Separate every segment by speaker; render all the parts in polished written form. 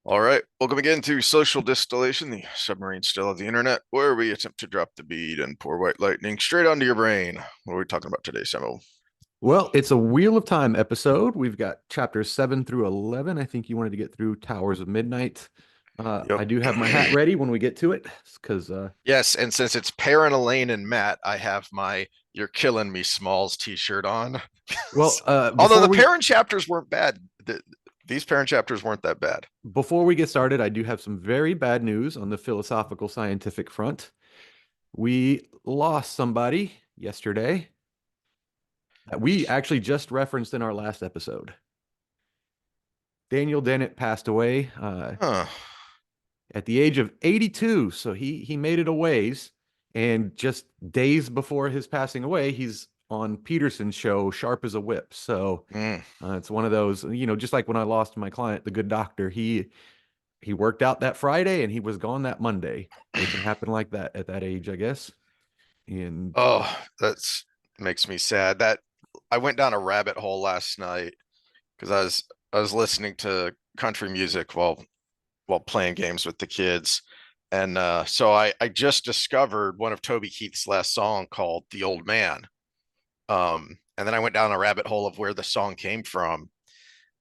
Speaker 1: All right, welcome again to Social Distillation, the submarine still of the internet, where we attempt to drop the bead and pour white lightning straight onto your brain. What are we talking about today, Samuel?
Speaker 2: Well, it's a Wheel of Time episode. We've got chapters 7 through 11. I think you wanted to get through Towers of Midnight.
Speaker 1: Yep.
Speaker 2: I do have my hat ready when we get to it because,
Speaker 1: Yes, and since it's Perrin, Elaine, and Matt, I have my "You're Killing Me, Smalls" t-shirt on.
Speaker 2: well,
Speaker 1: Although the Perrin chapters weren't bad. These Perrin chapters weren't that bad.
Speaker 2: before we get started, I do have some very bad news on the philosophical scientific front. We lost somebody yesterday that we actually just referenced in our last episode. Daniel Dennett passed away
Speaker 1: Huh.
Speaker 2: at the age of 82. So he made it a ways. And just days before his passing away, he's on Peterson's show, Sharp as a Whip. So
Speaker 1: Mm.
Speaker 2: it's one of those, just like when I lost my client, the good doctor, he worked out that Friday and he was gone that Monday. It can happen like that at that age, I guess. And
Speaker 1: Oh, that's makes me sad. That I went down a rabbit hole last night because I was listening to country music while playing games with the kids. And so I just discovered one of Toby Keith's last song called "The Old Man." And then I went down a rabbit hole of where the song came from,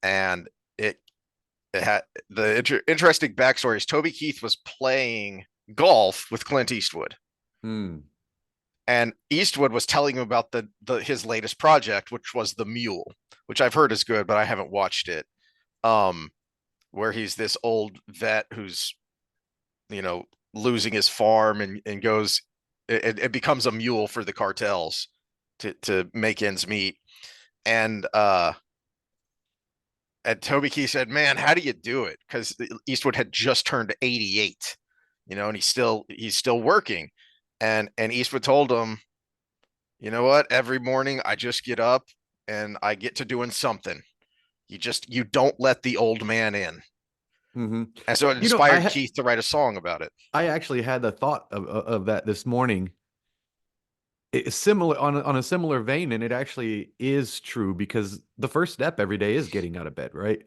Speaker 1: and it it had the interesting backstory is Toby Keith was playing golf with Clint Eastwood,
Speaker 2: hmm,
Speaker 1: and Eastwood was telling him about the his latest project, which was The Mule, which I've heard is good, but I haven't watched it. Um, where he's this old vet who's you know losing his farm and goes it becomes a mule for the cartels to make ends meet. And uh and Toby Keith said, man, how do you do it? Because Eastwood had just turned 88, and he's still working. And Eastwood told him, you know what, every morning I just get up and I get to doing something. You don't let the old man in.
Speaker 2: hmm.
Speaker 1: And so it
Speaker 2: You know, I
Speaker 1: inspired
Speaker 2: ha
Speaker 1: Keith to write a song about it.
Speaker 2: I actually had the thought of that this morning. It's similar on a similar vein, and it actually is true because the first step every day is getting out of bed, right?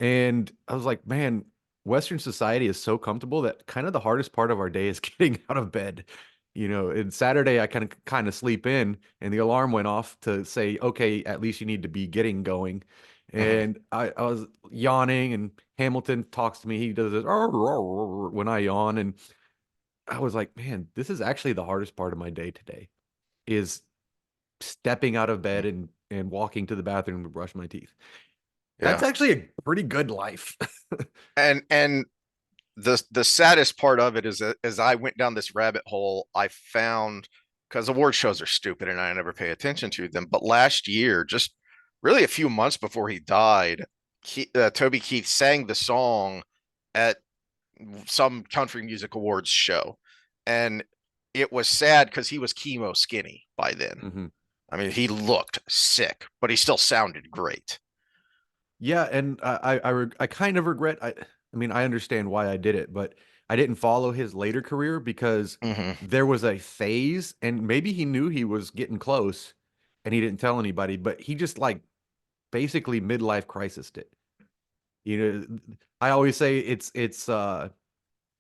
Speaker 2: And I was like, man, Western society is so comfortable that kind of the hardest part of our day is getting out of bed. And Saturday I kind of sleep in, and the alarm went off to say, okay, at least you need to be getting going.
Speaker 1: Mhm.
Speaker 2: And I was yawning, and Hamilton talks to me. He does this when I yawn, and I was like, man, this is actually the hardest part of my day today is stepping out of bed and walking to the bathroom to brush my teeth. That's
Speaker 1: Yeah.
Speaker 2: actually a pretty good life.
Speaker 1: And the saddest part of it is that as I went down this rabbit hole, I found, because award shows are stupid and I never pay attention to them. But last year, just really a few months before he died, Toby Keith sang the song at some country music awards show, and it was sad because he was chemo skinny by then.
Speaker 2: hmm.
Speaker 1: I mean, he looked sick, but he still sounded great.
Speaker 2: Yeah, and I kind of regret. I mean, I understand why I did it, but I didn't follow his later career because
Speaker 1: Hmm.
Speaker 2: there was a phase, and maybe he knew he was getting close, and he didn't tell anybody, but he just like basically midlife crisised it. You know, I always say it's.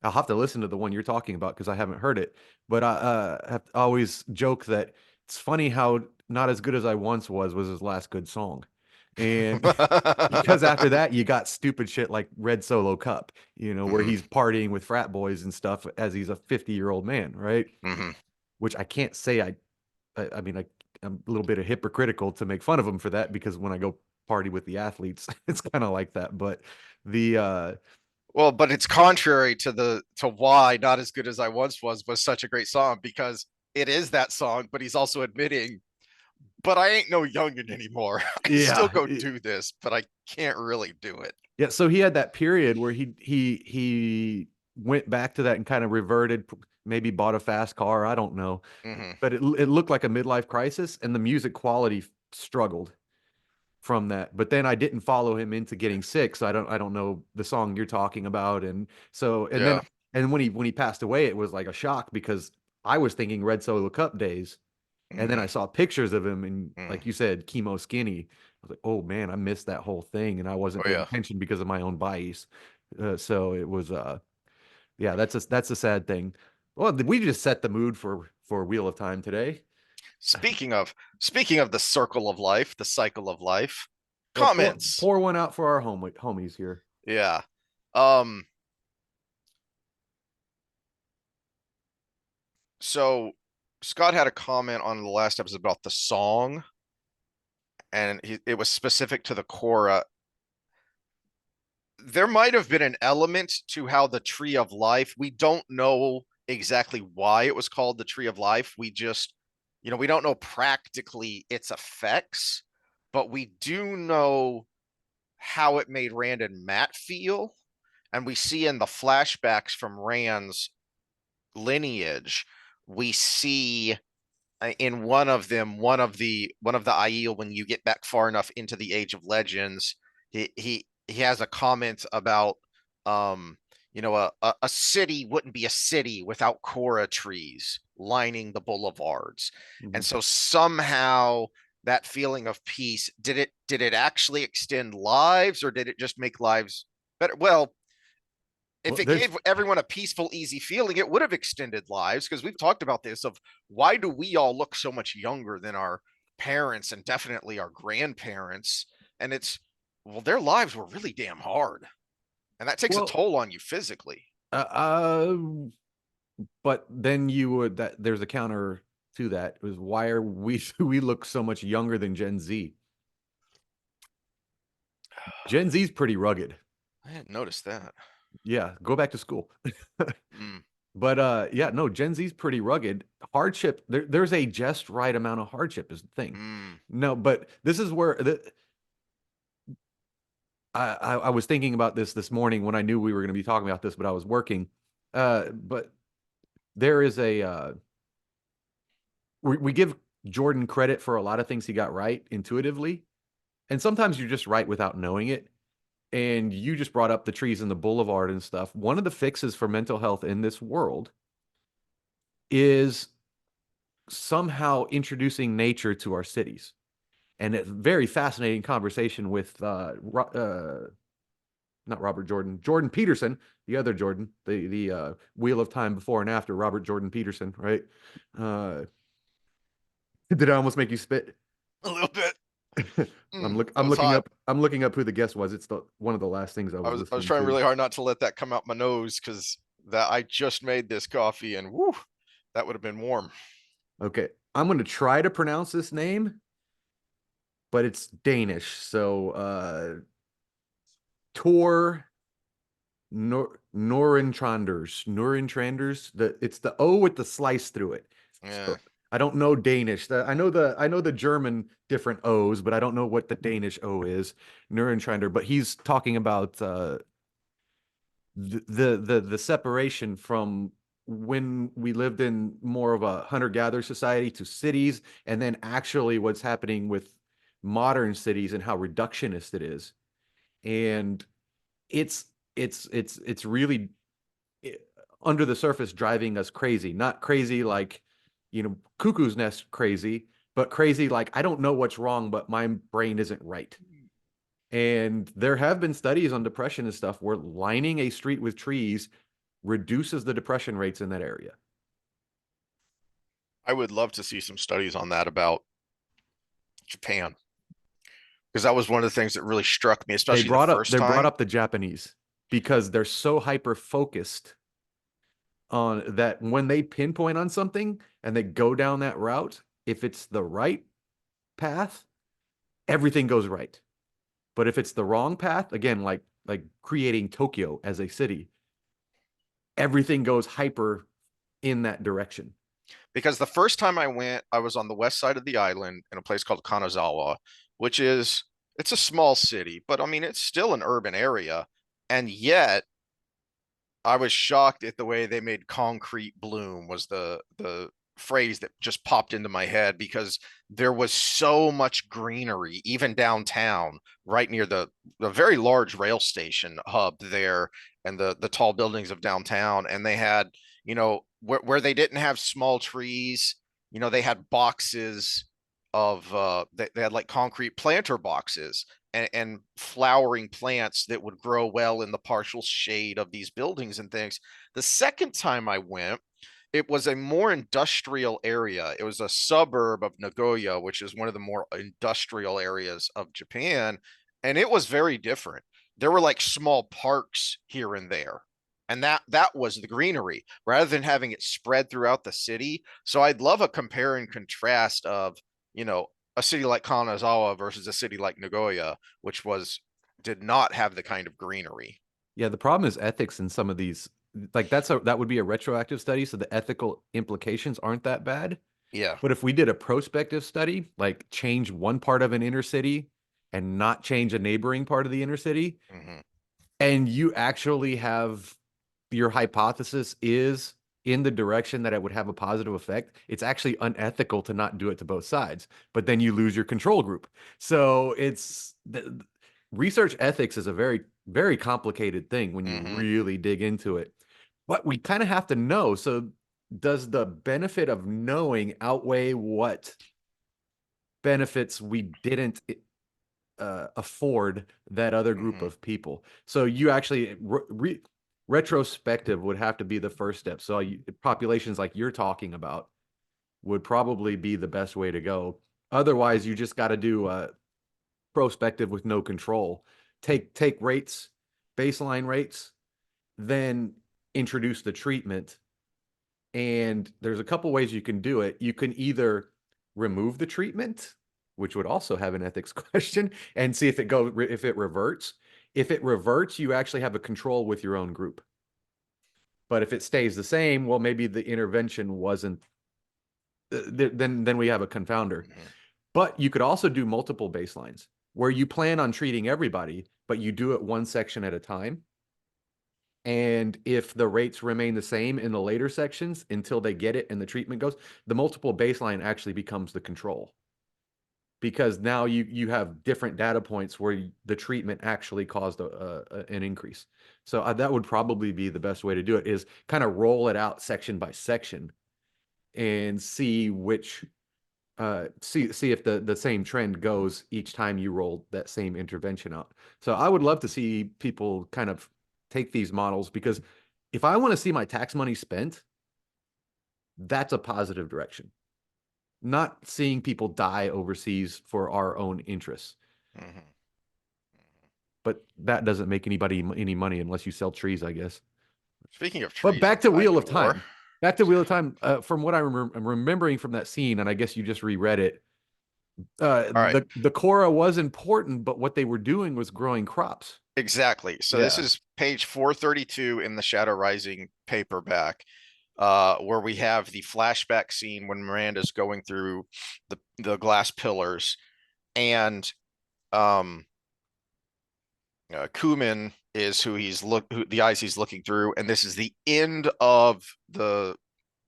Speaker 2: I'll have to listen to the one you're talking about because I haven't heard it, but I have to always joke that it's funny how "Not as Good as I Once was" his last good song. And because after that, you got stupid shit like Red Solo Cup, where
Speaker 1: Hmm.
Speaker 2: he's partying with frat boys and stuff as he's a 50-year-old man, right?
Speaker 1: Hmm.
Speaker 2: Which I can't say I mean, I'm a little bit hypocritical to make fun of him for that because when I go party with the athletes, it's kind of like that. But the
Speaker 1: Well, but it's contrary to why "Not as Good as I Once was such a great song, because it is that song, but he's also admitting, but I ain't no youngin' anymore. I can still
Speaker 2: yeah,
Speaker 1: go do this, but I can't really do it.
Speaker 2: yeah. So he had that period where he went back to that and kind of reverted, maybe bought a fast car. I don't know,
Speaker 1: Hmm.
Speaker 2: but it looked like a midlife crisis, and the music quality struggled from that. But then I didn't follow him into getting sick, so I don't know the song you're talking about. And so
Speaker 1: Yeah.
Speaker 2: and when he passed away, it was like a shock because I was thinking Red Solo Cup days, and then
Speaker 1: Hmm.
Speaker 2: I saw pictures of him and like you said, chemo skinny. I was like, oh man, I missed that whole thing, and I wasn't
Speaker 1: Oh
Speaker 2: paying
Speaker 1: yeah.
Speaker 2: attention because of my own bias. So it was yeah, that's a sad thing. Well, we just set the mood for Wheel of Time today.
Speaker 1: Speaking of the circle of life, the cycle of life,
Speaker 2: Well, pour
Speaker 1: comments.
Speaker 2: pour one out for our homies here.
Speaker 1: Yeah. Um, so Scott had a comment on the last episode about the song, and it was specific to the Korra. There might have been an element to how the Tree of Life, we don't know exactly why it was called the Tree of Life. We just, we don't know practically its effects, but we do know how it made Rand and Matt feel. And we see in the flashbacks from Rand's lineage, we see in one of them, one of the Aiel, when you get back far enough into the Age of Legends, he has a comment about a city wouldn't be a city without Korra trees lining the boulevards. And
Speaker 2: Mhm.
Speaker 1: so somehow that feeling of peace, did it actually extend lives, or did it just make lives better? Well, if
Speaker 2: Well,
Speaker 1: it
Speaker 2: there's
Speaker 1: gave everyone a peaceful, easy feeling, it would have extended lives, because we've talked about this of why do we all look so much younger than our parents and definitely our grandparents? And it's, well, their lives were really damn hard. And that takes a
Speaker 2: well,
Speaker 1: toll on you physically.
Speaker 2: uh, uh, but then you would that there's a counter to that is why are we we look so much younger than Gen Z? Gen Z's pretty rugged.
Speaker 1: I didn't notice that.
Speaker 2: Yeah, go back to school.
Speaker 1: Mm,
Speaker 2: But yeah, no, Gen Z's pretty rugged. Hardship, there's a just right amount of hardship is the thing.
Speaker 1: mm.
Speaker 2: No, but this is where I was thinking about this morning when I knew we were going to be talking about this, but I was working. But there is a we give Jordan credit for a lot of things he got right intuitively, and sometimes you're just right without knowing it. And you just brought up the trees and the boulevard and stuff. One of the fixes for mental health in this world is somehow introducing nature to our cities. And a very fascinating conversation with not Robert Jordan, Jordan Peterson, the other Jordan, the Wheel of Time before and after Robert Jordan Peterson, right? Uh, did I almost make you spit?
Speaker 1: A little bit. That was hot.
Speaker 2: I'm looking up who the guest was. It's the one of the last things I
Speaker 1: I
Speaker 2: was
Speaker 1: was I was
Speaker 2: listening
Speaker 1: trying
Speaker 2: to.
Speaker 1: really hard not to let that come out my nose, because that I just made this coffee, and whoo, that would have been warm.
Speaker 2: Okay, I'm going to try to pronounce this name, but it's Danish. So Tor Norintranders. It's the O with the slice through it.
Speaker 1: Yeah.
Speaker 2: So I don't know Danish. I know the German different O's, but I don't know what the Danish O is. Norintrander, but he's talking about the separation from when we lived in more of a hunter-gatherer society to cities, and then actually what's happening with modern cities and how reductionist it is. And it's it's really eh, under the surface driving us crazy. Not crazy like, cuckoo's nest crazy, but crazy like I don't know what's wrong, but my brain isn't right. And there have been studies on depression and stuff where lining a street with trees reduces the depression rates in that area.
Speaker 1: I would love to see some studies on that about Japan, because that was one of the things that really struck me, especially the first
Speaker 2: They brought
Speaker 1: time.
Speaker 2: up the Japanese because they're so hyper focused on that when they pinpoint on something and they go down that route, if it's the right path, everything goes right. But if it's the wrong path, again, like creating Tokyo as a city, everything goes hyper in that direction.
Speaker 1: Because the first time I went, I was on the west side of the island in a place called Kanazawa, which is, it's a small city, but I mean it's still an urban area. And yet I was shocked at the way they made concrete bloom, was the phrase that just popped into my head, because there was so much greenery even downtown, right near the very large rail station hub there, and the tall buildings of downtown. And they had, where they didn't have small trees, they had boxes of they had like concrete planter boxes, and flowering plants that would grow well in the partial shade of these buildings and things. The second time I went, it was a more industrial area. It was a suburb of Nagoya, which is one of the more industrial areas of Japan, and it was very different. There were like small parks here and there, and that was the greenery rather than having it spread throughout the city. So I'd love a compare and contrast of, you know, a city like Kanazawa versus a city like Nagoya, which was did not have the kind of greenery.
Speaker 2: Yeah, the problem is ethics in some of these. Like that would be a retroactive study, so the ethical implications aren't that bad.
Speaker 1: Yeah.
Speaker 2: But if we did a prospective study, like change one part of an inner city and not change a neighboring part of the inner city,
Speaker 1: Mm-hmm.
Speaker 2: and you actually have your hypothesis is in the direction that it would have a positive effect, it's actually unethical to not do it to both sides. But then you lose your control group. So it's research ethics is a very, very complicated thing when you
Speaker 1: Mm-hmm.
Speaker 2: really dig into it. But we kind of have to know. So does the benefit of knowing outweigh what benefits we didn't afford that other group
Speaker 1: Mm-hmm.
Speaker 2: of people? So you actually retrospective would have to be the first step. So populations like you're talking about would probably be the best way to go. Otherwise, you just got to do prospective with no control. Take rates, baseline rates, then introduce the treatment. And there's a couple ways you can do it. You can either remove the treatment, which would also have an ethics question, and see if it reverts. If it reverts, you actually have a control with your own group. But if it stays the same, well, maybe the intervention wasn't. Then we have a confounder.
Speaker 1: Mm-hmm.
Speaker 2: But you could also do multiple baselines where you plan on treating everybody, but you do it one section at a time. And if the rates remain the same in the later sections until they get it and the treatment goes, the multiple baseline actually becomes the control. Because now you have different data points where the treatment actually caused an increase. So that would probably be the best way to do it, is kind of roll it out section by section and see which see if the same trend goes each time you roll that same intervention out. So I would love to see people kind of take these models, because if I want to see my tax money spent, that's a positive direction. Not seeing people die overseas for our own interests.
Speaker 1: Mm-hmm.
Speaker 2: But that doesn't make anybody any money unless you sell trees, I guess.
Speaker 1: Speaking of
Speaker 2: But
Speaker 1: trees
Speaker 2: back
Speaker 1: and
Speaker 2: to
Speaker 1: dying
Speaker 2: Wheel of
Speaker 1: of war.
Speaker 2: Time. Back to Wheel of Time. From what I'm remembering from that scene, and I guess you just reread it,
Speaker 1: All right.
Speaker 2: the Korra was important, but what they were doing was growing crops.
Speaker 1: Exactly. So this
Speaker 2: Yeah.
Speaker 1: is page 432 in the Shadow Rising paperback, where we have the flashback scene when Miranda's going through the glass pillars, and um, Kumin is who the eyes he's looking through, and this is the end of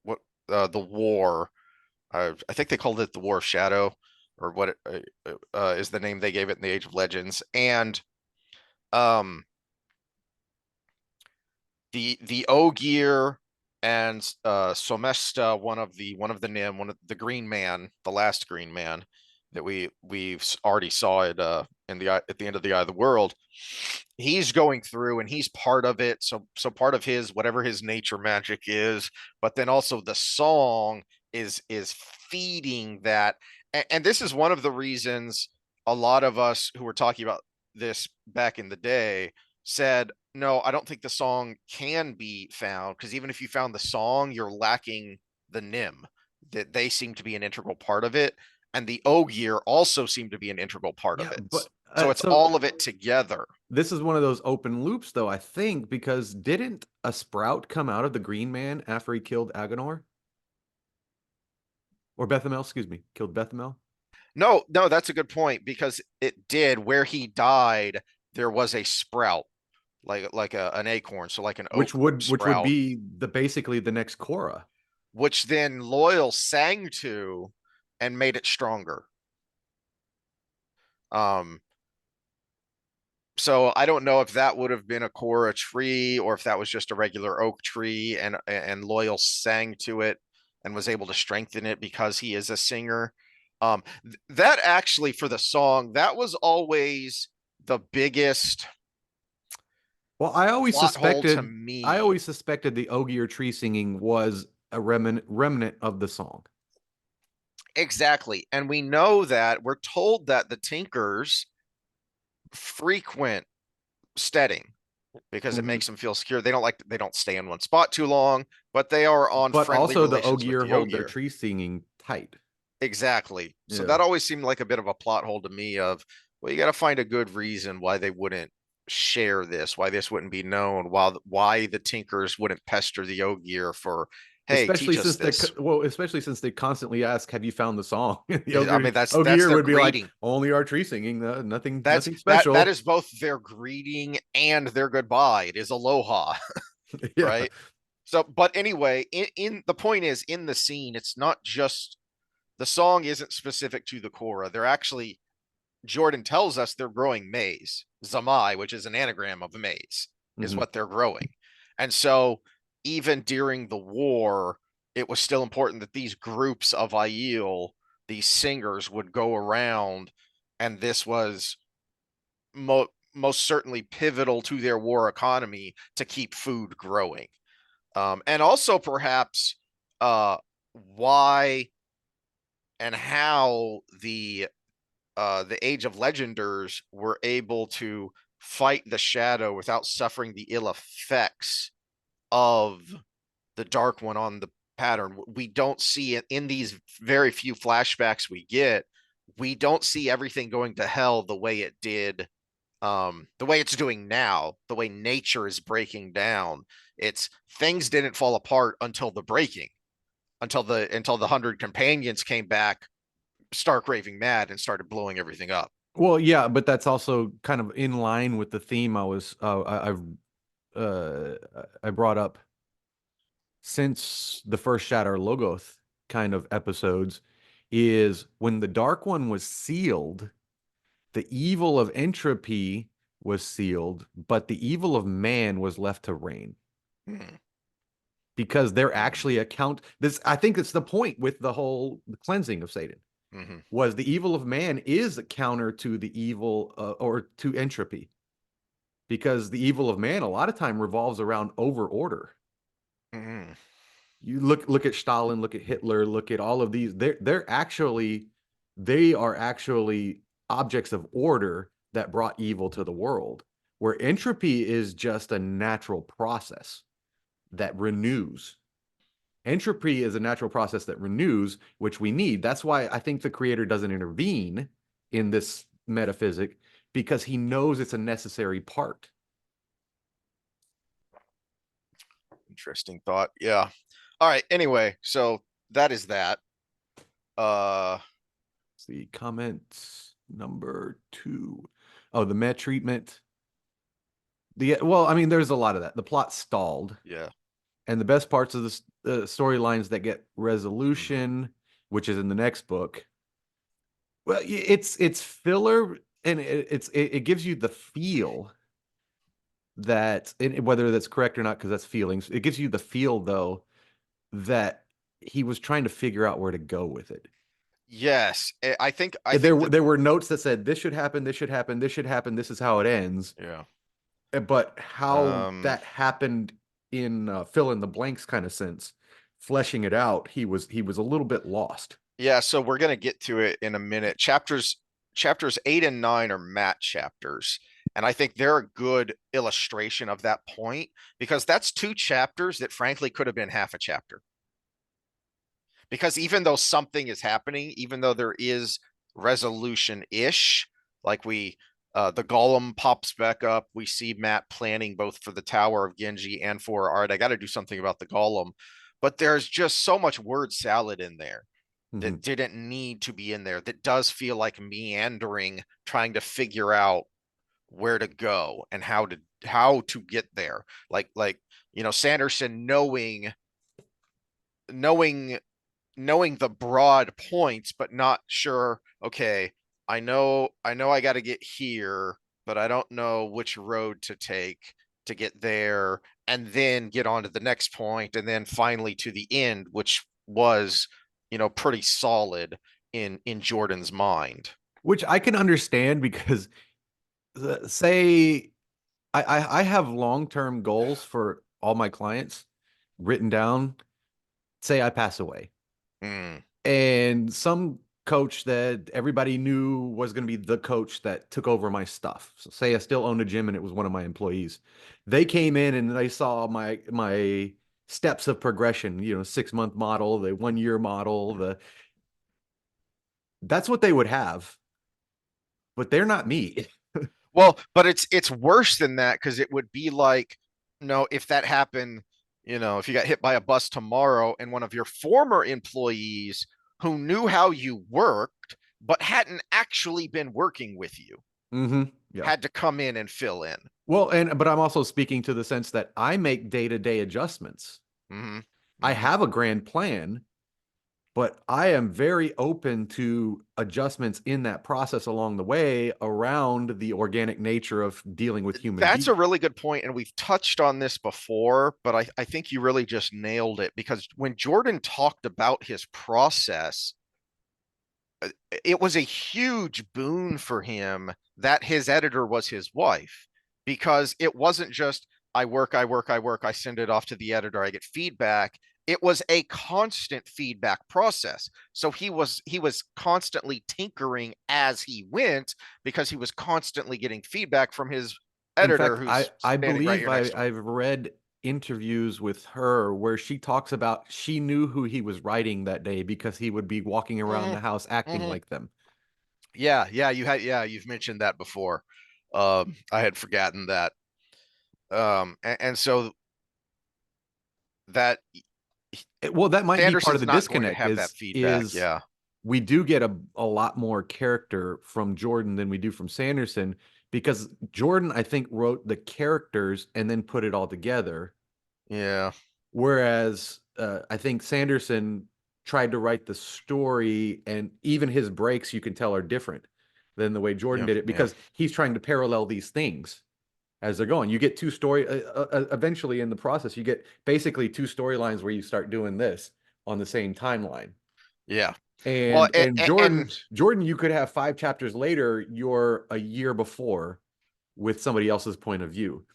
Speaker 1: what the war. I think they called it the War of Shadow, or what is the name they gave it in the Age of Legends, and um the Ogier and Somesta, one of the Nim, one of the Green Man, the last Green Man that we've already saw it in the at the end of the Eye of the World. He's going through and he's part of it. So part of his whatever his nature magic is, but then also the song is feeding that. And this is one of the reasons a lot of us who were talking about this back in the day said, no, I don't think the song can be found, because even if you found the song, you're lacking the Nim. That they seem to be an integral part of it, and the Ogier also seem to be an integral part of
Speaker 2: Yeah,
Speaker 1: it.
Speaker 2: but
Speaker 1: So it's
Speaker 2: so
Speaker 1: all of it together.
Speaker 2: this is one of those open loops, though, I think, because didn't a sprout come out of the Green Man after he killed Agenor? Or Bethamel, excuse me, killed Bethamel?
Speaker 1: No, no, that's a good point, because it did where he died. There was a sprout, like an acorn, so like an oak
Speaker 2: Which would
Speaker 1: sprout,
Speaker 2: be basically the next Korra.
Speaker 1: which then Loyal sang to and made it stronger. Um, so I don't know if that would have been a Korra tree or if that was just a regular oak tree, and Loyal sang to it and was able to strengthen it because he is a singer. That actually, for the song, that was always the biggest
Speaker 2: Well,
Speaker 1: plot hole to
Speaker 2: I
Speaker 1: me.
Speaker 2: always suspected the Ogier tree singing was a remnant of the song.
Speaker 1: Exactly. And we know that we're told that the Tinkers frequent steading because it
Speaker 2: Mhm.
Speaker 1: makes them feel secure. They don't stay in one spot too long, but they are on
Speaker 2: But
Speaker 1: friendly
Speaker 2: also the
Speaker 1: relations with
Speaker 2: Ogier
Speaker 1: the
Speaker 2: hold their
Speaker 1: Ogier.
Speaker 2: tree singing tight.
Speaker 1: Exactly. So
Speaker 2: Yeah.
Speaker 1: that always seemed like a bit of a plot hole to me of, well, you got to find a good reason why they wouldn't share this, why this wouldn't be known, why the Tinkers wouldn't pester the Ogier for, hey,
Speaker 2: Especially
Speaker 1: teach us
Speaker 2: since they
Speaker 1: this.
Speaker 2: especially since they constantly ask, "Have you found the song?" The
Speaker 1: I mean, that's
Speaker 2: Ogier
Speaker 1: their
Speaker 2: would be like,
Speaker 1: greeting.
Speaker 2: "Only our tree singing,
Speaker 1: That's
Speaker 2: nothing
Speaker 1: that
Speaker 2: special."
Speaker 1: is both their greeting and their goodbye. It is aloha,
Speaker 2: Yeah.
Speaker 1: right? So, but anyway, in the point is in the scene, it's not just the song isn't specific to the Korra. They're actually Jordan tells us they're growing maize. Zamai, which is an anagram of maize, is
Speaker 2: Mhm.
Speaker 1: what they're growing. And so even during the war, it was still important that these groups of Aiel, these singers, would go around, and this was most certainly pivotal to their war economy to keep food growing. And also perhaps why and how the Age of Legenders were able to fight the shadow without suffering the ill effects of the Dark One on the pattern. We don't see it in these very few flashbacks we get. We don't see everything going to hell the way it did, the way it's doing now, the way nature is breaking down. It's things didn't fall apart until the breaking, until the 100 companions came back stark raving mad and started blowing everything up.
Speaker 2: Well, yeah, but that's also kind of in line with the theme uh, I brought up since the first Shatter Logoth kind of episodes is when the Dark One was sealed, the evil of entropy was sealed, but the evil of man was left to reign
Speaker 1: Mm,
Speaker 2: because they're
Speaker 1: mm,
Speaker 2: actually account this. I think it's the point with the whole cleansing of Satan
Speaker 1: mm-hmm,
Speaker 2: was the evil of man is a counter to the evil or to entropy because the evil of man a lot of time revolves around over order.
Speaker 1: mm.
Speaker 2: You look at Stalin, look at Hitler, look at all of these. They are actually objects of order that brought evil to the world. Where entropy is just a natural process that renews. Entropy is a natural process that renews, which we need. That's why I think the creator doesn't intervene in this metaphysic because he knows it's a necessary part.
Speaker 1: Interesting thought. Yeah. All right. Anyway, so that is that. Uh,
Speaker 2: The comment number 2. Oh, the Met treatment. Well, I mean, there's a lot of that. The plot stalled,
Speaker 1: yeah.
Speaker 2: and the best parts of the storylines that get
Speaker 1: Mm-hmm.
Speaker 2: resolution, which is in the next book. Well, it's filler, and it gives you the feel that whether that's correct or not, because that's feelings. It gives you the feel though that he was trying to figure out where to go with it.
Speaker 1: Yes. I think
Speaker 2: There
Speaker 1: that,
Speaker 2: there were notes that said this should happen, this should happen, this should happen, this is how it ends.
Speaker 1: yeah.
Speaker 2: But how
Speaker 1: Um,
Speaker 2: that happened in fill in the blanks kind of sense, fleshing it out, he was a little bit lost.
Speaker 1: yeah. So we're going to get to it in a minute. Chapters 8 and 9 are Matt chapters. And I think they're a good illustration of that point because that's two chapters that frankly could have been half a chapter. Because even though something is happening, even though there is resolution ish, like the golem pops back up, we see Matt planning both for the Tower of Genji and for art. I got to do something about the golem, but there's just so much word salad in there
Speaker 2: Mhm.
Speaker 1: that didn't need to be in there. That does feel like meandering, trying to figure out where to go and how to get there. Like Sanderson knowing knowing the broad points, but not sure, okay, I know I got to get here, but I don't know which road to take to get there and then get on to the next point and then finally to the end, which was, pretty solid in Jordan's mind.
Speaker 2: Which I can understand because say I have long-term goals for all my clients written down. Say I pass away,
Speaker 1: Mm,
Speaker 2: and some coach that everybody knew was going to be the coach that took over my stuff. So say I still owned a gym and it was one of my employees. They came in and they saw my steps of progression, 6 month model, the 1 year model, the that's what they would have, but they're not me.
Speaker 1: well, but it's worse than that because it would be like, no, if that happened, if you got hit by a bus tomorrow and one of your former employees who knew how you worked but hadn't actually been working with you
Speaker 2: Yeah.
Speaker 1: had to come in and fill in.
Speaker 2: Well, but I'm also speaking to the sense that I make day-to-day adjustments.
Speaker 1: Hmm.
Speaker 2: I
Speaker 1: Hmm.
Speaker 2: have a grand plan, but I am very open to adjustments in that process along the way around the organic nature of dealing with human
Speaker 1: That's a
Speaker 2: beings.
Speaker 1: really good point, and we've touched on this before, but I think you really just nailed it because when Jordan talked about his process, it was a huge boon for him that his editor was his wife because it wasn't just I send it off to the editor, I get feedback. It was a constant feedback process. So he was constantly tinkering as he went because he was constantly getting feedback from his
Speaker 2: In
Speaker 1: editor
Speaker 2: fact,
Speaker 1: who's
Speaker 2: I
Speaker 1: standing right
Speaker 2: believe
Speaker 1: here next to him.
Speaker 2: I've read interviews with her where she talks about she knew who he was writing that day because he would be walking around
Speaker 1: Hmm.
Speaker 2: the house acting
Speaker 1: Hmm.
Speaker 2: like them.
Speaker 1: You've mentioned that before. I had forgotten that. And so that
Speaker 2: Well, that might be part of
Speaker 1: Sanderson's
Speaker 2: the
Speaker 1: not going to
Speaker 2: disconnect
Speaker 1: have that feedback.
Speaker 2: is
Speaker 1: Yeah.
Speaker 2: we do get a lot more character from Jordan than we do from Sanderson because Jordan, I think, wrote the characters and then put it all together.
Speaker 1: Yeah.
Speaker 2: Whereas I think Sanderson tried to write the story, and even his breaks you can tell are different than the way Jordan
Speaker 1: Yeah.
Speaker 2: did it
Speaker 1: Yeah.
Speaker 2: because he's trying to parallel these things as they're going. You get two story eventually in the process, you get basically two storylines where you start doing this on the same timeline.
Speaker 1: Yeah. Well,
Speaker 2: And Jordan,
Speaker 1: and
Speaker 2: you could have 5 chapters later, you're a year before with somebody else's point of view.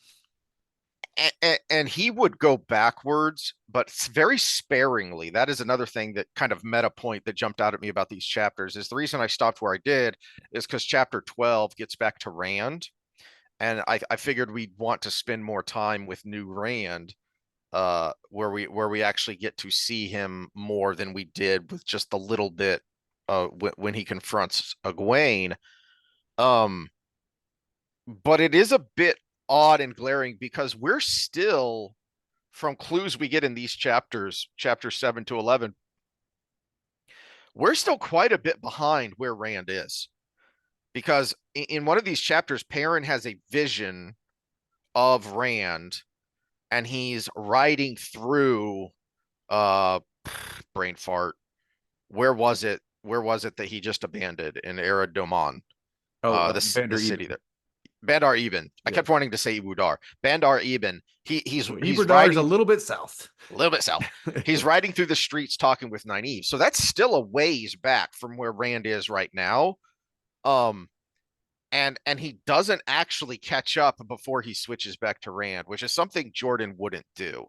Speaker 1: and he would go backwards, but very sparingly. That is another thing that kind of meta point that jumped out at me about these chapters is the reason I stopped where I did is because chapter 12 gets back to Rand. And I figured we'd want to spend more time with new Rand, where we actually get to see him more than we did with just a little bit when he confronts Egwene. Um, but it is a bit odd and glaring because we're still, from clues we get in these chapters, chapter 7 to 11, we're still quite a bit behind where Rand is. Because in one of these chapters, Perrin has a vision of Rand and he's riding through uh brain fart. Where was it that he just abandoned in Era Doman?
Speaker 2: Oh,
Speaker 1: The
Speaker 2: Vander
Speaker 1: city
Speaker 2: Eben.
Speaker 1: there. Bandar Eben. I kept
Speaker 2: Yes.
Speaker 1: wanting to say Ibudar. Bandar Eben. He's
Speaker 2: Iberdar is a
Speaker 1: riding
Speaker 2: little bit south.
Speaker 1: a little bit south. He's riding through the streets talking with Nynaeve. So that's still a ways back from where Rand is right now. Um, and he doesn't actually catch up before he switches back to Rand, which is something Jordan wouldn't do.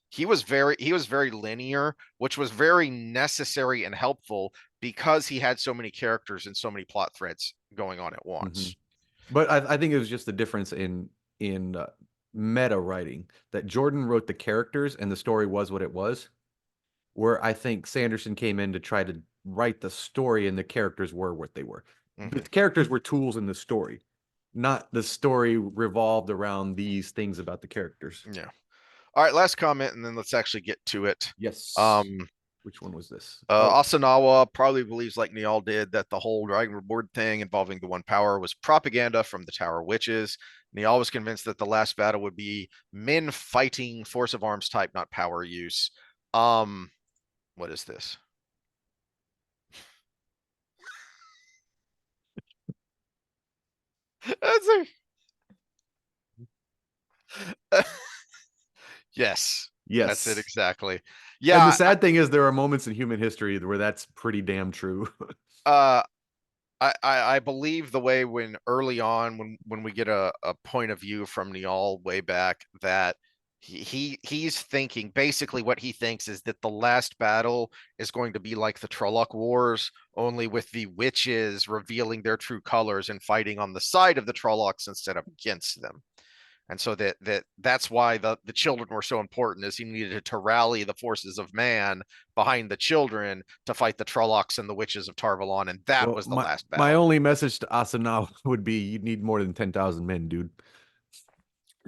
Speaker 1: He was very linear, which was very necessary and helpful because he had so many characters and so many plot threads going on at
Speaker 2: hmm
Speaker 1: once.
Speaker 2: But I think it was just the difference in meta writing that Jordan wrote the characters and the story was what it was. Where I think Sanderson came in to try to write the story and the characters were what they were. The
Speaker 1: Hmm.
Speaker 2: characters were tools in the story, not the story revolved around these things about the characters.
Speaker 1: Yeah. All right, last comment, and then let's actually get to it.
Speaker 2: Yes.
Speaker 1: Um,
Speaker 2: Which one was this? Oh,
Speaker 1: Asanawa probably believes, like Niall did, that the whole Dragon Reward thing involving the One Power was propaganda from the Tower Witches. Niall was convinced that the last battle would be men fighting force of arms type, not power use. Um, what is this? Yes, that's it
Speaker 2: yes.
Speaker 1: exactly.
Speaker 2: And the
Speaker 1: Yeah,
Speaker 2: sad thing is there are moments in human history where that's pretty damn true.
Speaker 1: uh, I believe the way when early on when we get a point of view from Niall way back that he's thinking basically what he thinks is that the last battle is going to be like the Trolloc Wars, only with the witches revealing their true colors and fighting on the side of the Trollocs instead of against them. And so that's why the children were so important, is he needed to rally the forces of man behind the children to fight the Trollocs and the witches of Tarvalon, and that
Speaker 2: Well,
Speaker 1: was the last
Speaker 2: my
Speaker 1: battle.
Speaker 2: only message to Asuna would be you need more than 10,000 men, dude.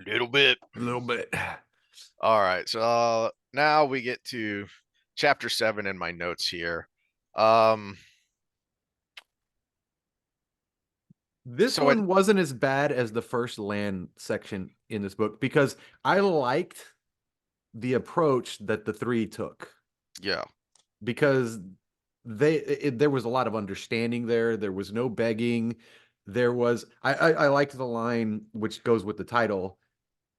Speaker 1: Little bit.
Speaker 2: A little bit.
Speaker 1: All right, so now we get to chapter 7 in my notes here. Um,
Speaker 2: This
Speaker 1: so it
Speaker 2: one wasn't as bad as the first land section in this book because I liked the approach that the three took
Speaker 1: yeah.
Speaker 2: because there was a lot of understanding there. There was no begging. There was I liked the line which goes with the title.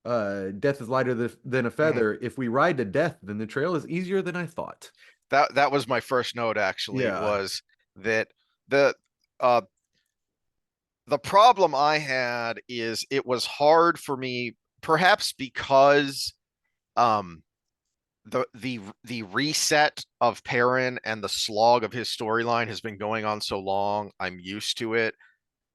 Speaker 2: Death is lighter than a
Speaker 1: Mhm.
Speaker 2: feather. If we ride to death, then the trail is easier than I thought.
Speaker 1: That was my first note actually,
Speaker 2: Yeah.
Speaker 1: was that the uh the problem I had is it was hard for me, perhaps because um the reset of Perrin and the slog of his storyline has been going on so long. I'm used to it,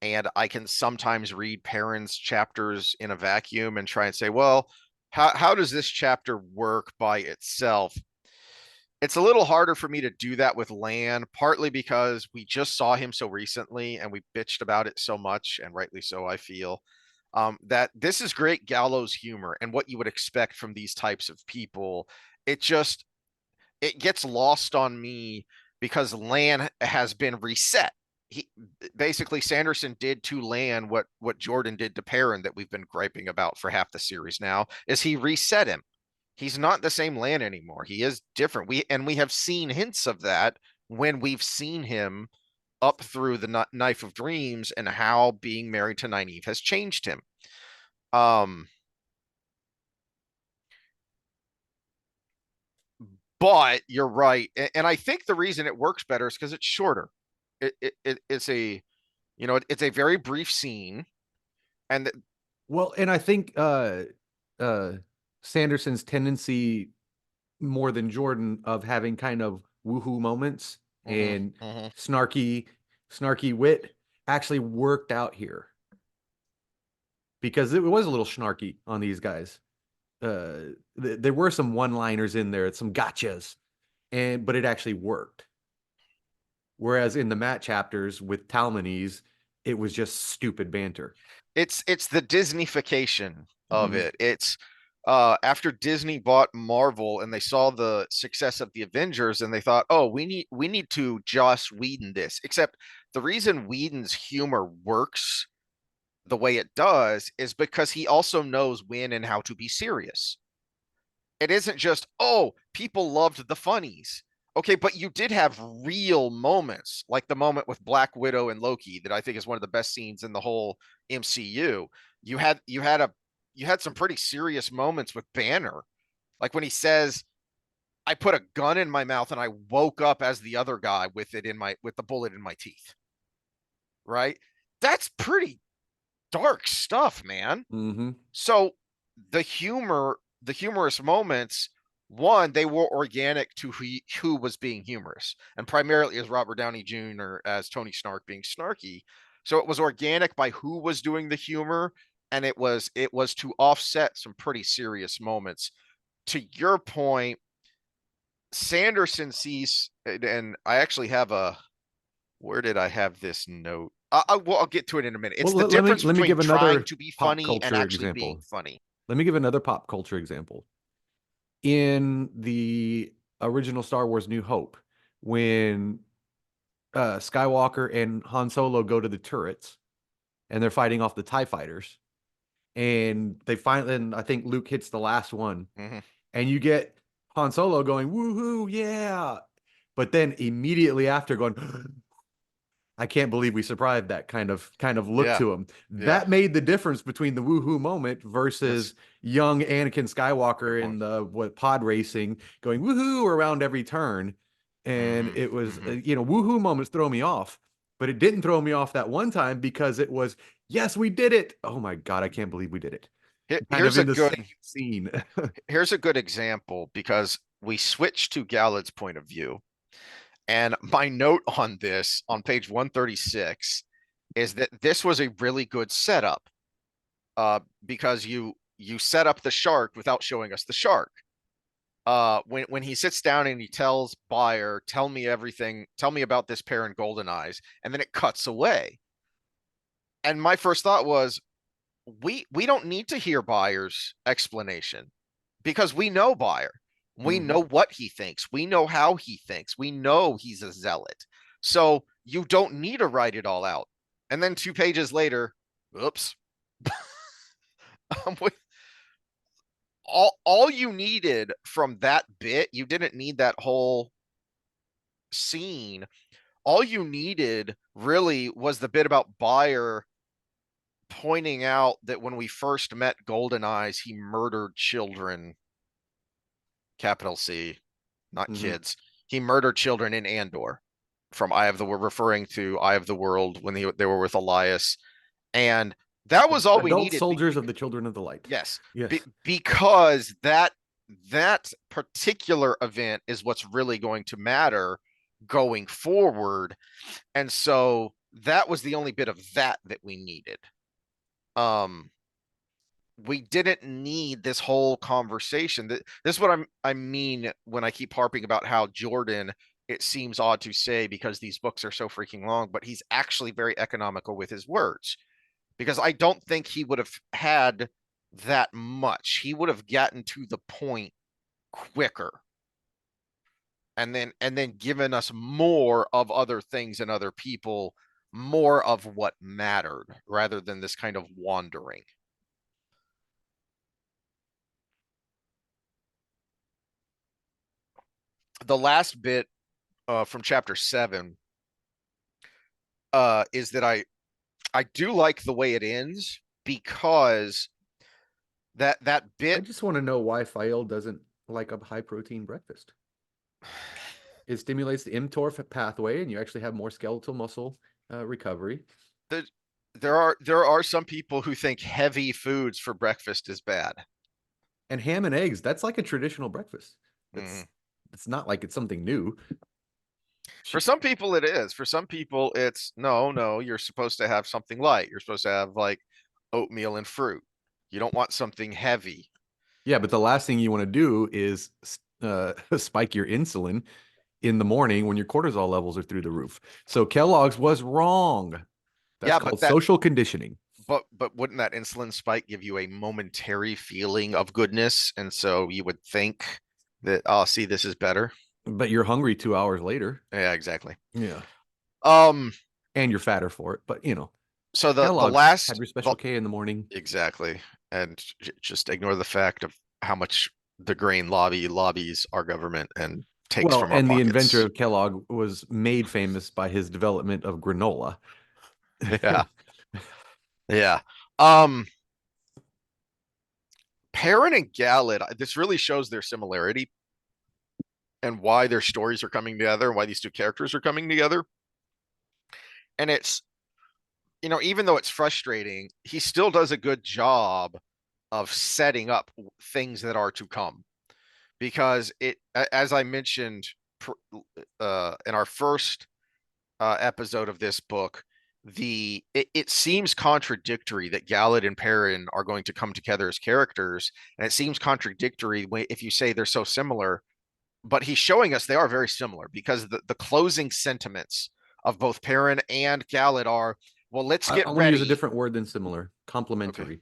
Speaker 1: and I can sometimes read Perrin's chapters in a vacuum and try and say, well, how does this chapter work by itself? It's a little harder for me to do that with Lan, partly because we just saw him so recently and we bitched about it so much, and rightly so, I feel. That this is great gallows humor and what you would expect from these types of people. It just it gets lost on me because Lan has been reset. He basically, Sanderson did to Lan what Jordan did to Perrin that we've been griping about for half the series now, is he reset him. He's not the same Lan anymore. He is different. We have seen hints of that when we've seen him up through the Knife of Dreams and how being married to Nynaeve has changed him. Um, but you're right, and I think the reason it works better is because it's shorter. It's a it's a very brief scene, and
Speaker 2: Well, and I think uh Sanderson's tendency more than Jordan of having kind of woohoo moments
Speaker 1: mm-hmm,
Speaker 2: and
Speaker 1: mm-hmm.
Speaker 2: snarky wit actually worked out here because it was a little snarky on these guys. There were some one-liners in there, some gotchas, but it actually worked. Whereas in the Matt chapters with Talmanese, it was just stupid banter.
Speaker 1: It's the Disneyfication of
Speaker 2: Mm-hmm.
Speaker 1: it. It's after Disney bought Marvel and they saw the success of the Avengers and they thought, oh, we need to Joss Whedon this. Except the reason Whedon's humor works the way it does is because he also knows when and how to be serious. It isn't just, oh, people loved the funnies. Okay, but you did have real moments, like the moment with Black Widow and Loki that I think is one of the best scenes in the whole MCU. You had some pretty serious moments with Banner. Like when he says, I put a gun in my mouth and I woke up as the other guy with the bullet in my teeth. Right? That's pretty dark stuff, man.
Speaker 2: Mm-hmm.
Speaker 1: So the humorous moments, one, they were organic to who was being humorous, and primarily as Robert Downey Jr. as Tony Stark being snarky. So it was organic by who was doing the humor, and it was to offset some pretty serious moments. To your point, Sanderson sees, and I actually have a where did I have this note? I'll get to it in a minute. It's
Speaker 2: Well,
Speaker 1: the
Speaker 2: let me
Speaker 1: difference
Speaker 2: let me
Speaker 1: between
Speaker 2: give
Speaker 1: trying
Speaker 2: another
Speaker 1: to be
Speaker 2: pop
Speaker 1: funny and
Speaker 2: culture
Speaker 1: actually being
Speaker 2: example.
Speaker 1: funny.
Speaker 2: Let me give another pop culture example. In the original Star Wars New Hope, when Skywalker and Han Solo go to the turrets and they're fighting off the TIE fighters, and and I think Luke hits the last one,
Speaker 1: Mm-hmm.
Speaker 2: and you get Han Solo going, woohoo, yeah. But then immediately after going, I can't believe we survived that kind of look
Speaker 1: Yeah,
Speaker 2: to him.
Speaker 1: yeah.
Speaker 2: That made the difference between the woohoo moment
Speaker 1: Yes.
Speaker 2: versus young Anakin
Speaker 1: Good
Speaker 2: Skywalker
Speaker 1: point.
Speaker 2: in the pod racing going woohoo around every turn. And
Speaker 1: Mm-hmm.
Speaker 2: it was
Speaker 1: Mm-hmm.
Speaker 2: woohoo moments throw me off, but it didn't throw me off that one time because it was, yes, we did it. Oh my God, I can't believe we did it. Kind of
Speaker 1: Here's a
Speaker 2: in the same
Speaker 1: good
Speaker 2: scene.
Speaker 1: here's a good example because we switched to Galad's point of view. And my note on this on page 136 is that this was a really good setup, because you set up the shark without showing us the shark. When he sits down and he tells Buyer, "Tell me everything. Tell me about this Perrin Golden Eyes," and then it cuts away. And my first thought was, we don't need to hear Buyer's explanation because we know Buyer. We
Speaker 2: Mhm.
Speaker 1: know what he thinks. We know how he thinks. We know he's a zealot. So you don't need to write it all out. And then 2 pages later, oops. All you needed from that bit, you didn't need that whole scene. All you needed really was the bit about Buyer pointing out that when we first met Golden Eyes, he murdered children, capital C, not
Speaker 2: Mhm.
Speaker 1: kids. He murdered children in Andor from Eye of the World, referring to Eye of the World when they were with Elias. And that was all we
Speaker 2: Adult
Speaker 1: needed.
Speaker 2: soldiers of the Children of the Light.
Speaker 1: Yes,
Speaker 2: Yes.
Speaker 1: because that particular event is what's really going to matter going forward. And so that was the only bit of that we needed. Um, we didn't need this whole conversation. This is what I mean when I keep harping about how Jordan, it seems odd to say because these books are so freaking long, but he's actually very economical with his words, because I don't think he would have had that much. He would have gotten to the point quicker and then given us more of other things and other people, more of what mattered rather than this kind of wandering. The last bit from chapter 7 is that I do like the way it ends, because that
Speaker 2: I
Speaker 1: bit.
Speaker 2: just want to know why Fael doesn't like a high protein breakfast. It stimulates the mTOR pathway, and you actually have more skeletal muscle recovery.
Speaker 1: there, there are some people who think heavy foods for breakfast is bad.
Speaker 2: And ham and eggs, that's like a traditional breakfast.
Speaker 1: Mhm.
Speaker 2: It's not like it's something new.
Speaker 1: For some people it is. For some people it's no, you're supposed to have something light. You're supposed to have like oatmeal and fruit. You don't want something heavy.
Speaker 2: Yeah, but the last thing you want to do is spike your insulin in the morning when your cortisol levels are through the roof. So Kellogg's was wrong. That's
Speaker 1: Yeah, but
Speaker 2: called
Speaker 1: that
Speaker 2: social conditioning.
Speaker 1: but wouldn't that insulin spike give you a momentary feeling of goodness? And so you would think that, oh, see, this is better.
Speaker 2: But you're hungry 2 hours later.
Speaker 1: Yeah, exactly.
Speaker 2: Yeah.
Speaker 1: Um,
Speaker 2: And you're fatter for it. But,
Speaker 1: so the
Speaker 2: Kellogg's have
Speaker 1: last
Speaker 2: your special K in the morning.
Speaker 1: exactly, and just ignore the fact of how much the grain lobby lobbies our government and takes
Speaker 2: Well,
Speaker 1: from our
Speaker 2: and the inventor
Speaker 1: pockets.
Speaker 2: of Kellogg was made famous by his development of granola.
Speaker 1: Yeah, yeah. Um, Perrin and Galad, this really shows their similarity and why their stories are coming together and why these two characters are coming together. And it's, even though it's frustrating, he still does a good job of setting up things that are to come, because as I mentioned in our first episode of this book, it seems contradictory that Galad and Perrin are going to come together as characters, and it seems contradictory if you say they're so similar, but he's showing us they are very similar, because the closing sentiments of both Perrin and Galad are, well, let's
Speaker 2: I
Speaker 1: get
Speaker 2: want to use a
Speaker 1: ready.
Speaker 2: different word than similar,
Speaker 1: Okay.
Speaker 2: complementary.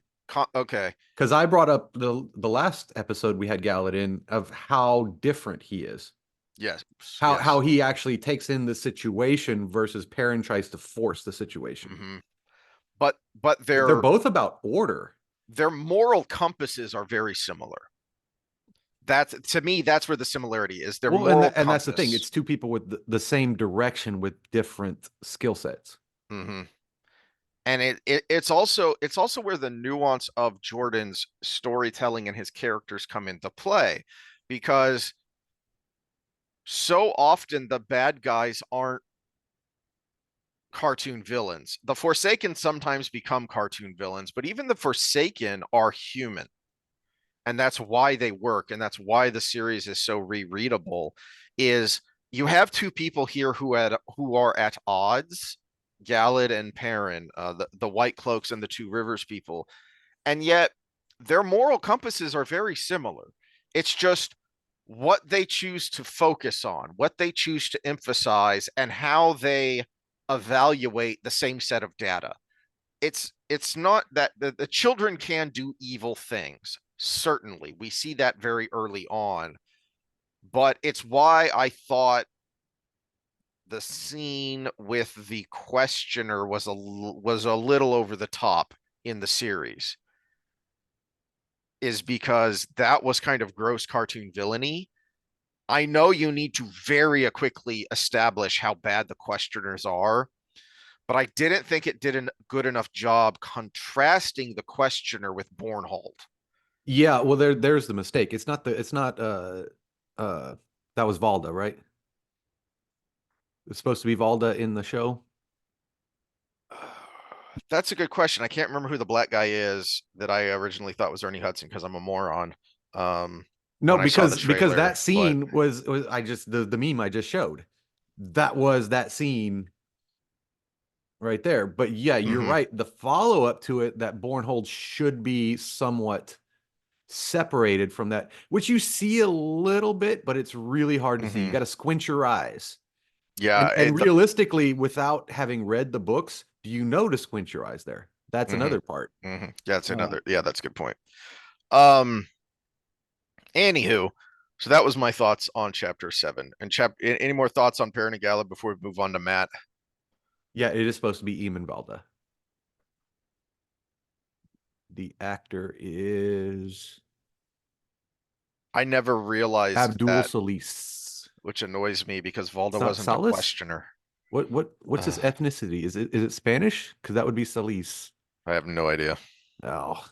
Speaker 1: Okay.
Speaker 2: Because I brought up the last episode we had Galad in of how different he is.
Speaker 1: Yes.
Speaker 2: How
Speaker 1: Yes.
Speaker 2: he actually takes in the situation versus Perrin tries to force the situation.
Speaker 1: Hmm. But
Speaker 2: They're both about order.
Speaker 1: their moral compasses are very similar. That's, to me, that's where the similarity is. Their
Speaker 2: Well, and
Speaker 1: moral
Speaker 2: and that's the thing.
Speaker 1: compass.
Speaker 2: It's two people with the same direction with different skill sets.
Speaker 1: Hmm. And it's also where the nuance of Jordan's storytelling and his characters come into play, because so often the bad guys aren't cartoon villains. The Forsaken sometimes become cartoon villains, but even the Forsaken are human. And that's why they work, and that's why the series is so rereadable, is you have two people here who are at odds, Galad and Perrin, the White Cloaks and the Two Rivers people, and yet their moral compasses are very similar. It's just what they choose to focus on, what they choose to emphasize, and how they evaluate the same set of data. It's not that the children can do evil things. Certainly, we see that very early on, but it's why I thought the scene with the questioner was a little over the top in the series, is because that was kind of gross cartoon villainy. I know you need to very quickly establish how bad the questioners are, but I didn't think it did a good enough job contrasting the questioner with Bornhold.
Speaker 2: Yeah, well, there's the mistake. It's not uh that was Valda, right? It's supposed to be Valda in the show.
Speaker 1: That's a good question. I can't remember who the black guy is that I originally thought was Ernie Hudson because I'm a moron. Um,
Speaker 2: No,
Speaker 1: when I saw the
Speaker 2: because
Speaker 1: trailer,
Speaker 2: that
Speaker 1: but
Speaker 2: scene was I just the meme I just showed. That was that scene right there. But yeah, you're
Speaker 1: mm-hmm,
Speaker 2: right. The follow-up to it, that Bornhold should be somewhat separated from that, which you see a little bit, but it's really hard to see. You
Speaker 1: mm-hmm.
Speaker 2: got to squint your eyes.
Speaker 1: Yeah,
Speaker 2: And realistically, without having read the books, do you know to squint your eyes there? That's
Speaker 1: mm-hmm,
Speaker 2: another part.
Speaker 1: mm-hmm. That's
Speaker 2: Uh,
Speaker 1: another. Yeah, that's a good point. Um, Anywho, so that was my thoughts on chapter 7. And any more thoughts on Perrin and Gallup before we move on to Matt?
Speaker 2: yeah, it is supposed to be Eamon Valda. The actor is
Speaker 1: I never realized
Speaker 2: Abdul
Speaker 1: that,
Speaker 2: Solis.
Speaker 1: which annoys me because
Speaker 2: It's
Speaker 1: Valda
Speaker 2: not
Speaker 1: wasn't a
Speaker 2: Salas.
Speaker 1: questioner.
Speaker 2: What's his
Speaker 1: Uh,
Speaker 2: ethnicity? Is it Spanish? Because that would be Solis.
Speaker 1: I have no idea.
Speaker 2: Oh,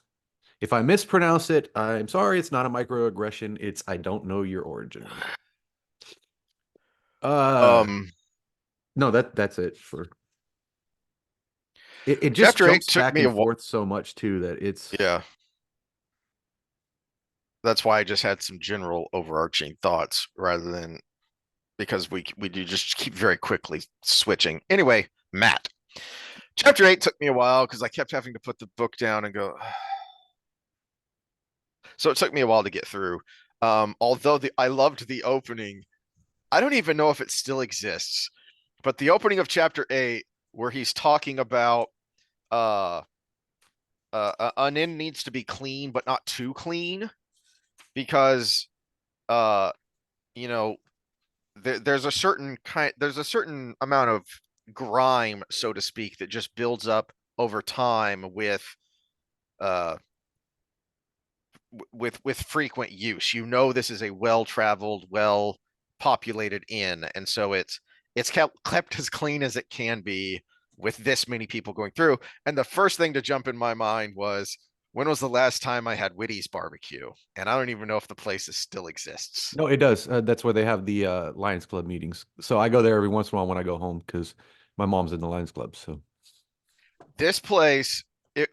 Speaker 2: if I mispronounce it, I'm sorry. It's not a microaggression. It's I don't know your origin. Uh,
Speaker 1: Um,
Speaker 2: no, that's it for it. It just
Speaker 1: Chapter 8
Speaker 2: jumps
Speaker 1: took
Speaker 2: back
Speaker 1: me a
Speaker 2: and
Speaker 1: while.
Speaker 2: forth so much too that it's
Speaker 1: Yeah, that's why I just had some general overarching thoughts rather than because we do just keep very quickly switching. Anyway, Matt. Chapter 8 took me a while because I kept having to put the book down and go. So it took me a while to get through. Although I loved the opening. I don't even know if it still exists, but the opening of chapter 8 where he's talking about uh an inn needs to be clean but not too clean because uh you know there's a certain amount of grime, so to speak, that just builds up over time uh with frequent use. This is a well-traveled, well-populated inn, and so it's kept as clean as it can be with this many people going through. And the first thing to jump in my mind was, when was the last time I had Whitty's barbecue? And I don't even know if the place still exists.
Speaker 2: no, it does. That's where they have the Lions Club meetings. So I go there every once in a while when I go home because my mom's in the Lions Club. So
Speaker 1: This place, it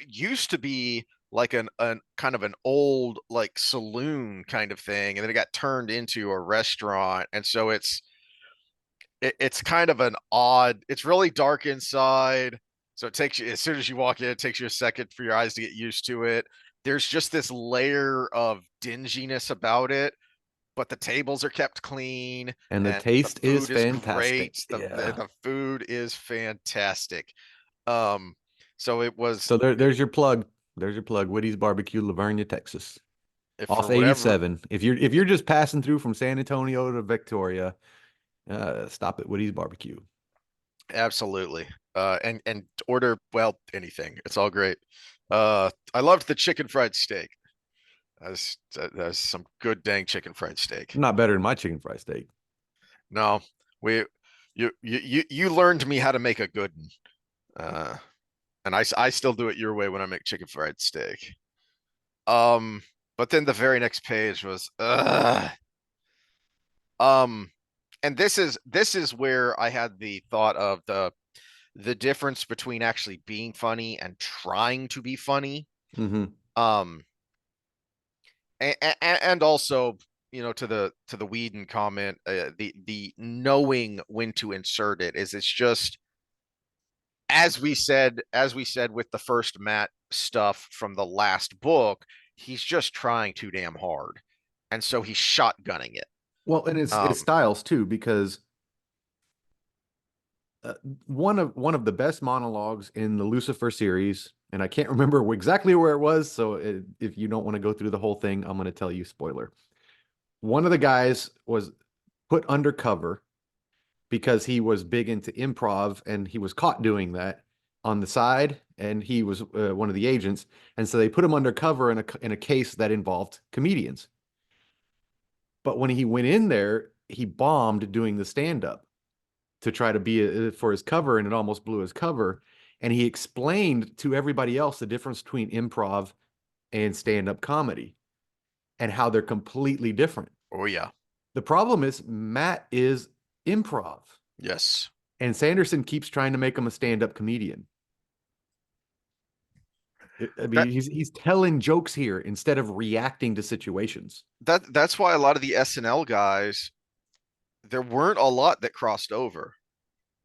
Speaker 1: used to be like an kind of an old like saloon kind of thing, and then it got turned into a restaurant, and so it's kind of an odd. It's really dark inside, so it takes you, as soon as you walk in, it takes you a second for your eyes to get used to it. There's just this layer of dinginess about it, but the tables are kept clean
Speaker 2: and the
Speaker 1: and the
Speaker 2: taste is
Speaker 1: food is
Speaker 2: fantastic.
Speaker 1: great.
Speaker 2: Yeah.
Speaker 1: The food is fantastic. Um, so it was,
Speaker 2: So there's your plug. There's your plug. Woody's Barbecue, Lavernia, Texas,
Speaker 1: if for
Speaker 2: off
Speaker 1: whatever,
Speaker 2: 87. If you're just passing through from San Antonio to Victoria, stop at Woody's Barbecue.
Speaker 1: absolutely. And order, well, anything. It's all great. I loved the chicken fried steak. That's some good dang chicken fried steak.
Speaker 2: Not better than my chicken fried steak.
Speaker 1: No, we you learned me how to make a good one. Uh, and I still do it your way when I make chicken fried steak. Um, but then the very next page was um, and this is where I had the thought of the difference between actually being funny and trying to be funny.
Speaker 2: Mm-hmm.
Speaker 1: Um, and also, to the Whedon comment, the knowing when to insert it is, it's just, as we said with the first Matt stuff from the last book, he's just trying too damn hard, and so he's shotgunning it.
Speaker 2: Well, and it's
Speaker 1: Um,
Speaker 2: styles too, because uh, one of the best monologues in the Lucifer series, and I can't remember exactly where it was. So if you don't want to go through the whole thing, I'm going to tell you spoiler. One of the guys was put undercover because he was big into improv and he was caught doing that on the side, and he was one of the agents, and so they put him undercover in a case that involved comedians. But when he went in there, he bombed doing the stand up to try to be for his cover, and it almost blew his cover. And he explained to everybody else the difference between improv and stand-up comedy and how they're completely different.
Speaker 1: oh yeah,
Speaker 2: The problem is Matt is improv,
Speaker 1: yes.
Speaker 2: and Sanderson keeps trying to make him a stand-up comedian. I
Speaker 1: That
Speaker 2: mean, he's telling jokes here instead of reacting to situations.
Speaker 1: that's why a lot of the SNL guys, there weren't a lot that crossed over,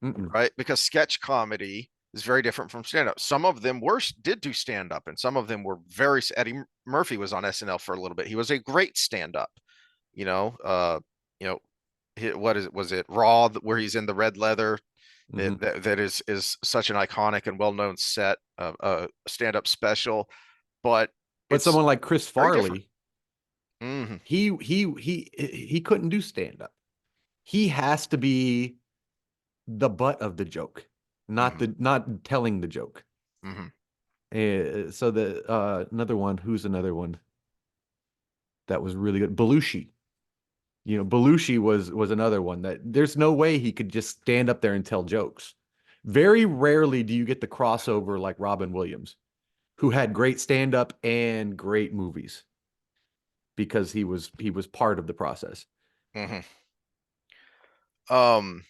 Speaker 2: Mm-mm.
Speaker 1: right? Because sketch comedy is very different from stand up. Some of them did do stand up, and some of them were very. Eddie Murphy was on SNL for a little bit. He was a great stand up. You know, you know, what is it? Was it Raw, where he's in the red leather?
Speaker 2: Mm-hmm.
Speaker 1: That is such an iconic and well known set of stand up special, but
Speaker 2: But
Speaker 1: it's
Speaker 2: someone like Chris
Speaker 1: very different.
Speaker 2: Farley,
Speaker 1: Hmm.
Speaker 2: he couldn't do stand-up. He has to be the butt of the joke, not
Speaker 1: Hmm.
Speaker 2: not telling the joke.
Speaker 1: Hmm.
Speaker 2: So the another one, who's another one that was really good? Belushi. Belushi was another one that there's no way he could just stand up there and tell jokes. Very rarely do you get the crossover like Robin Williams, who had great stand up and great movies because he was part of the process.
Speaker 1: Hmm. Um,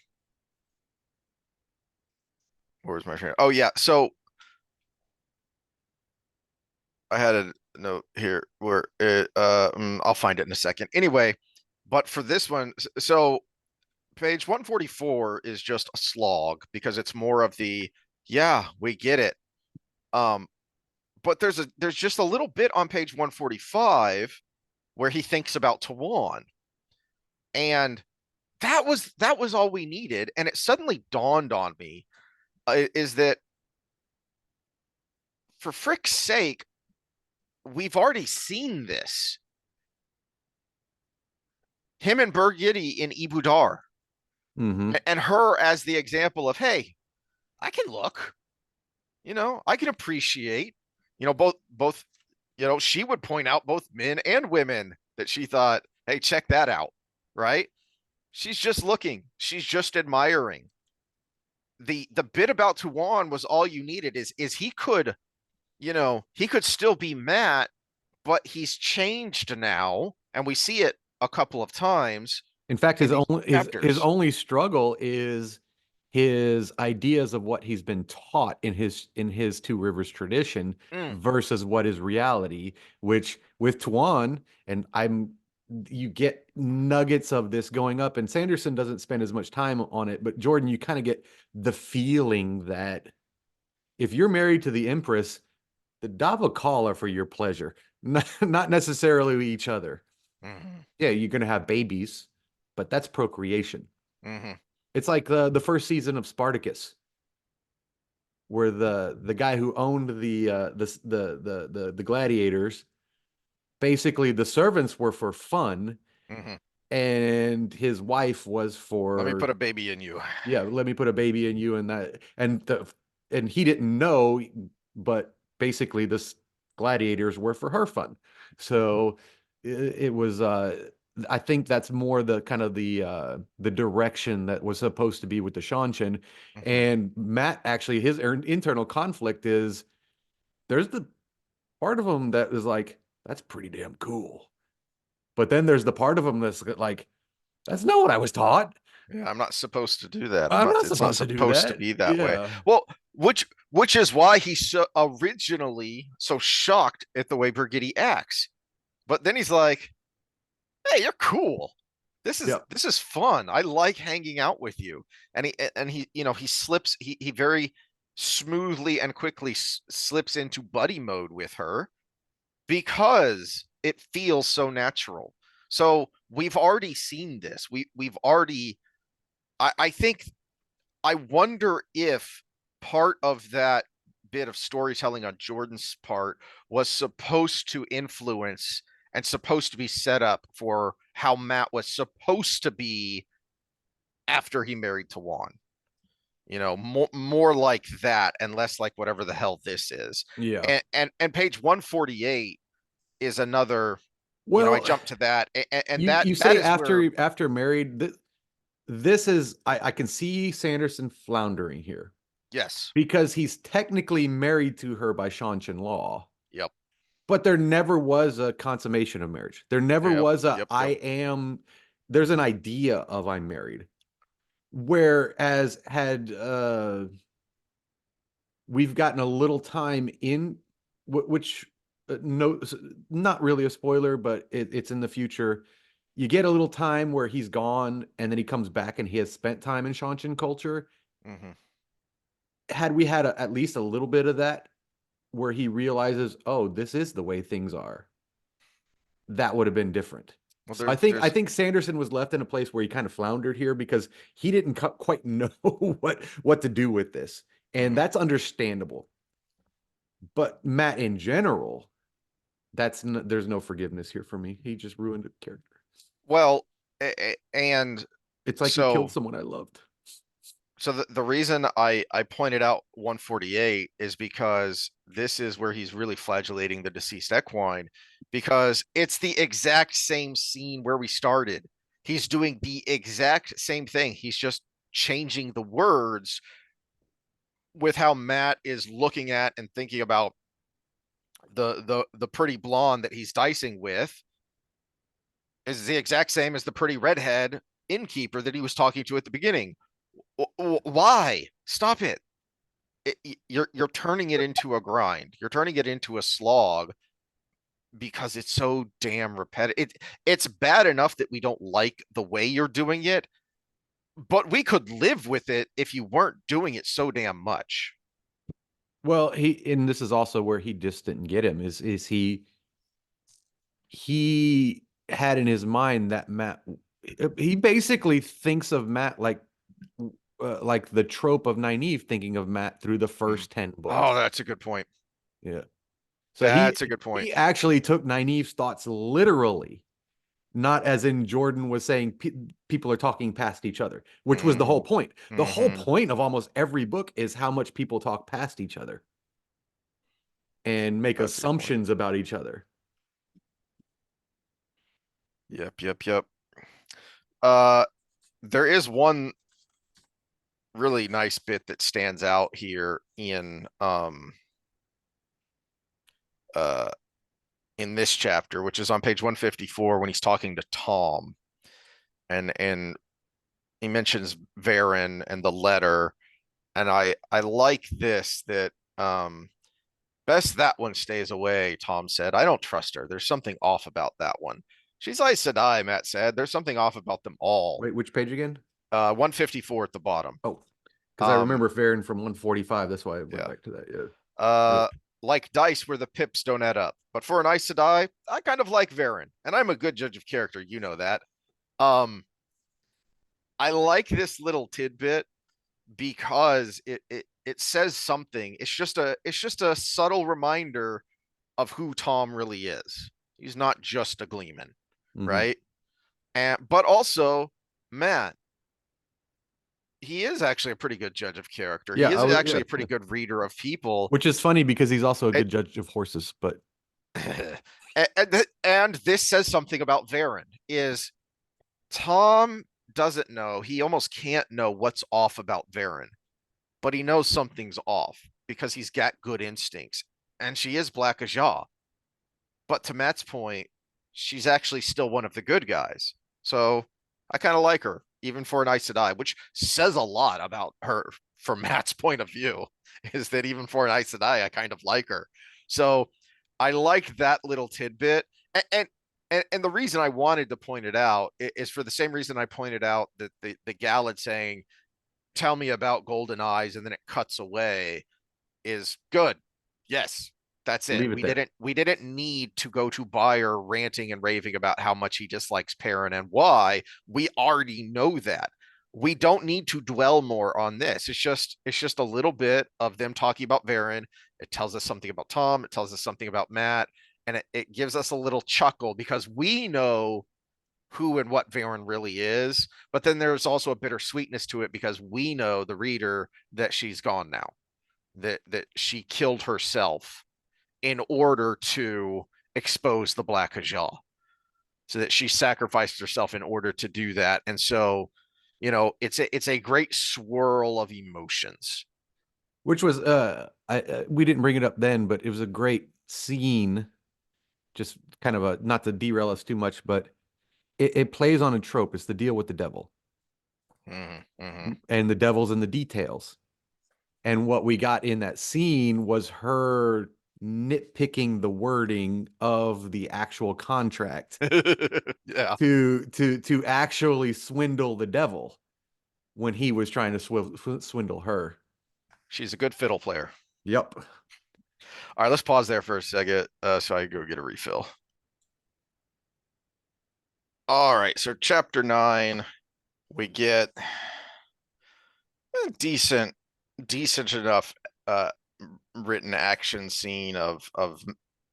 Speaker 1: where's my train? Oh yeah, so I had a note here where I'll find it in a second. Anyway, but for this one, so page 144 is just a slog because it's more of the, yeah, we get it. Um, but there's just a little bit on page 145 where he thinks about Tawan, and that was all we needed. And it suddenly dawned on me, is that, for frick's sake, we've already seen this. Him and Burgitty in Ibudar,
Speaker 2: Mm-hmm.
Speaker 1: and her as the example of, hey, I can look, I can appreciate, both, she would point out both men and women that she thought, hey, check that out, right? She's just looking, she's just admiring. The bit about Tuan was all you needed, is he could still be Matt, but he's changed now, and we see it a couple of times
Speaker 2: In fact,
Speaker 1: in
Speaker 2: his
Speaker 1: these
Speaker 2: only his
Speaker 1: chapters.
Speaker 2: only struggle is his ideas of what he's been taught in his Two Rivers tradition
Speaker 1: Mm,
Speaker 2: versus what is reality, which with Tuan, and you get nuggets of this going up, and Sanderson doesn't spend as much time on it, but Jordan, you kind of get the feeling that if you're married to the Empress, the Davokal are for your pleasure, not necessarily each other.
Speaker 1: mm-hmm,
Speaker 2: Yeah, you're going to have babies, but that's procreation.
Speaker 1: mm-hmm,
Speaker 2: It's like the first season of Spartacus, where the guy who owned the gladiators, basically the servants were for fun,
Speaker 1: mm-hmm.
Speaker 2: and his wife was
Speaker 1: Let me
Speaker 2: for,
Speaker 1: put a baby in you.
Speaker 2: yeah, let me put a baby in you, and he didn't know, but basically this gladiators were for her fun. So it was I think that's more the kind of the direction that was supposed to be with the Shanshan.
Speaker 1: Mm-hmm,
Speaker 2: And Matt, actually, his internal conflict is there's the part of him that is like, that's pretty damn cool. But then there's the part of him that's like, that's not what I was taught.
Speaker 1: Yeah, I'm not supposed to do that.
Speaker 2: I'm not
Speaker 1: It's not
Speaker 2: supposed to do
Speaker 1: supposed to
Speaker 2: that.
Speaker 1: be that way.
Speaker 2: Yeah.
Speaker 1: Well, which is why he's so originally so shocked at the way Brigitte acts. But then he's like, "Hey, you're cool.
Speaker 2: Yep.
Speaker 1: This is fun. I like hanging out with you." And he he slips he very smoothly and quickly slips into buddy mode with her because it feels so natural. So we've already seen this. We've already I think I wonder if part of that bit of storytelling on Jordan's part was supposed to influence and supposed to be set up for how Matt was supposed to be after he married Tawan. More like that and less like whatever the hell this is.
Speaker 2: Yeah.
Speaker 1: And page 148 is another, I
Speaker 2: Well,
Speaker 1: jumped to that, and
Speaker 2: you
Speaker 1: that
Speaker 2: say
Speaker 1: is where,
Speaker 2: after married. This is I can see Sanderson floundering here
Speaker 1: yes,
Speaker 2: because he's technically married to her by Shanshan law,
Speaker 1: yep,
Speaker 2: but there never was a consummation of marriage. There never
Speaker 1: yep,
Speaker 2: was a
Speaker 1: yep,
Speaker 2: I
Speaker 1: yep.
Speaker 2: am. There's an idea of I'm married. Whereas had we've gotten a little time in which no, not really a spoiler, but it's in the future. You get a little time where he's gone and then he comes back and he has spent time in Shanshan culture.
Speaker 1: Mm-hmm.
Speaker 2: Had we had at least a little bit of that where he realizes, oh, this is the way things are, that would have been different.
Speaker 1: Well,
Speaker 2: So I
Speaker 1: there's
Speaker 2: think Sanderson was left in a place where he kind of floundered here because he didn't quite know what to do with this, and
Speaker 1: mhm.
Speaker 2: that's understandable. But Matt in general, there's no forgiveness here for me. He just ruined a character.
Speaker 1: Well, and
Speaker 2: It's like he killed
Speaker 1: so
Speaker 2: someone I loved.
Speaker 1: the reason I pointed out 148 is because this is where he's really flagellating the deceased equine, because it's the exact same scene where we started. He's doing the exact same thing. He's just changing the words with how Matt is looking at and thinking about the pretty blonde that he's dicing with is the exact same as the pretty redhead innkeeper that he was talking to at the beginning. Why? Stop it. You're turning it into a grind. You're turning it into a slog because it's so damn repetitive. It's bad enough that we don't like the way you're doing it, but we could live with it if you weren't doing it so damn much.
Speaker 2: Well, and this is also where he just didn't get him. Is he had in his mind that Matt, he basically thinks of Matt like the trope of Nynaeve thinking of Matt through the
Speaker 1: Mm.
Speaker 2: first 10
Speaker 1: Oh,
Speaker 2: books.
Speaker 1: that's a good point.
Speaker 2: Yeah. So
Speaker 1: That's a good point.
Speaker 2: he actually took Nynaeve's thoughts literally, not as in Jordan was saying people are talking past each other, which was the whole
Speaker 1: Mm-hmm.
Speaker 2: point. The whole
Speaker 1: Mm-hmm.
Speaker 2: point of almost every book is how much people talk past each other and make
Speaker 1: That's a good point.
Speaker 2: assumptions about each other.
Speaker 1: Yep, yep, yep. Uh, there is one really nice bit that stands out here uh in this chapter, which is on page 154 when he's talking to Tom, and he mentions Varen and the letter, and I like this that best that one stays away, Tom said. I don't trust her. There's something off about that one. She's Aes Sedai, Matt said. There's something off about them all.
Speaker 2: Wait, which page again?
Speaker 1: 154 at the bottom.
Speaker 2: Oh, because I
Speaker 1: Um,
Speaker 2: remember Farron from 145. That's why I went
Speaker 1: yeah.
Speaker 2: back to that. Yeah.
Speaker 1: Uh,
Speaker 2: Yep.
Speaker 1: like dice where the pips don't add up. But for an Aes Sedai, I kind of like Varen, and I'm a good judge of character. You know that. Um, I like this little tidbit because it says something. It's just a subtle reminder of who Tom really is. He's not just a gleeman,
Speaker 2: Mm-hmm.
Speaker 1: right? And but also, Matt, he is actually a pretty good judge of character.
Speaker 2: Yeah,
Speaker 1: He is actually
Speaker 2: yeah,
Speaker 1: a pretty good reader of people.
Speaker 2: which is funny because he's also a
Speaker 1: It,
Speaker 2: good judge of horses. But
Speaker 1: and this says something about Varen is Tom doesn't know. He almost can't know what's off about Varen, but he knows something's off because he's got good instincts. And she is Black Ajah. But to Matt's point, she's actually still one of the good guys. So I kind of like her. even for an Aes Sedai, which says a lot about her from Matt's point of view, is that even for an Aes Sedai, I kind of like her. So I like that little tidbit. And the reason I wanted to point it out is for the same reason I pointed out that the Galad saying, tell me about golden eyes, and then it cuts away is good. Yes, that's it.
Speaker 2: Leave it there.
Speaker 1: We didn't need to go to Bayer ranting and raving about how much he dislikes Perrin and why. We already know that. We don't need to dwell more on this. It's just a little bit of them talking about Varen. It tells us something about Tom. It tells us something about Matt, and it gives us a little chuckle because we know who and what Varen really is. But then there's also a bittersweetness to it because we know, the reader, that she's gone now, that she killed herself in order to expose the Black Hajal, so that she sacrificed herself in order to do that. And so, it's a great swirl of emotions.
Speaker 2: Which was we didn't bring it up then, but it was a great scene. Just kind of a, not to derail us too much, but it plays on a trope. It's the deal with the devil, and the devil's in the details. And what we got in that scene was her nitpicking the wording of the actual contract
Speaker 1: Yeah,
Speaker 2: to actually swindle the devil when he was trying to swindle her.
Speaker 1: she's a good fiddle player.
Speaker 2: Yep.
Speaker 1: All right, let's pause there for a second so I go get a refill. All right, so chapter 9, we get a decent enough uh, written action scene of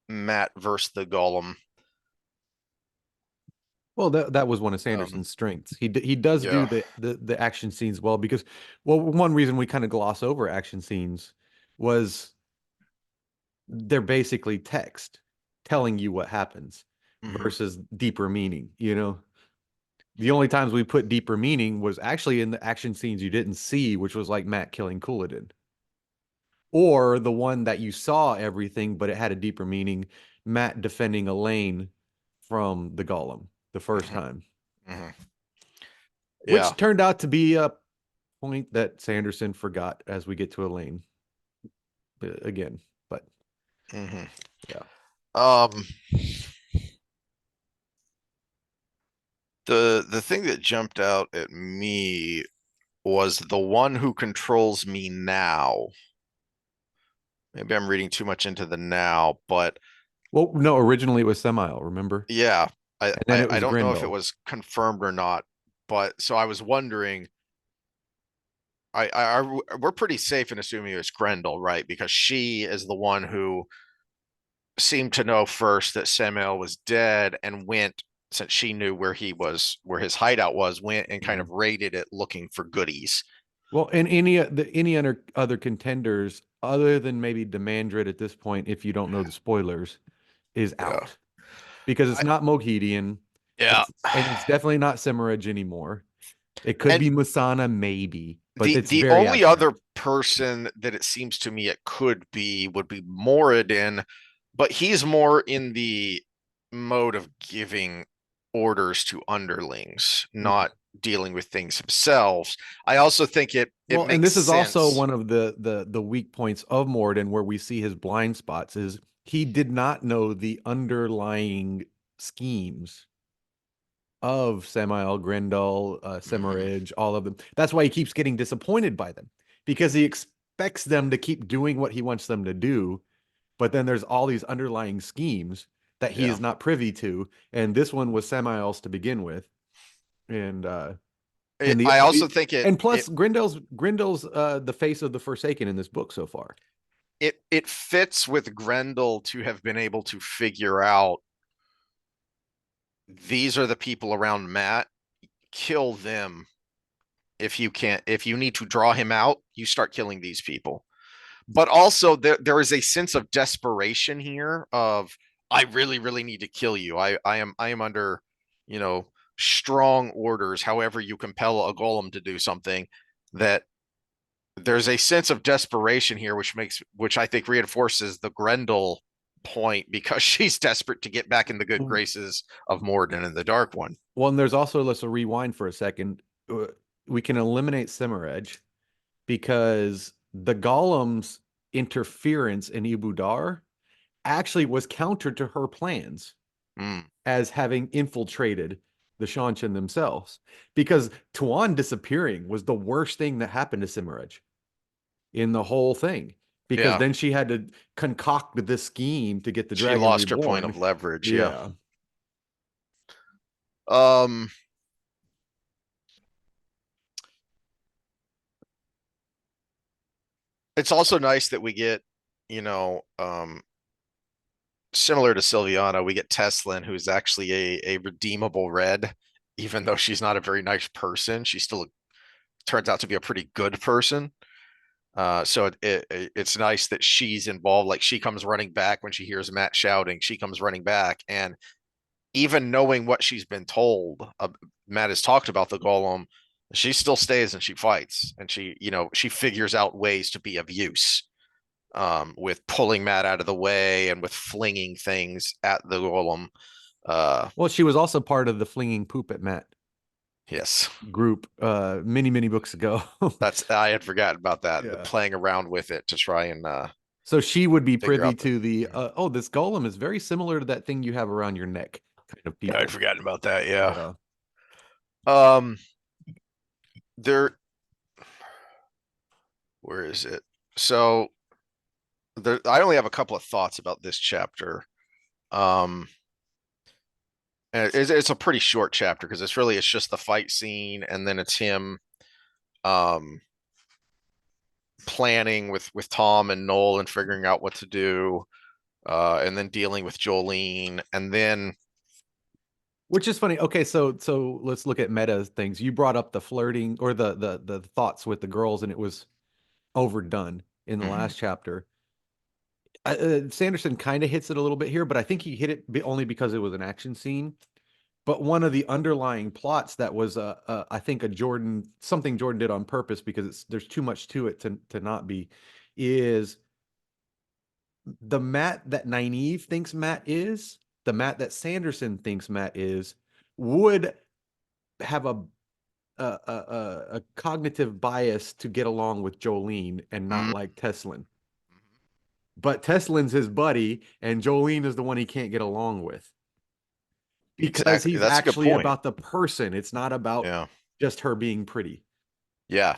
Speaker 1: Matt versus the Golem.
Speaker 2: Well, that was one of Sanderson's strengths. He does do
Speaker 1: Yeah.
Speaker 2: the action scenes well because, well, one reason we kind of gloss over action scenes was they're basically text telling you what happens versus deeper meaning, you know? The only times we put deeper meaning was actually in the action scenes you didn't see, which was like Matt killing Couladin. Or the one that you saw everything, but it had a deeper meaning, Matt defending Elaine from the Golem the first time.
Speaker 1: Yeah.
Speaker 2: Which turned out to be a point that Sanderson forgot as we get to Elaine again. But yeah.
Speaker 1: The thing that jumped out at me was the one who controls me now. Maybe I'm reading too much into the now, but
Speaker 2: Well, no, originally it was Semiel, remember?
Speaker 1: yeah,
Speaker 2: And then it
Speaker 1: I
Speaker 2: was
Speaker 1: don't know if it
Speaker 2: Grendel.
Speaker 1: was confirmed or not, but so I was wondering. We're pretty safe in assuming it was Grendel, right? Because she is the one who seemed to know first that Samuel was dead and went, since she knew where he was, where his hideout was, went and kind of raided it looking for goodies.
Speaker 2: Well, and any other contenders other than maybe Demandred at this point, if you don't know the spoilers, is
Speaker 1: Yeah.
Speaker 2: out because it's
Speaker 1: I,
Speaker 2: not Moghedian.
Speaker 1: yeah.
Speaker 2: And it's definitely not Semireg anymore. It could
Speaker 1: And
Speaker 2: be Musana, maybe, but it's
Speaker 1: the
Speaker 2: very
Speaker 1: only other
Speaker 2: abstract.
Speaker 1: person that it seems to me it could be would be Moradin, but he's more in the mode of giving orders to underlings, not dealing with things himself. I also think it
Speaker 2: Well, and
Speaker 1: makes
Speaker 2: this is also
Speaker 1: sense.
Speaker 2: one of the weak points of Morden, where we see his blind spots. Is he did not know the underlying schemes of Samael, Grendel, Semirage, all of them. That's why he keeps getting disappointed by them because he expects them to keep doing what he wants them to do, but then there's all these underlying schemes that he
Speaker 1: Yeah.
Speaker 2: is not privy to, and this one was Samael's to begin with, and
Speaker 1: I also think
Speaker 2: and plus Grendel's the face of the Forsaken in this book so far.
Speaker 1: it fits with Grendel to have been able to figure out these are the people around Matt. Kill them. If you need to draw him out, you start killing these people. But also there is a sense of desperation here of, I really need to kill you. I am under, you know, strong orders. However, you compel a golem to do something, that there's a sense of desperation here, which I think reinforces the Grendel point, because she's desperate to get back in the good graces of Morden and the Dark One.
Speaker 2: Well, and there's also, let's rewind for a second. uh, we can eliminate Simmeredge because the Golem's interference in Ibudar actually was counter to her plans
Speaker 1: Mm,
Speaker 2: as having infiltrated the Shanshan themselves. Because Tuan disappearing was the worst thing that happened to Simmeredge in the whole thing. Because
Speaker 1: yeah,
Speaker 2: then she had to concoct this scheme to get the
Speaker 1: she
Speaker 2: dragon
Speaker 1: lost her point of
Speaker 2: reborn.
Speaker 1: leverage. Yeah.
Speaker 2: Yeah.
Speaker 1: Um, it's also nice that we get, you know, similar to Sylviana, we get Teslin, who's actually a redeemable red, even though she's not a very nice person. She still turns out to be a pretty good person. So it's nice that she's involved. Like she comes running back when she hears Matt shouting. She comes running back, and even knowing what she's been told, Matt has talked about the golem. She still stays and she fights, and she figures out ways to be of use, with pulling Matt out of the way and with flinging things at the golem. Uh,
Speaker 2: Well, she was also part of the flinging poop at Matt
Speaker 1: yes,
Speaker 2: group many, many books ago.
Speaker 1: that's I had forgotten about that. The
Speaker 2: Yeah.
Speaker 1: playing around with it to try and
Speaker 2: So she would be
Speaker 1: figure
Speaker 2: privy
Speaker 1: out the.
Speaker 2: to the oh, this golem is very similar to that thing you have around your neck kind of
Speaker 1: I'd
Speaker 2: people.
Speaker 1: forgotten about that. Yeah.
Speaker 2: Yeah.
Speaker 1: Um. There. Where is it? So I only have a couple of thoughts about this chapter. Um. And it's a pretty short chapter because it's just the fight scene and then it's him um planning with Tom and Noel and figuring out what to do, and then dealing with Jolene, and then
Speaker 2: Which is funny. Okay, so let's look at meta things. You brought up the flirting or the thoughts with the girls, and it was overdone in the
Speaker 1: mhm,
Speaker 2: last chapter. Sanderson kind of hits it a little bit here, but I think he hit it only because it was an action scene. But one of the underlying plots that was I think a Jordan something Jordan did on purpose because there's too much to it to not be is the Matt that Nynaeve thinks Matt is, the Matt that Sanderson thinks Matt is, would have a cognitive bias to get along with Jolene and not
Speaker 1: mhm,
Speaker 2: like Teslin. But Teslin's his buddy, and Jolene is the one he can't get along with because
Speaker 1: exactly.
Speaker 2: he's
Speaker 1: That's a good
Speaker 2: actually
Speaker 1: point.
Speaker 2: about the person. It's not about
Speaker 1: Yeah,
Speaker 2: just her being pretty.
Speaker 1: yeah.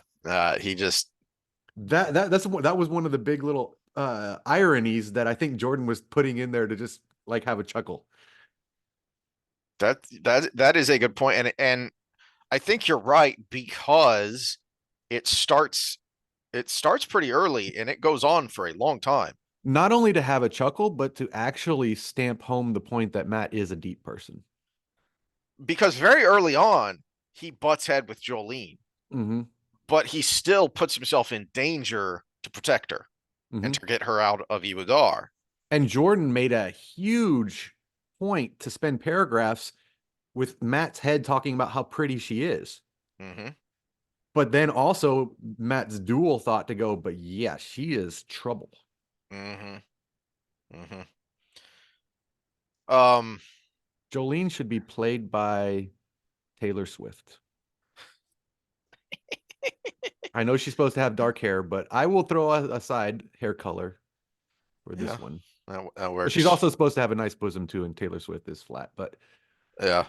Speaker 1: He just
Speaker 2: That was one of the big little ironies that I think Jordan was putting in there to just like have a chuckle.
Speaker 1: that is a good point, and I think you're right because it starts it starts pretty early and it goes on for a long time
Speaker 2: Not only to have a chuckle, but to actually stamp home the point that Matt is a deep person.
Speaker 1: because very early on he butts head with Jolene,
Speaker 2: Hmm.
Speaker 1: but he still puts himself in danger to protect her and
Speaker 2: Hmm.
Speaker 1: to get her out of Iwadar.
Speaker 2: And Jordan made a huge point to spend paragraphs with Matt's head talking about how pretty she is.
Speaker 1: Mm-hmm.
Speaker 2: But then also Matt's dual thought to go, but yeah, she is trouble.
Speaker 1: Mm-hmm. Mm-hmm. Um,
Speaker 2: Jolene should be played by Taylor Swift. I know she's supposed to have dark hair, but I will throw aside hair color for
Speaker 1: yeah,
Speaker 2: this one.
Speaker 1: that
Speaker 2: But she's
Speaker 1: works.
Speaker 2: also supposed to have a nice bosom too, and Taylor Swift is flat. But
Speaker 1: Yeah.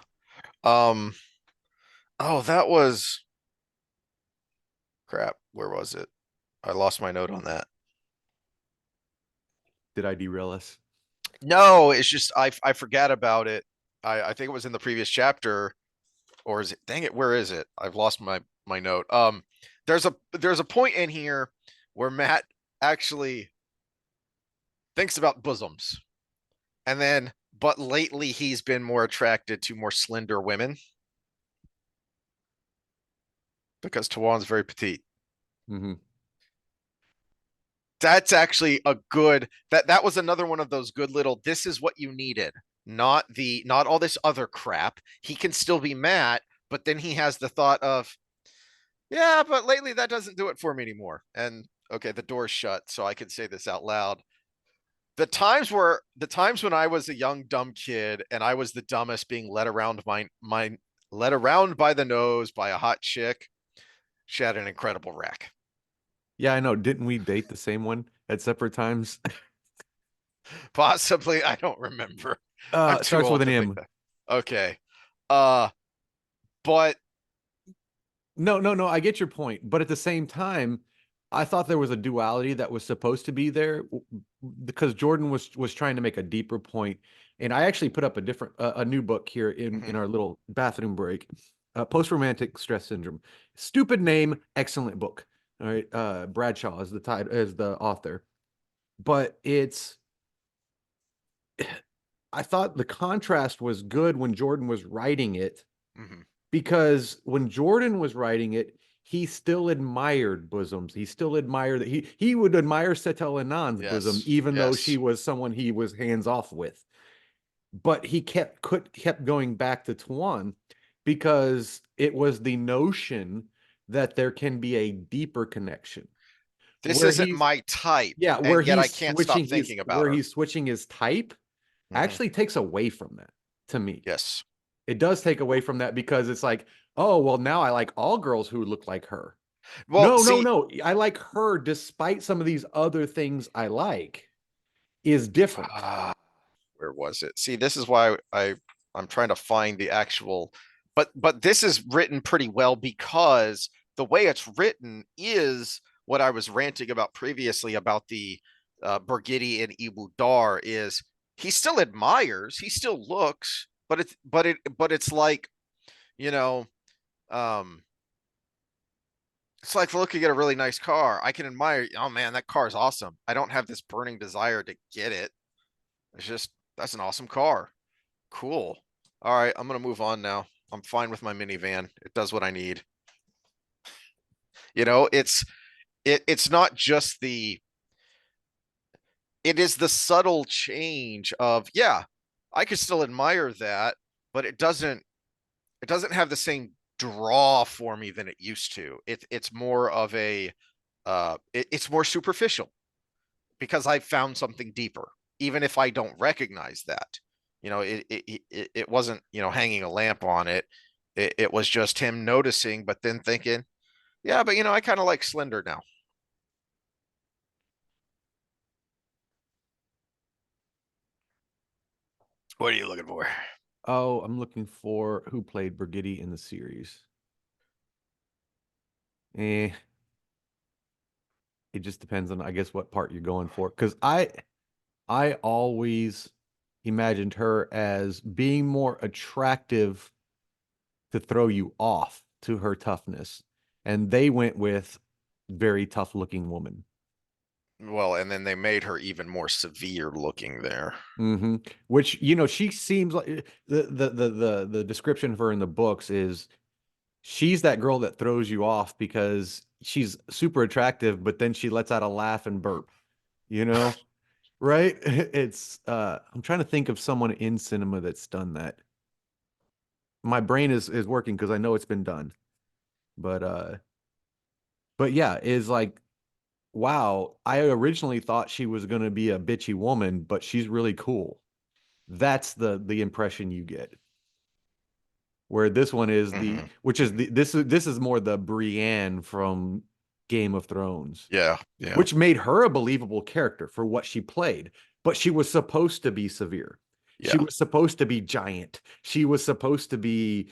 Speaker 1: Um, oh, that was crap. Where was it? I lost my note on that.
Speaker 2: did I derail us?
Speaker 1: No, it's just I forgot about it. I think it was in the previous chapter, or is it? Dang it, where is it? I've lost my note. There's a point in here where Matt actually thinks about bosoms, and then but lately he's been more attracted to more slender women because Tawan's very petite.
Speaker 2: Hmm.
Speaker 1: That's actually a good that was another one of those good little this is what you needed, not all this other crap. He can still be Matt, but then he has the thought of, yeah, but lately that doesn't do it for me anymore. And okay, the door's shut, so I can say this out loud. The times when I was a young dumb kid and I was the dumbest being led around my led around by the nose by a hot chick. She had an incredible rack.
Speaker 2: Yeah, I know. Didn't we date the same one at separate times?
Speaker 1: Possibly, I don't remember. I'm too
Speaker 2: Starts with
Speaker 1: old
Speaker 2: an
Speaker 1: to think
Speaker 2: M.
Speaker 1: that. Okay. Uh, but
Speaker 2: No, no, no. I get your point, but at the same time, I thought there was a duality that was supposed to be there because Jordan was trying to make a deeper point. And I actually put up a different a new book here in
Speaker 1: mhm,
Speaker 2: our little bathroom break, Post-Romantic Stress Syndrome. Stupid name, excellent book. All right, Bradshaw is the title is the author, but it's I thought the contrast was good when Jordan was writing it
Speaker 1: mhm,
Speaker 2: because when Jordan was writing it, he still admired bosoms. He still admired that he would admire Setel Anand's bosom,
Speaker 1: yes,
Speaker 2: even though she
Speaker 1: yes.
Speaker 2: was someone he was hands off with. But he kept going back to Tuan because it was the notion that there can be a deeper connection
Speaker 1: This
Speaker 2: where
Speaker 1: isn't
Speaker 2: he's
Speaker 1: my type,
Speaker 2: yeah,
Speaker 1: and yet I can't stop thinking about
Speaker 2: where
Speaker 1: her.
Speaker 2: he's switching his type
Speaker 1: Mhm,
Speaker 2: actually takes away from that to me.
Speaker 1: yes.
Speaker 2: It does take away from that because it's like, oh, well, now I like all girls who look like her.
Speaker 1: Well,
Speaker 2: No, no,
Speaker 1: see,
Speaker 2: no. I like her despite some of these other things I like is different.
Speaker 1: ah, where was it? See, this is why I'm trying to find the actual, but this is written pretty well because the way it's written is what I was ranting about previously about the Burgidi and Ibudar is he still admires, he still looks, but it's like, you know, um it's like looking at a really nice car. I can admire, oh man, that car is awesome. I don't have this burning desire to get it. It's just that's an awesome car. Cool. All right, I'm gonna move on now. I'm fine with my minivan. It does what I need. You know, it's not just the it is the subtle change of yeah, I could still admire that, but it doesn't have the same draw for me than it used to. It's more of a it's more superficial because I found something deeper, even if I don't recognize that. You know, it wasn't, hanging a lamp on it. It was just him noticing, but then thinking, yeah, but I kind of like Slender now. What are you looking for?
Speaker 2: Oh, I'm looking for who played Brigitte in the series. Eh, it just depends on, I guess, what part you're going for. Because I always imagined her as being more attractive to throw you off to her toughness. And they went with very tough looking woman.
Speaker 1: Well, and then they made her even more severe looking there.
Speaker 2: Which, she seems like the description of her in the books is she's that girl that throws you off because she's super attractive, but then she lets out a laugh and burp, you know? Right? It's I'm trying to think of someone in cinema that's done that. My brain is working because I know it's been done. But yeah, is like wow, I originally thought she was gonna be a bitchy woman, but she's really cool. That's the impression you get. Where this one is the
Speaker 1: Hmm.
Speaker 2: which is
Speaker 1: Hmm.
Speaker 2: this is more the Brienne from Game of Thrones,
Speaker 1: Yeah, yeah,
Speaker 2: which made her a believable character for what she played, but she was supposed to be severe. She
Speaker 1: yeah.
Speaker 2: was supposed to be giant. She was supposed to be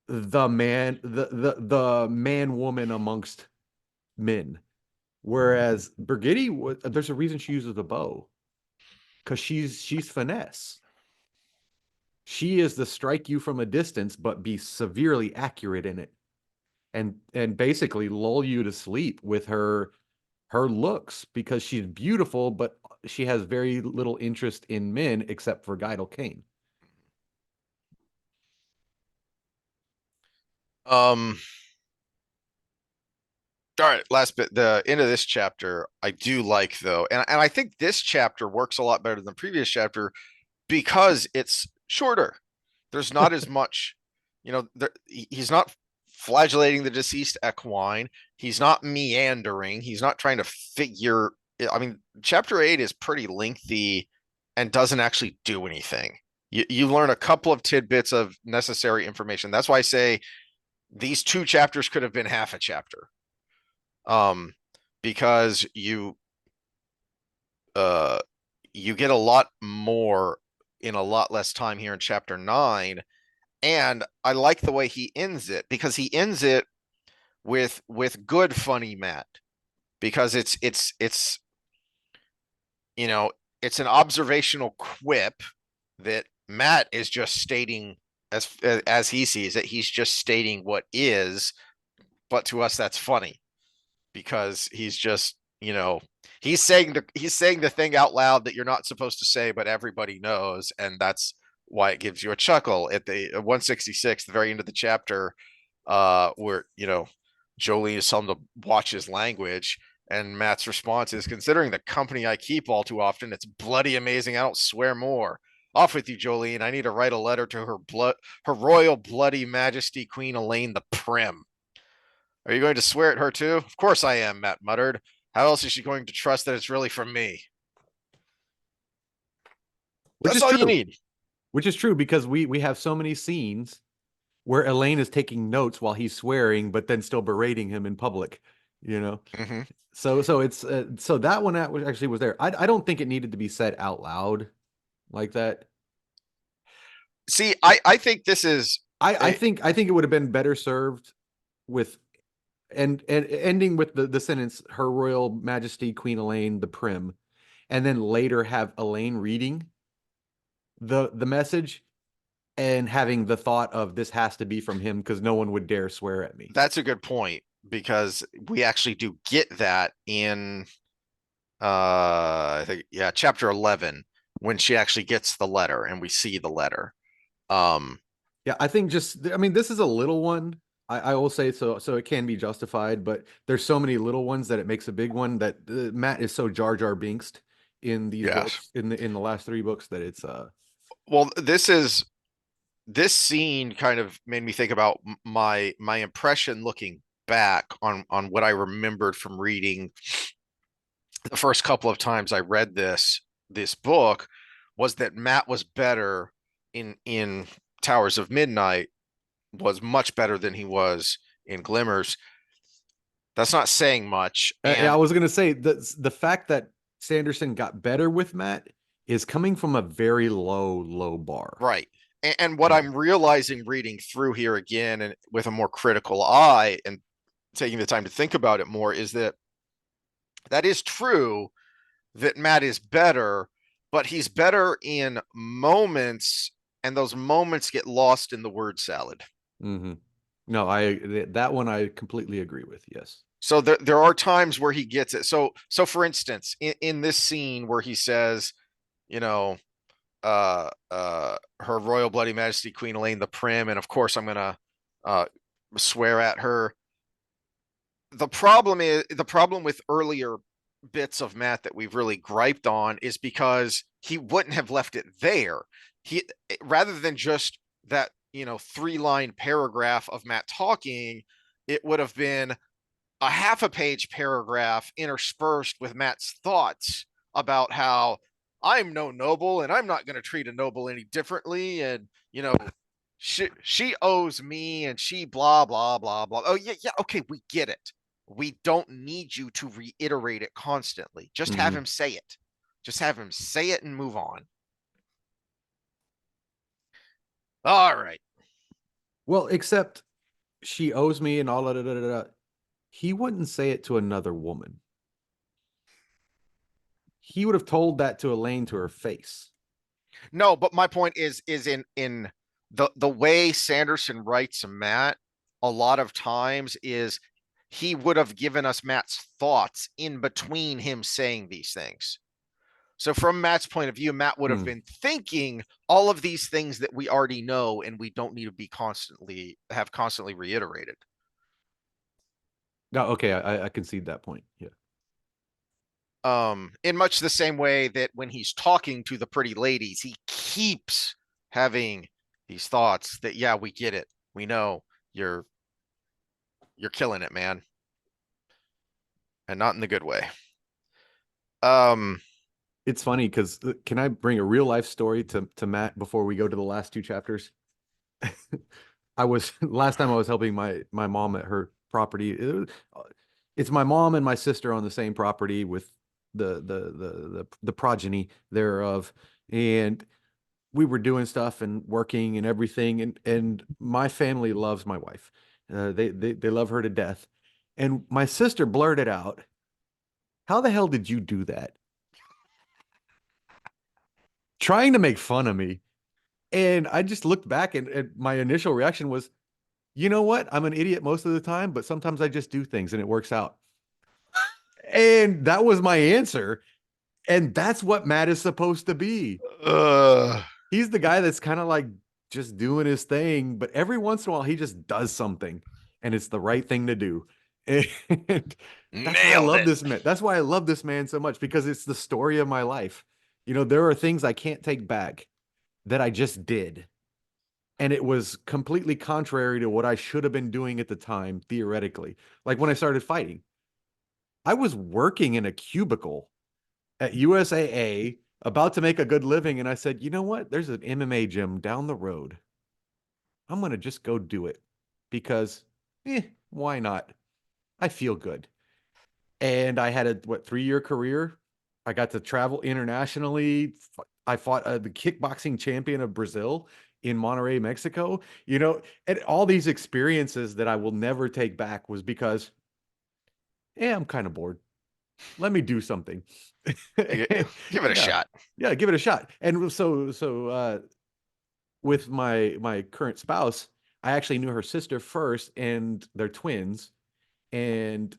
Speaker 2: the man, the man woman amongst men. Whereas Brigitte, there's a reason she uses a bow because she's finesse. She is the strike you from a distance, but be severely accurate in it, and basically lull you to sleep with her looks because she's beautiful, but she has very little interest in men except for Guidel Kane.
Speaker 1: Um, all right, last bit, the end of this chapter, I do like though, and I think this chapter works a lot better than the previous chapter because it's shorter. There's not as much, he's not flagellating the deceased equine. He's not meandering. He's not trying to figure. I mean, chapter 8 is pretty lengthy and doesn't actually do anything. You learn a couple of tidbits of necessary information. That's why I say these 2 chapters could have been half a chapter. Um, because uh you get a lot more in a lot less time here in chapter 9. And I like the way he ends it, because he ends it with good funny Matt, because it's you know, it's an observational quip that Matt is just stating as he sees it. He's just stating what is, but to us that's funny because he's just, he's saying the thing out loud that you're not supposed to say, but everybody knows, and that's why it gives you a chuckle at the 166, the very end of the chapter, where Jolie is telling him to watch his language, and Matt's response is, "Considering the company I keep all too often, it's bloody amazing. I don't swear more. Off with you, Jolene. I need to write a letter to her royal bloody majesty, Queen Elaine the Prim." "Are you going to swear at her too?" "Of course I am," Matt muttered. "How else is she going to trust that it's really from me?"
Speaker 2: Which
Speaker 1: That's
Speaker 2: is
Speaker 1: all you
Speaker 2: true.
Speaker 1: need.
Speaker 2: Which is true because we have so many scenes where Elaine is taking notes while he's swearing, but then still berating him in public. You know,
Speaker 1: Mm-hmm.
Speaker 2: so it's so that one actually was there. I don't think it needed to be said out loud like that.
Speaker 1: See, I think this is
Speaker 2: I
Speaker 1: a,
Speaker 2: think it would have been better served with and ending with the sentence "Her Royal Majesty Queen Elaine the Prim," and then later have Elaine reading the message and having the thought of this has to be from him because no one would dare swear at me.
Speaker 1: that's a good point, because we actually do get that in I think, yeah, chapter 11, when she actually gets the letter and we see the letter. Um
Speaker 2: Yeah, I think I mean, this is a little one. I will say so it can be justified, but there's so many little ones that it makes a big one that Matt is so Jar Jar Binksed in these
Speaker 1: yes.
Speaker 2: books in the last 3 books that it's
Speaker 1: Well, this scene kind of made me think about my impression looking back on what I remembered from reading the first couple of times I read this book, was that Matt was better in Towers of Midnight, was much better than he was in Glimmers. That's not saying much.
Speaker 2: yeah, I
Speaker 1: And
Speaker 2: was gonna say the fact that Sanderson got better with Matt is coming from a very low bar.
Speaker 1: right. And what
Speaker 2: Yeah.
Speaker 1: I'm realizing reading through here again and with a more critical eye and taking the time to think about it more, is that that is true, that Matt is better, but he's better in moments, and those moments get lost in the word salad.
Speaker 2: Hmm. No, that one I completely agree with. Yes.
Speaker 1: So there are times where he gets it. So for instance, in this scene where he says, you know, her royal bloody majesty Queen Elaine the Prim, and of course I'm gonna uh swear at her. The problem with earlier bits of Matt that we've really griped on is because he wouldn't have left it there. He, rather than just that, 3-line paragraph of Matt talking, it would have been a half a page paragraph interspersed with Matt's thoughts about how I'm no noble and I'm not going to treat a noble any differently, and she owes me and she blah blah blah blah. Oh yeah, yeah, okay, we get it. We don't need you to reiterate it constantly. Just have
Speaker 2: Hmm.
Speaker 1: him say it. Just have him say it and move on. All right.
Speaker 2: Well, except she owes me and all of that. He wouldn't say it to another woman. He would have told that to Elaine to her face.
Speaker 1: No, but my point is in the way Sanderson writes Matt a lot of times is he would have given us Matt's thoughts in between him saying these things. So from Matt's point of view, Matt would have
Speaker 2: Hmm.
Speaker 1: been thinking all of these things that we already know and we don't need to be constantly reiterated.
Speaker 2: No, okay, I concede that point. Yeah.
Speaker 1: In much the same way that when he's talking to the pretty ladies, he keeps having these thoughts that, yeah, we get it. We know you're you're killing it, man. And not in the good way. Um
Speaker 2: It's funny because can I bring a real life story to Matt before we go to the last two chapters? I was last time I was helping my mom at her property. It's my mom and my sister on the same property with the progeny thereof, and we were doing stuff and working and everything, and my family loves my wife. They love her to death, and my sister blurted out, "How the hell did you do that?" Trying to make fun of me. And I just looked back and my initial reaction was, you know what? I'm an idiot most of the time, but sometimes I just do things and it works out. And that was my answer. And that's what Matt is supposed to be.
Speaker 1: Uh,
Speaker 2: He's the guy that's kind of like just doing his thing, but every once in a while he just does something and it's the right thing to do. And that's why I
Speaker 1: nailed
Speaker 2: love
Speaker 1: it.
Speaker 2: this man. That's why I love this man so much because it's the story of my life. You know, there are things I can't take back that I just did. And it was completely contrary to what I should have been doing at the time, theoretically. Like when I started fighting, I was working in a cubicle at USAA, about to make a good living. And I said, you know what? There's an MMA gym down the road. I'm going to just go do it because, why not? I feel good. And I had a, what, 3 year career. I got to travel internationally. I fought the kickboxing champion of Brazil in Monterrey, Mexico. You know, and all these experiences that I will never take back was because, I'm kind of bored. Let me do something.
Speaker 1: Give it a
Speaker 2: Yeah.
Speaker 1: shot.
Speaker 2: Yeah, give it a shot. And with my current spouse, I actually knew her sister first, and they're twins. And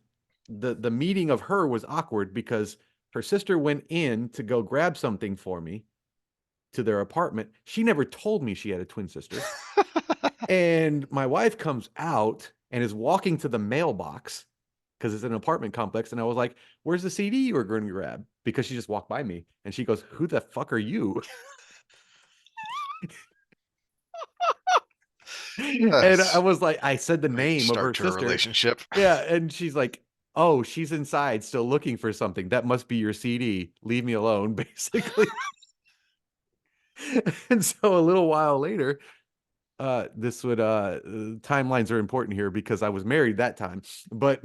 Speaker 2: the meeting of her was awkward because her sister went in to go grab something for me to their apartment. She never told me she had a twin sister. And my wife comes out and is walking to the mailbox because it's an apartment complex. And I was like, "Where's the CD you were going to grab?" Because she just walked by me and she goes, "Who the fuck are you?" And I
Speaker 1: That's
Speaker 2: was like, I said the
Speaker 1: how you
Speaker 2: name of her
Speaker 1: start to a
Speaker 2: sister.
Speaker 1: relationship.
Speaker 2: Yeah. And she's like, "Oh, she's inside still looking for something. That must be your CD. Leave me alone," basically. And so a little while later, this would timelines are important here because I was married that time. But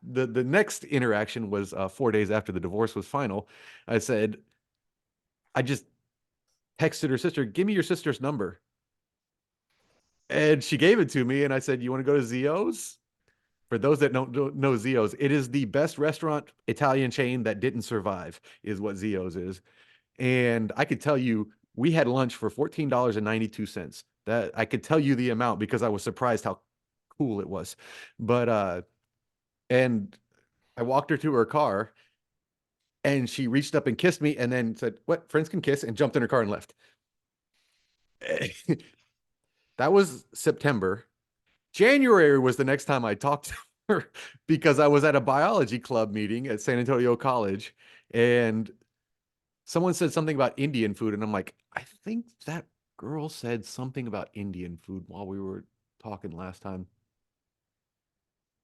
Speaker 2: the next interaction was 4 days after the divorce was final. I said, I just texted her sister, "Give me your sister's number." And she gave it to me, and I said, "You want to go to Zio's?" For those that don't know Zio's, it is the best restaurant Italian chain that didn't survive, is what Zio's is. And I could tell you, we had lunch for $14.92. That I could tell you the amount because I was surprised how cool it was. But and I walked her to her car, and she reached up and kissed me and then said, "What, friends can kiss," and jumped in her car and left. That was September. January was the next time I talked to her because I was at a biology club meeting at San Antonio College, and someone said something about Indian food, and I'm like, I think that girl said something about Indian food while we were talking last time.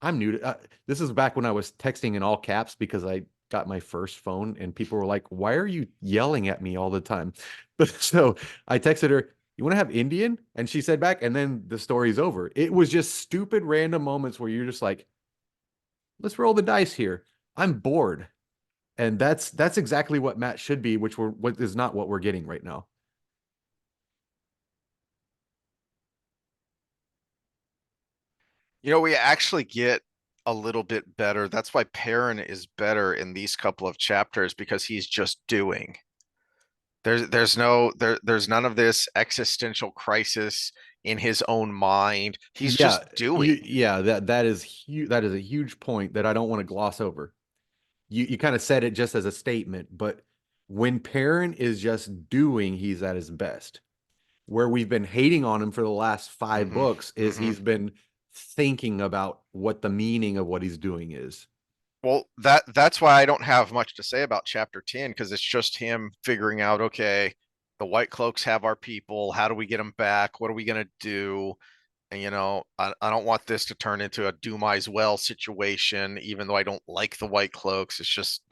Speaker 2: I'm new to this is back when I was texting in all caps because I got my first phone and people were like, "Why are you yelling at me all the time?" But so I texted her, "You want to have Indian?" And she said back, and then the story's over. It was just stupid random moments where you're just like, "Let's roll the dice here. I'm bored." And that's exactly what Matt should be, which we're what is not what we're getting right now.
Speaker 1: You know, we actually get a little bit better. That's why Perrin is better in these couple of chapters because he's just doing. There's none of this existential crisis in his own mind. He's
Speaker 2: Yeah,
Speaker 1: just doing.
Speaker 2: yeah, that is huge. That is a huge point that I don't want to gloss over. You kind of said it just as a statement, but when Perrin is just doing, he's at his best. Where we've been hating on him for the last five
Speaker 1: hmm
Speaker 2: books is
Speaker 1: hmm
Speaker 2: he's been thinking about what the meaning of what he's doing is.
Speaker 1: Well, that's why I don't have much to say about chapter 10 because it's just him figuring out, okay, the White Cloaks have our people. How do we get them back? What are we gonna do? And I don't want this to turn into a do well situation, even though I don't like the White Cloaks. It's just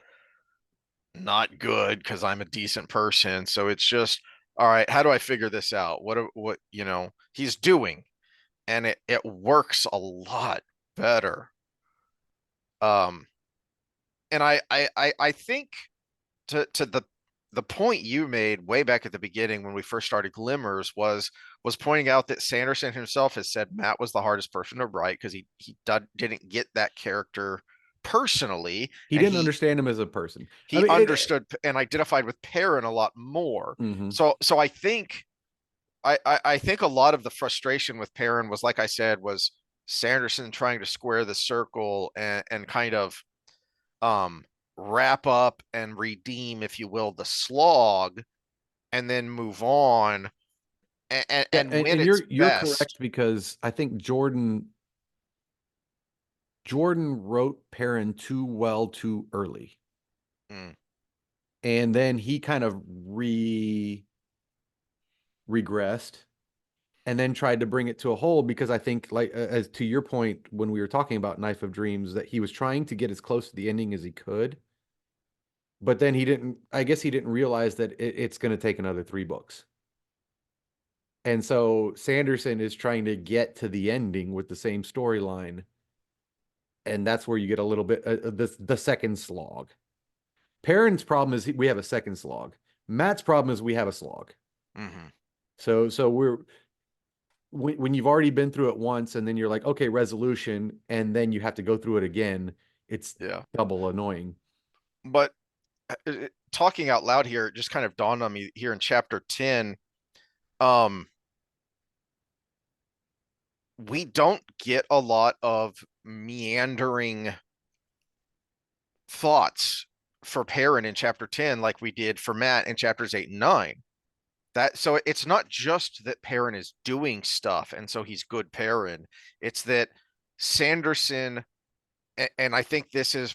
Speaker 1: not good because I'm a decent person. So it's just, all right, how do I figure this out? What, he's doing, and it works a lot better. Um, and I think to the point you made way back at the beginning when we first started Glimmers was pointing out that Sanderson himself has said Matt was the hardest person to write because didn't get that character personally,
Speaker 2: He
Speaker 1: and
Speaker 2: didn't
Speaker 1: he
Speaker 2: understand him as a person. I
Speaker 1: he
Speaker 2: mean,
Speaker 1: understood and identified with Perrin a lot more.
Speaker 2: mhm.
Speaker 1: So I think I think a lot of the frustration with Perrin was, like I said, was Sanderson trying to square the circle and kind of um wrap up and redeem, if you will, the slog, and then move on
Speaker 2: Yeah,
Speaker 1: and when
Speaker 2: and
Speaker 1: it's
Speaker 2: you're
Speaker 1: best.
Speaker 2: correct because I think Jordan wrote Perrin too well too early.
Speaker 1: Mm,
Speaker 2: And then he kind of regressed and then tried to bring it to a whole because I think like as to your point when we were talking about Knife of Dreams that he was trying to get as close to the ending as he could, but then he didn't I guess he didn't realize that it's going to take another 3 books. And so Sanderson is trying to get to the ending with the same storyline, and that's where you get a little bit the second slog. Perrin's problem is we have a second slog. Matt's problem is we have a slog.
Speaker 1: hmm
Speaker 2: So we're when you've already been through it once and then you're like, okay, resolution, and then you have to go through it again, it's
Speaker 1: yeah,
Speaker 2: double annoying.
Speaker 1: but talking out loud here, it just kind of dawned on me here in chapter 10. um we don't get a lot of meandering thoughts for Perrin in chapter 10 like we did for Matt in chapters 8 and 9. That so it's not just that Perrin is doing stuff and so he's good Perrin. It's that Sanderson, and I think this is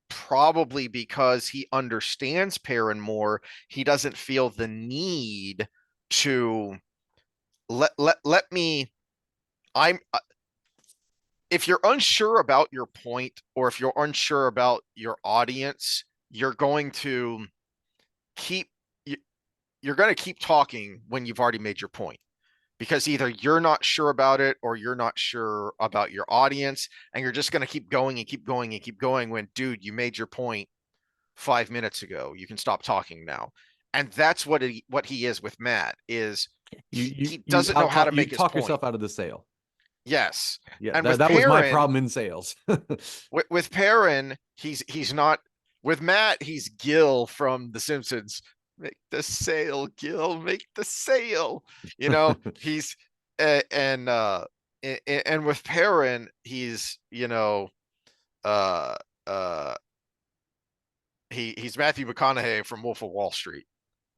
Speaker 1: probably because he understands Perrin more, he doesn't feel the need to let me I'm if you're unsure about your point or if you're unsure about your audience, you're going to keep you're going to keep talking when you've already made your point, because either you're not sure about it or you're not sure about your audience, and you're just going to keep going and keep going and keep going when, dude, you made your point 5 minutes ago. You can stop talking now. And that's what he is with Matt is he doesn't know how to
Speaker 2: You
Speaker 1: make his
Speaker 2: talk
Speaker 1: point.
Speaker 2: yourself out of the sale.
Speaker 1: Yes.
Speaker 2: Yeah,
Speaker 1: And with
Speaker 2: that was my
Speaker 1: Perrin,
Speaker 2: problem in sales.
Speaker 1: with Perrin, he's not. With Matt, he's Gil from The Simpsons. Make the sale, Gil. Make the sale. He's and and with Perrin, he's uh uh he's Matthew McConaughey from Wolf of Wall Street.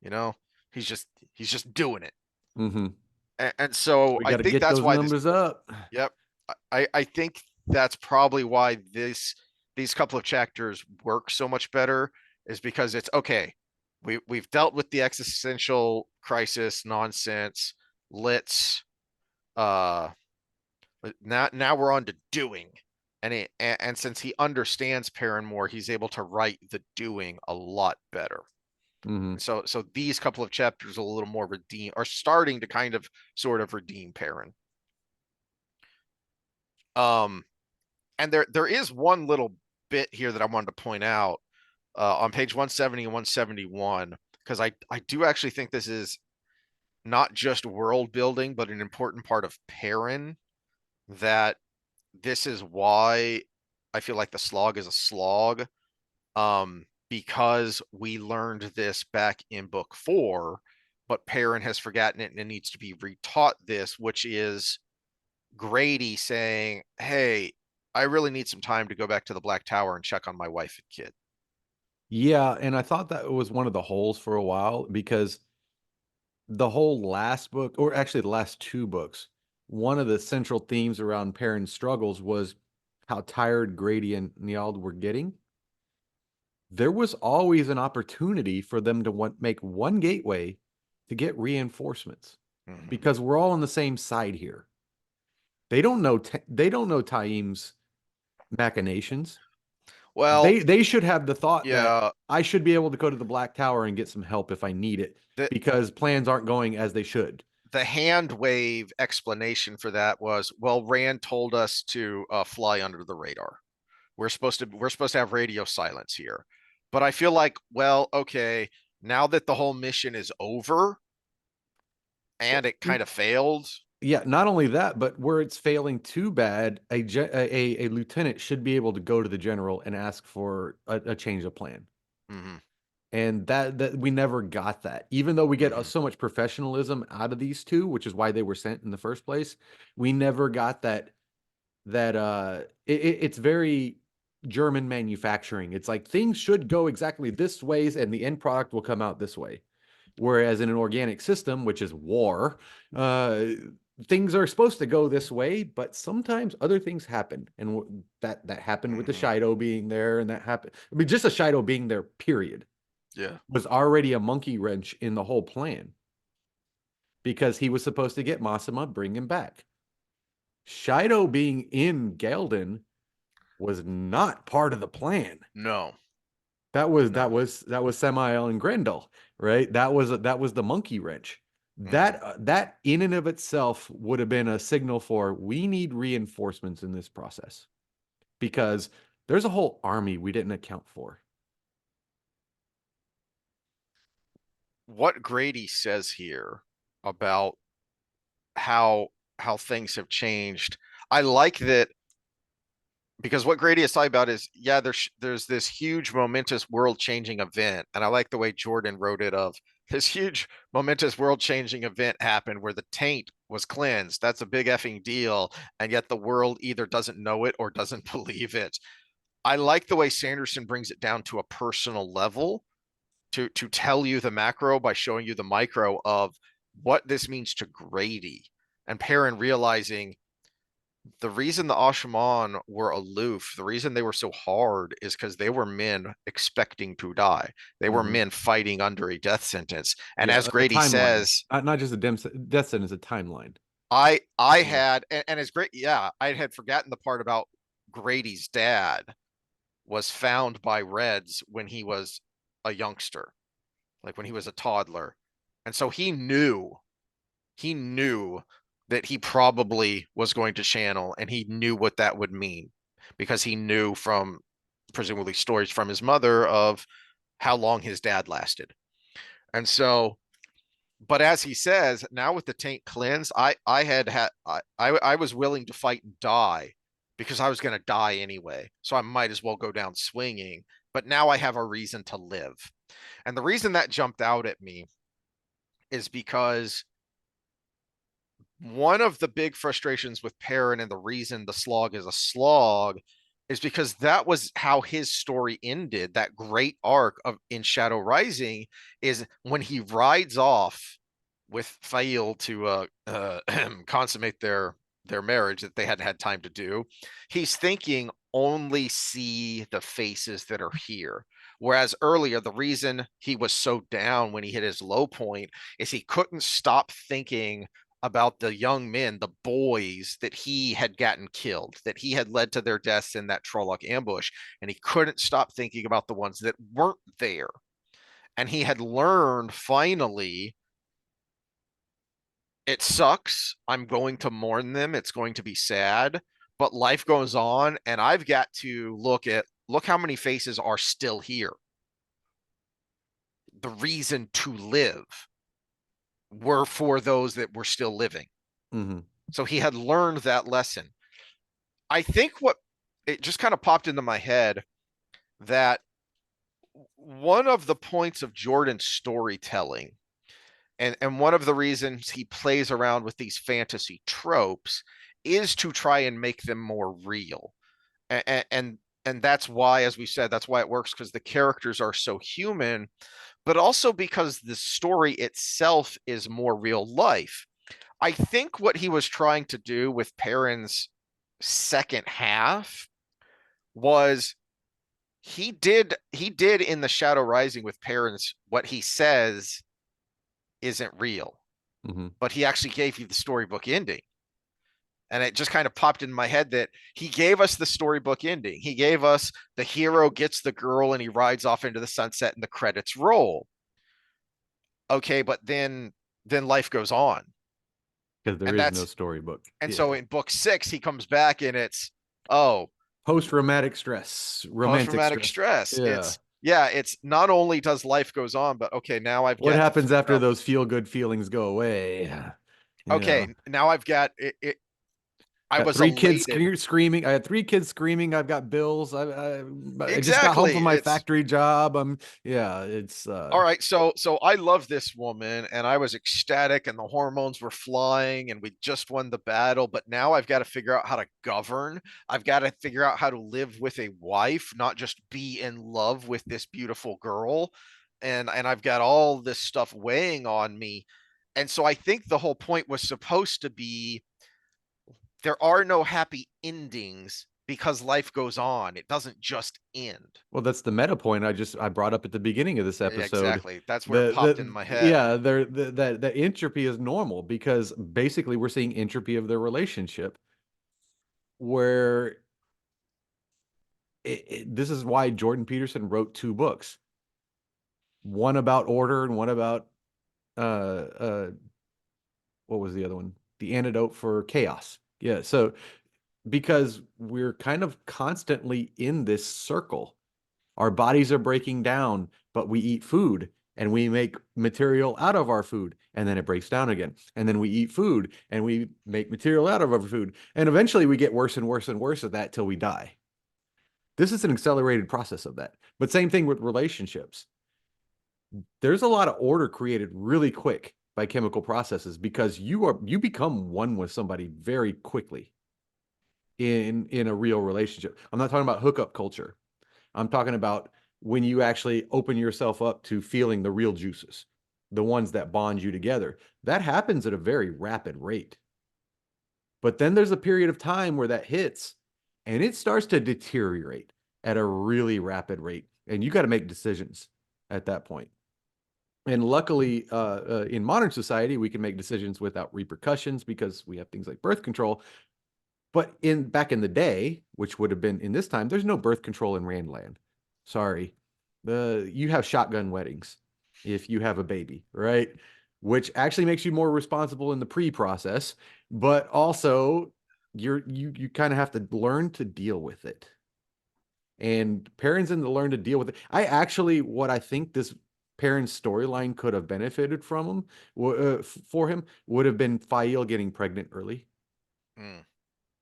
Speaker 1: You know, he's just doing it.
Speaker 2: Hmm.
Speaker 1: And so
Speaker 2: We
Speaker 1: I
Speaker 2: got to
Speaker 1: think
Speaker 2: get
Speaker 1: that's
Speaker 2: those
Speaker 1: why this.
Speaker 2: numbers up.
Speaker 1: Yep. I think that's probably why these couple of chapters work so much better, is because it's okay. We've dealt with the existential crisis nonsense. Let's uh now we're on to doing. And since he understands Perrin more, he's able to write the doing a lot better.
Speaker 2: Hmm.
Speaker 1: So these couple of chapters are a little more are starting to kind of sort of redeem Perrin. Um and there is one little bit here that I wanted to point out on page 170 and 171, because I do actually think this is not just world building, but an important part of Perrin. That this is why I feel like the slog is a slog, because we learned this back in book 4, but Perrin has forgotten it and it needs to be retaught this, which is Grady saying, "Hey, I really need some time to go back to the Black Tower and check on my wife and kid."
Speaker 2: Yeah, and I thought that was one of the holes for a while because the whole last book, or actually the last 2 books, one of the central themes around Perrin's struggles was how tired Grady and Niald were getting. There was always an opportunity for them to make one gateway to get reinforcements
Speaker 1: Mhm.
Speaker 2: because we're all on the same side here. They don't know Taim's machinations.
Speaker 1: Well,
Speaker 2: They should have the thought that
Speaker 1: yeah,
Speaker 2: I should be able to go to the Black Tower and get some help if I need it
Speaker 1: the
Speaker 2: because plans aren't going as they should.
Speaker 1: the hand wave explanation for that was, well, Rand told us to fly under the radar. We're supposed to have radio silence here. But I feel like, well, okay, now that the whole mission is over
Speaker 2: Well,
Speaker 1: and it kind of failed.
Speaker 2: yeah, not only that, but where it's failing too bad, a lieutenant should be able to go to the general and ask for a change of plan.
Speaker 1: Mhm,
Speaker 2: And that we never got that. Even though we get
Speaker 1: mhm.
Speaker 2: so much professionalism out of these two, which is why they were sent in the first place, we never got it's very German manufacturing. It's like things should go exactly this ways and the end product will come out this way. Whereas in an organic system, which is war, uh, things are supposed to go this way, but sometimes other things happen, and that happened with the
Speaker 1: Mhm.
Speaker 2: Shido being there, and that happened. I mean, just a Shido being there, period,
Speaker 1: Yeah.
Speaker 2: was already a monkey wrench in the whole plan because he was supposed to get Massima, bring him back. Shido being in Galden was not part of the plan.
Speaker 1: No.
Speaker 2: That was
Speaker 1: No.
Speaker 2: Samael and Grendel, right? That was the monkey wrench.
Speaker 1: Mhm.
Speaker 2: That in and of itself would have been a signal for we need reinforcements in this process because there's a whole army we didn't account for.
Speaker 1: What Grady says here about how things have changed. I like that because what Grady is talking about is, yeah, there's this huge momentous world changing event, and I like the way Jordan wrote it of this huge momentous world changing event happened where the taint was cleansed. That's a big effing deal, and yet the world either doesn't know it or doesn't believe it. I like the way Sanderson brings it down to a personal level to tell you the macro by showing you the micro of what this means to Grady and Perrin realizing the reason the Ashaman were aloof, the reason they were so hard is because they were men expecting to die. They were
Speaker 2: Mhm.
Speaker 1: men fighting under a death sentence. And
Speaker 2: Yeah,
Speaker 1: as
Speaker 2: a
Speaker 1: Grady
Speaker 2: timeline,
Speaker 1: says,
Speaker 2: not just a death sentence, a timeline.
Speaker 1: I
Speaker 2: Yeah.
Speaker 1: had and as great, yeah, I had forgotten the part about Grady's dad was found by Reds when he was a youngster, like when he was a toddler. And so he knew that he probably was going to channel and he knew what that would mean because he knew from presumably stories from his mother of how long his dad lasted. And so, but as he says, now with the taint cleansed, I was willing to fight and die because I was going to die anyway. So I might as well go down swinging. But now I have a reason to live. And the reason that jumped out at me is because one of the big frustrations with Perrin and the reason the slog is a slog is because that was how his story ended. That great arc of in Shadow Rising is when he rides off with Fail to consummate their marriage that they hadn't had time to do. He's thinking only see the faces that are here. Whereas earlier, the reason he was so down when he hit his low point is he couldn't stop thinking about the young men, the boys that he had gotten killed, that he had led to their deaths in that Trolloc ambush. And he couldn't stop thinking about the ones that weren't there. And he had learned finally it sucks. I'm going to mourn them. It's going to be sad, but life goes on. And I've got to look how many faces are still here. The reason to live were for those that were still living.
Speaker 2: Mm-hmm.
Speaker 1: So he had learned that lesson. I think what it just kind of popped into my head that one of the points of Jordan's storytelling and one of the reasons he plays around with these fantasy tropes is to try and make them more real. And that's why, as we said, that's why it works because the characters are so human, but also because the story itself is more real life. I think what he was trying to do with Perrin's second half was he did in the Shadow Rising with Perrin's what he says isn't real,
Speaker 2: Mm-hmm.
Speaker 1: but he actually gave you the storybook ending. And it just kind of popped in my head that he gave us the storybook ending. He gave us the hero gets the girl and he rides off into the sunset and the credits roll. Okay, but then life goes on.
Speaker 2: because there
Speaker 1: And
Speaker 2: is no
Speaker 1: that's
Speaker 2: storybook.
Speaker 1: and so
Speaker 2: Yeah.
Speaker 1: in book 6 he comes back and it's, oh,
Speaker 2: Post-traumatic stress, romantic
Speaker 1: post-traumatic
Speaker 2: stress.
Speaker 1: stress.
Speaker 2: Yeah.
Speaker 1: It's not only does life goes on, but okay, now I've
Speaker 2: What
Speaker 1: got to
Speaker 2: happens
Speaker 1: figure
Speaker 2: after
Speaker 1: out,
Speaker 2: those feel-good feelings go away? Yeah.
Speaker 1: okay, now I've got it. I
Speaker 2: Got
Speaker 1: was
Speaker 2: three kids
Speaker 1: elated.
Speaker 2: screaming. I had three kids screaming. I've got bills. I just got home
Speaker 1: Exactly.
Speaker 2: from my
Speaker 1: It's
Speaker 2: factory job. Yeah, it's
Speaker 1: all right. So I love this woman and I was ecstatic and the hormones were flying and we just won the battle, but now I've got to figure out how to govern. I've got to figure out how to live with a wife, not just be in love with this beautiful girl. And I've got all this stuff weighing on me. And so I think the whole point was supposed to be there are no happy endings because life goes on. It doesn't just end.
Speaker 2: well, that's the meta point I brought up at the beginning of this
Speaker 1: Yeah,
Speaker 2: episode.
Speaker 1: exactly. That's where it popped in my head.
Speaker 2: Yeah, that entropy is normal because basically we're seeing entropy of their relationship where this is why Jordan Peterson wrote two books, one about order and one about uh uh what was the other one? The antidote for chaos. Yeah, so because we're kind of constantly in this circle. Our bodies are breaking down, but we eat food and we make material out of our food and then it breaks down again. And then we eat food and we make material out of our food. And eventually we get worse and worse and worse at that till we die. This is an accelerated process of that. But same thing with relationships. There's a lot of order created really quick by chemical processes because you become one with somebody very quickly in a real relationship. I'm not talking about hookup culture. I'm talking about when you actually open yourself up to feeling the real juices, the ones that bond you together. That happens at a very rapid rate. But then there's a period of time where that hits and it starts to deteriorate at a really rapid rate. And you got to make decisions at that point. And luckily, in modern society, we can make decisions without repercussions because we have things like birth control. But in back in the day, which would have been in this time, there's no birth control in Randland. Sorry. You have shotgun weddings if you have a baby, right? Which actually makes you more responsible in the pre-process, but also you kind of have to learn to deal with it. And parents in to learn to deal with it. What I think this parent's storyline could have benefited from him for him would have been Fail getting pregnant early.
Speaker 1: Mm,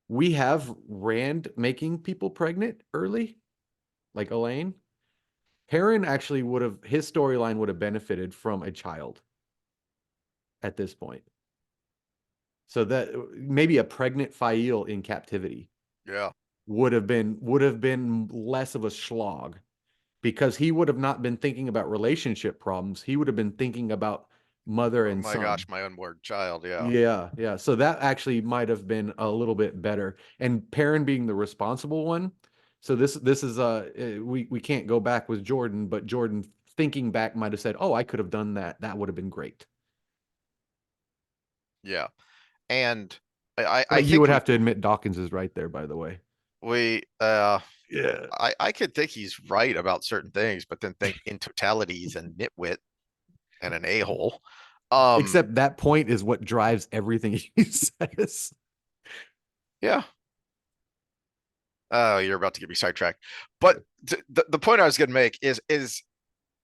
Speaker 2: We have Rand making people pregnant early, like Elaine. Perrin actually would have, his storyline would have benefited from a child at this point. So that maybe a pregnant Fail in captivity
Speaker 1: yeah.
Speaker 2: would have been less of a slog because he would have not been thinking about relationship problems. He would have been thinking about mother
Speaker 1: Oh
Speaker 2: and
Speaker 1: my gosh,
Speaker 2: son.
Speaker 1: my unborn child. Yeah.
Speaker 2: Yeah, yeah. So that actually might have been a little bit better. And Perrin being the responsible one. So this is we can't go back with Jordan, but Jordan thinking back might have said, "Oh, I could have done that. That would have been great."
Speaker 1: Yeah. And I
Speaker 2: But you
Speaker 1: think
Speaker 2: would have to admit Dawkins is right there, by the way.
Speaker 1: we
Speaker 2: Yeah.
Speaker 1: I could think he's right about certain things, but then think in totality he's a nitwit and an a-hole. Um,
Speaker 2: Except that point is what drives everything he says.
Speaker 1: yeah. Oh, you're about to get me sidetracked. But the point I was going to make is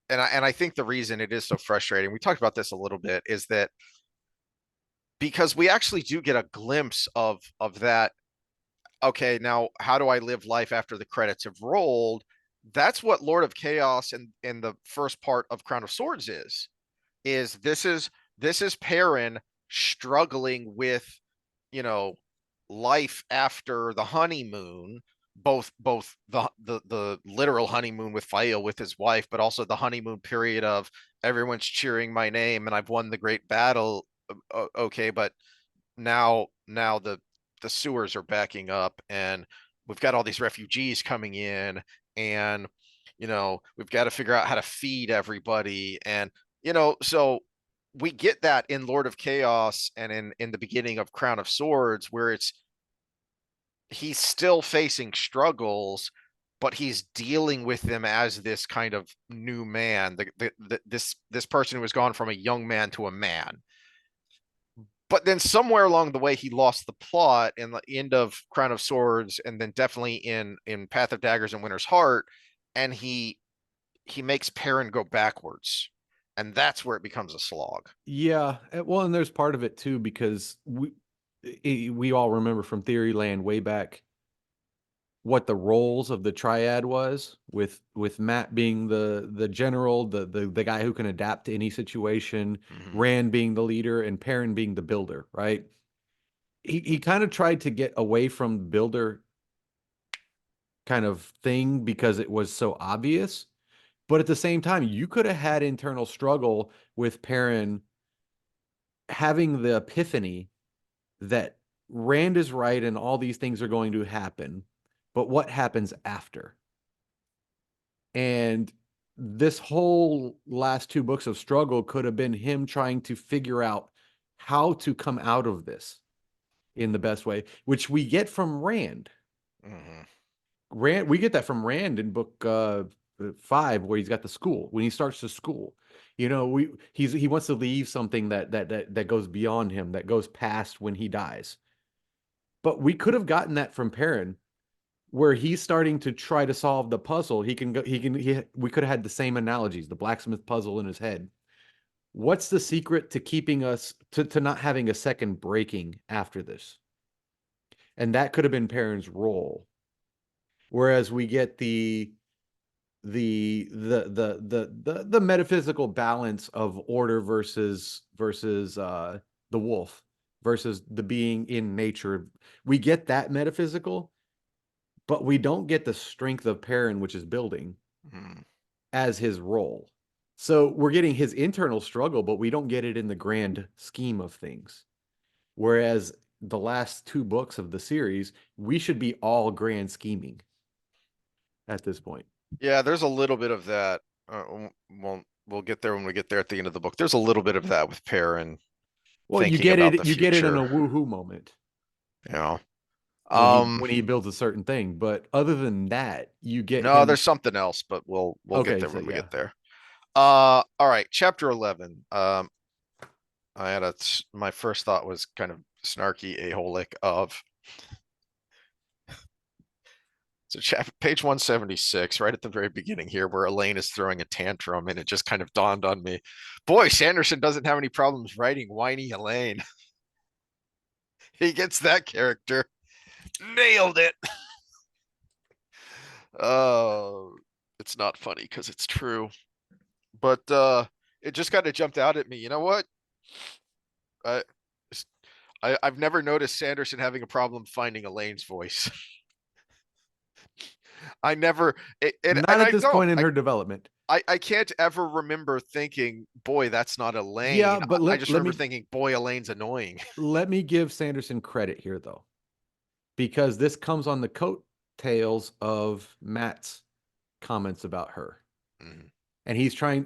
Speaker 1: and I think the reason it is so frustrating, we talked about this a little bit, is that because we actually do get a glimpse of that. Okay, now how do I live life after the credits have rolled? That's what Lord of Chaos in the first part of Crown of Swords is this is Perrin struggling with, you know, life after the honeymoon, both the literal honeymoon with Fael with his wife, but also the honeymoon period of everyone's cheering my name and I've won the great battle. Okay, but now the sewers are backing up and we've got all these refugees coming in and we've got to figure out how to feed everybody and so we get that in Lord of Chaos and in the beginning of Crown of Swords where it's he's still facing struggles, but he's dealing with them as this kind of new man. This person who has gone from a young man to a man. But then somewhere along the way, he lost the plot in the end of Crown of Swords, and then definitely in Path of Daggers and Winter's Heart, and he makes Perrin go backwards, and that's where it becomes a slog.
Speaker 2: Yeah, well, and there's part of it too because we all remember from Theoryland way back what the roles of the triad was, with Matt being the general, the guy who can adapt to any situation,
Speaker 1: Mm-hmm.
Speaker 2: Rand being the leader, and Perrin being the builder, right? He kind of tried to get away from the builder kind of thing because it was so obvious. But at the same time, you could have had internal struggle with Perrin having the epiphany that Rand is right and all these things are going to happen, but what happens after? And this whole last two books of struggle could have been him trying to figure out how to come out of this in the best way, which we get from Rand.
Speaker 1: Mm-hmm.
Speaker 2: We get that from Rand in book 5, where he's got the school when he starts the school. You know, he wants to leave something that goes beyond him, that goes past when he dies. But we could have gotten that from Perrin, where he's starting to try to solve the puzzle. We could have had the same analogies, the blacksmith puzzle in his head. What's the secret to keeping us to not having a second breaking after this? And that could have been Perrin's role. Whereas we get the metaphysical balance of order versus the wolf versus the being in nature. We get that metaphysical, but we don't get the strength of Perrin, which is building,
Speaker 1: Mm-hmm.
Speaker 2: as his role. So we're getting his internal struggle, but we don't get it in the grand scheme of things. Whereas the last two books of the series, we should be all grand scheming at this point.
Speaker 1: Yeah, there's a little bit of that. We'll get there when we get there at the end of the book. There's a little bit of that with Perrin
Speaker 2: Well,
Speaker 1: thinking about the
Speaker 2: you get it in a
Speaker 1: future.
Speaker 2: woohoo moment
Speaker 1: You know,
Speaker 2: when he builds a certain thing, but other than that, you get
Speaker 1: no,
Speaker 2: him.
Speaker 1: there's something else, but we'll get
Speaker 2: Okay,
Speaker 1: there
Speaker 2: so
Speaker 1: when we
Speaker 2: yeah,
Speaker 1: get there. All right, chapter 11. I had my first thought was kind of snarky a-holic of so page 176, right at the very beginning here, where Elaine is throwing a tantrum, and it just kind of dawned on me, boy, Sanderson doesn't have any problems writing whiny Elaine. He gets that character. Nailed it. Oh, it's not funny because it's true. But it just kind of jumped out at me. You know what? I, I've never noticed Sanderson having a problem finding Elaine's voice. I never
Speaker 2: not
Speaker 1: and
Speaker 2: at
Speaker 1: I
Speaker 2: this
Speaker 1: don't.
Speaker 2: point in her development.
Speaker 1: I can't ever remember thinking, boy, that's not
Speaker 2: Yeah,
Speaker 1: Elaine.
Speaker 2: but
Speaker 1: I just remember thinking, boy, Elaine's annoying.
Speaker 2: let me give Sanderson credit here though, because this comes on the coattails of Matt's comments about her,
Speaker 1: Mhm.
Speaker 2: and he's trying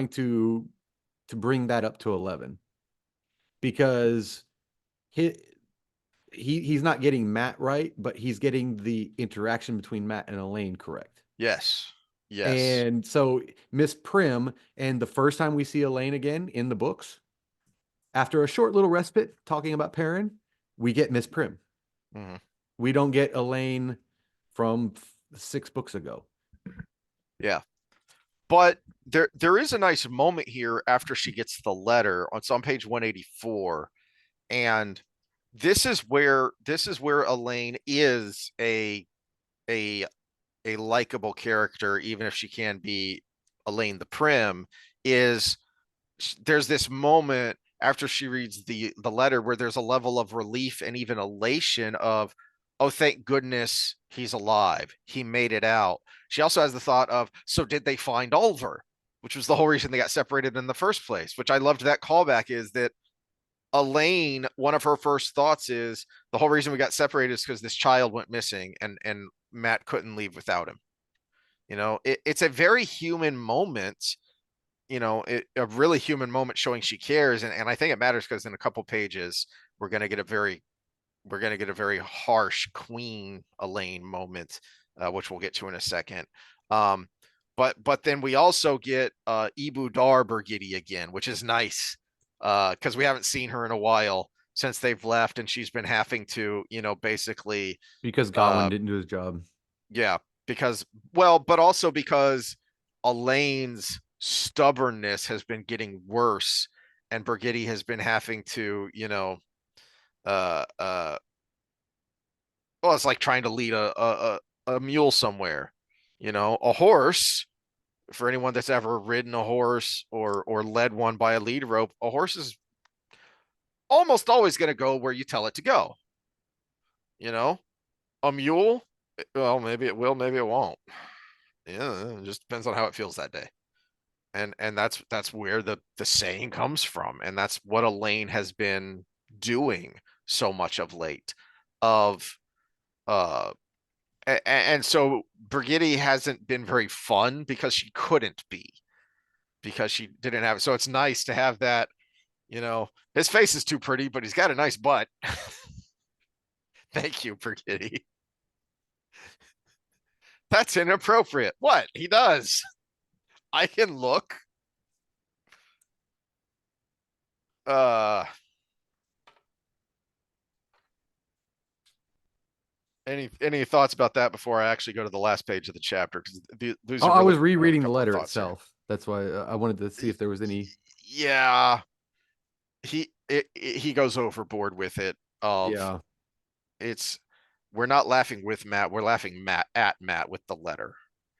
Speaker 2: to bring that up to 11 because he he's not getting Matt right, but he's getting the interaction between Matt and Elaine correct.
Speaker 1: Yes. Yes.
Speaker 2: And so Miss Prim, and the first time we see Elaine again in the books, after a short little respite talking about Perrin, we get Miss Prim.
Speaker 1: Mhm.
Speaker 2: We don't get Elaine from 6 books ago.
Speaker 1: Yeah. But there is a nice moment here after she gets the letter. It's on page 184. And this is where Elaine is a a likable character, even if she can be Elaine the Prim, is there's this moment after she reads the letter where there's a level of relief and even elation of, oh, thank goodness he's alive, he made it out. She also has the thought of, so did they find Oliver, which was the whole reason they got separated in the first place, which I loved. That callback is that Elaine, one of her first thoughts is, the whole reason we got separated is because this child went missing, and Matt couldn't leave without him. It's a very human moment, a really human moment showing she cares. And I think it matters because in a couple pages, we're going to get a very we're going to get a very harsh Queen Elaine moment, which we'll get to in a second. Um, but then we also get Ibu Dar Birgitte again, which is nice because we haven't seen her in a while since they've left, and she's been having to, basically,
Speaker 2: because Gawain
Speaker 1: uh,
Speaker 2: didn't do his job.
Speaker 1: yeah, because well, but also because Elaine's stubbornness has been getting worse, and Birgitte has been having to, uh, uh, well, it's like trying to lead a mule somewhere, a horse. For anyone that's ever ridden a horse or led one by a lead rope, a horse is almost always going to go where you tell it to go. You know, a mule, well, maybe it will, maybe it won't. Yeah, it just depends on how it feels that day. And that's where the saying comes from, and that's what Elaine has been doing so much of late. Of uh and so Brigitte hasn't been very fun because she couldn't be, because she didn't have it. So it's nice to have that, his face is too pretty, but he's got a nice butt. Thank you, Brigitte. That's inappropriate. What? He does. I can look. Uh any thoughts about that before I actually go to the last page of the chapter? Because these
Speaker 2: Oh,
Speaker 1: are
Speaker 2: I
Speaker 1: really
Speaker 2: was
Speaker 1: a
Speaker 2: rereading the
Speaker 1: couple of
Speaker 2: letter
Speaker 1: thoughts here.
Speaker 2: itself. That's why I wanted to see if there was any.
Speaker 1: Yeah, he goes overboard with it. Of
Speaker 2: Yeah.
Speaker 1: it's We're not laughing with Matt, we're laughing at Matt with the letter.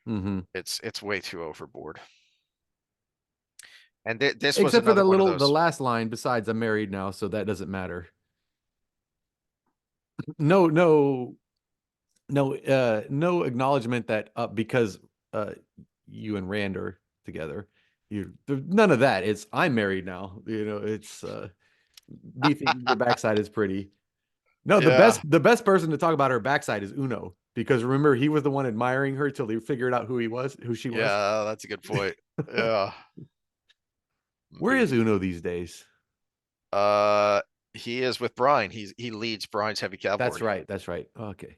Speaker 2: Mm-hmm.
Speaker 1: It's way too overboard. And this was
Speaker 2: Except for
Speaker 1: another one of
Speaker 2: the
Speaker 1: those.
Speaker 2: last line. Besides, I'm married now, so that doesn't matter. No, no, no, no acknowledgement that because uh, you and Rand are together, none of that. It's I'm married now. It's me thinking your backside is pretty. No,
Speaker 1: Yeah,
Speaker 2: the best person to talk about her backside is Uno because remember he was the one admiring her till he figured out who she was.
Speaker 1: yeah, that's a good point. Yeah,
Speaker 2: Where is
Speaker 1: the
Speaker 2: Uno these days?
Speaker 1: uh he is with Brian. He leads Brian's heavy
Speaker 2: That's
Speaker 1: cavalry.
Speaker 2: right. That's right. Okay.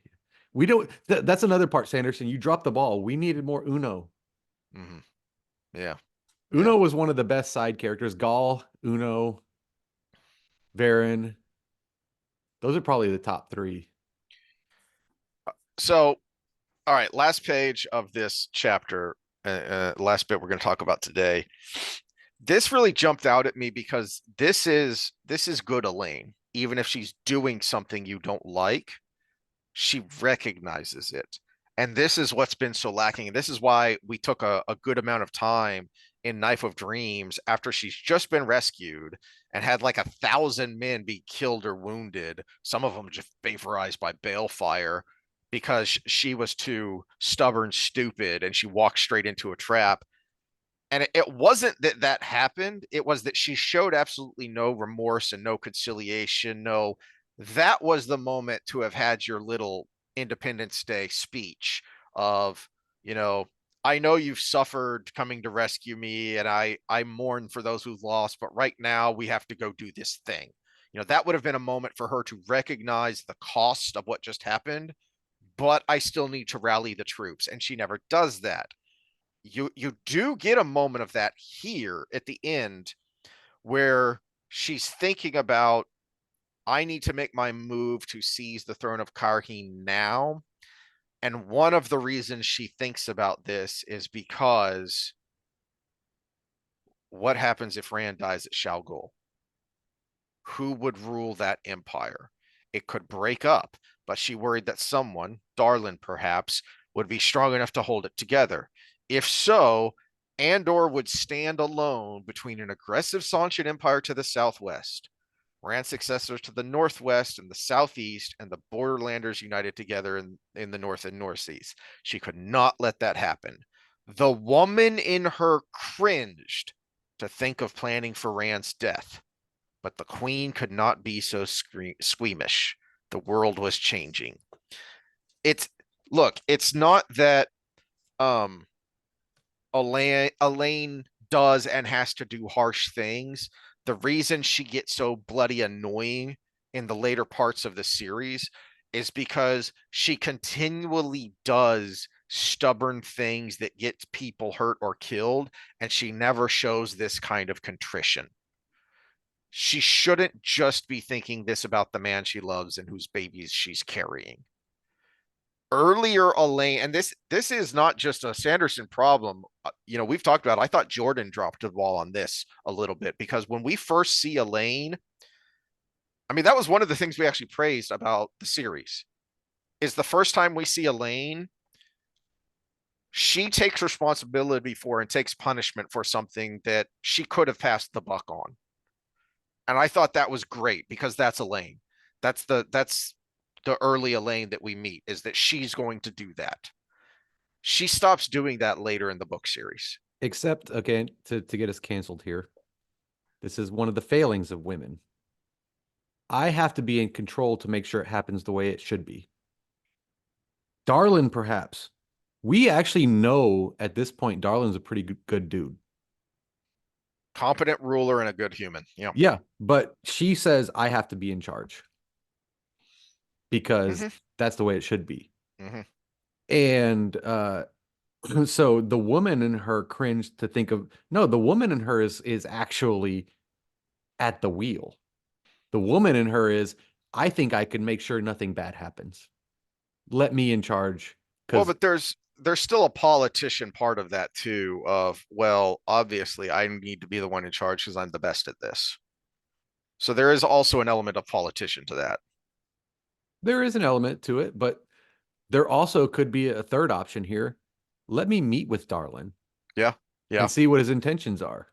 Speaker 2: We don't. That's another part, Sanderson. You dropped the ball. We needed more Uno.
Speaker 1: Hmm. Yeah, yeah.
Speaker 2: Uno was one of the best side characters. Gaul, Uno, Varen. Those are probably the top three.
Speaker 1: So, all right, last page of this chapter, last bit we're going to talk about today. This really jumped out at me because this is good Elaine. Even if she's doing something you don't like, she recognizes it. And this is what's been so lacking. And this is why we took a good amount of time in Knife of Dreams after she's just been rescued and had like 1,000 men be killed or wounded, some of them just vaporized by balefire because she was too stubborn, stupid, and she walked straight into a trap. And it wasn't that that happened, it was that she showed absolutely no remorse and no conciliation. No, that was the moment to have had your little Independence Day speech of, you know I know you've suffered coming to rescue me, and I mourn for those who've lost, but right now we have to go do this thing. That would have been a moment for her to recognize the cost of what just happened, but I still need to rally the troops, and she never does that. You do get a moment of that here at the end where she's thinking about, I need to make my move to seize the throne of Karheen now. And one of the reasons she thinks about this is because what happens if Rand dies at Shalgul? Who would rule that empire? It could break up, but she worried that someone, Darlin perhaps, would be strong enough to hold it together. If so, Andor would stand alone between an aggressive Sauntian empire to the southwest, Rand's successors to the northwest and the southeast, and the Borderlanders united together in the north and northeast. She could not let that happen. The woman in her cringed to think of planning for Rand's death, but the queen could not be so squeamish. The world was changing. It's Look, it's not that um Elaine does and has to do harsh things. The reason she gets so bloody annoying in the later parts of the series is because she continually does stubborn things that gets people hurt or killed, and she never shows this kind of contrition. She shouldn't just be thinking this about the man she loves and whose babies she's carrying. Earlier, Elaine, and this is not just a Sanderson problem. We've talked about it. I thought Jordan dropped the ball on this a little bit, because when we first see Elaine, I mean, that was one of the things we actually praised about the series, is the first time we see Elaine, she takes responsibility for and takes punishment for something that she could have passed the buck on. And I thought that was great, because that's Elaine. That's the early Elaine that we meet, is that she's going to do that. She stops doing that later in the book series.
Speaker 2: Except, again, to get us canceled here, this is one of the failings of women. I have to be in control to make sure it happens the way it should be. Darlin, perhaps. We actually know at this point Darlin's a pretty good dude.
Speaker 1: Competent ruler and a good human. Yeah.
Speaker 2: Yeah, but she says I have to be in charge because that's the way it should be. And so the woman in her cringed to think of, no, the woman in her is actually at the wheel. The woman in her is, I think I can make sure nothing bad happens. Let me in charge.
Speaker 1: Well, but there's still a politician part of that too, of, well, obviously I need to be the one in charge because I'm the best at this. So there is also an element of politician to that.
Speaker 2: There is an element to it, but there also could be a third option here. Let me meet with Darlin.
Speaker 1: Yeah. Yeah.
Speaker 2: And see what his intentions are.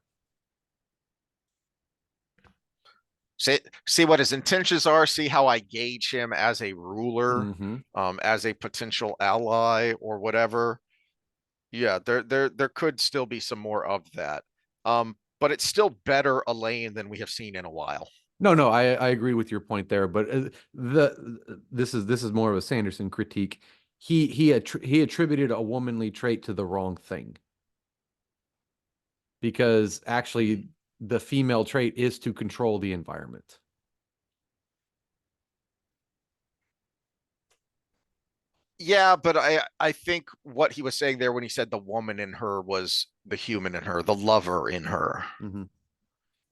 Speaker 1: See what his intentions are, see how I gauge him as a ruler, as a potential ally or whatever. Yeah, there could still be some more of that. But it's still better Elaine than we have seen in a while.
Speaker 2: No, I agree with your point there, but this is more of a Sanderson critique. He attributed a womanly trait to the wrong thing, because actually the female trait is to control the environment.
Speaker 1: Yeah, but I think what he was saying there when he said the woman in her was the human in her, the lover in her.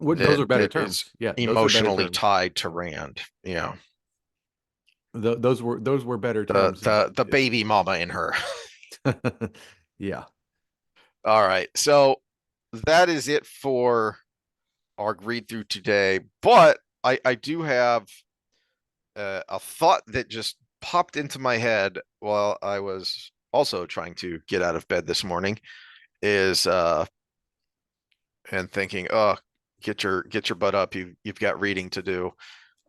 Speaker 2: Those are better terms. Yeah,
Speaker 1: emotionally tied to Rand. Yeah,
Speaker 2: those were better terms.
Speaker 1: The baby mama in her.
Speaker 2: Yeah.
Speaker 1: All right, so that is it for our read through today. But I do have a thought that just popped into my head while I was also trying to get out of bed this morning, is and thinking, oh, get your butt up, you've got reading to do.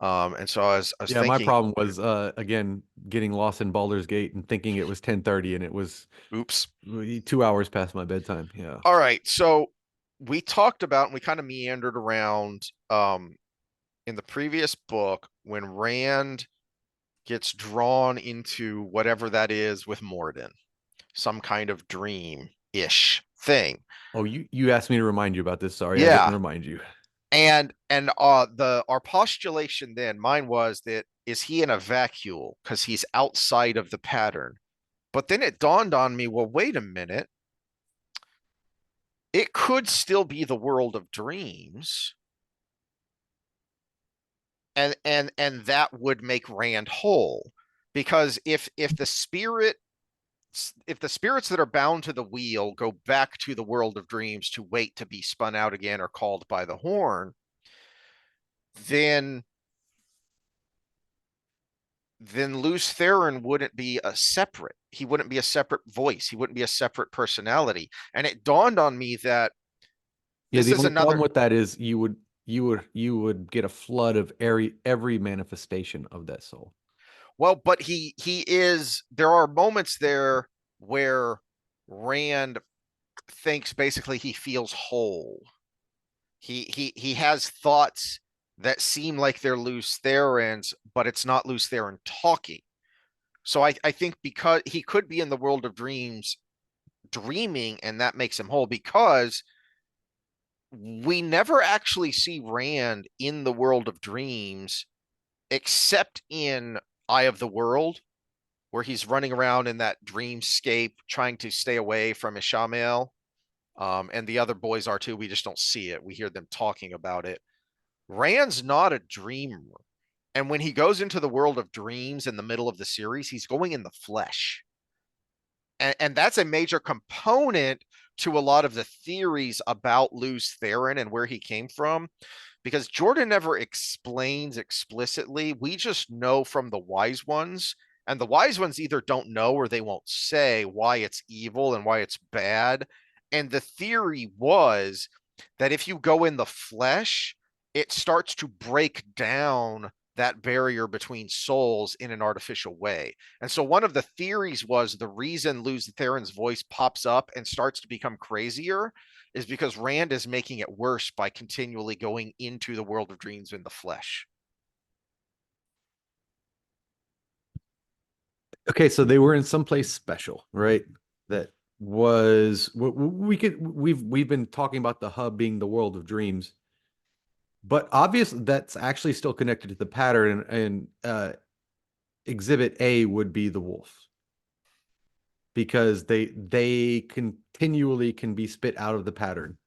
Speaker 1: And so I was thinking,
Speaker 2: my problem was again getting lost in Baldur's Gate and thinking it was 10:30 and it was
Speaker 1: oops,
Speaker 2: 2 hours past my bedtime. Yeah.
Speaker 1: All right, so we talked about, and we kind of meandered around in the previous book when Rand gets drawn into whatever that is with Morden, some kind of dream-ish thing.
Speaker 2: Oh, you asked me to remind you about this. Sorry,
Speaker 1: yeah.
Speaker 2: I didn't remind you.
Speaker 1: And our postulation then, mine was that, is he in a vacuole because he's outside of the pattern? But then it dawned on me, well, wait a minute. It could still be the world of dreams. And that would make Rand whole, because if the spirits that are bound to the wheel go back to the world of dreams to wait to be spun out again or called by the horn, then Lews Therin wouldn't be he wouldn't be a separate voice. He wouldn't be a separate personality. And it dawned on me that
Speaker 2: this the is only problem with that is you would get a flood of every manifestation of that soul.
Speaker 1: Well, but there are moments there where Rand thinks basically he feels whole. He has thoughts that seem like they're Lews Therin's, but it's not Lews Therin talking. So I think because he could be in the world of dreams dreaming, and that makes him whole, because we never actually see Rand in the world of dreams except in Eye of the World, where he's running around in that dreamscape trying to stay away from Ishamael. And the other boys are too. We just don't see it. We hear them talking about it. Rand's not a dreamer. And when he goes into the world of dreams in the middle of the series, he's going in the flesh. And that's a major component to a lot of the theories about Lews Therin and where he came from, because Jordan never explains explicitly. We just know from the wise ones, and the wise ones either don't know or they won't say why it's evil and why it's bad. And the theory was that if you go in the flesh, it starts to break down that barrier between souls in an artificial way. And so one of the theories was the reason Lews Therin's voice pops up and starts to become crazier is because Rand is making it worse by continually going into the world of dreams in the flesh.
Speaker 2: Okay, so they were in someplace special, right? That was we've been talking about the hub being the world of dreams, but obviously that's actually still connected to the pattern, and exhibit A would be the wolf because they continually can be spit out of the pattern.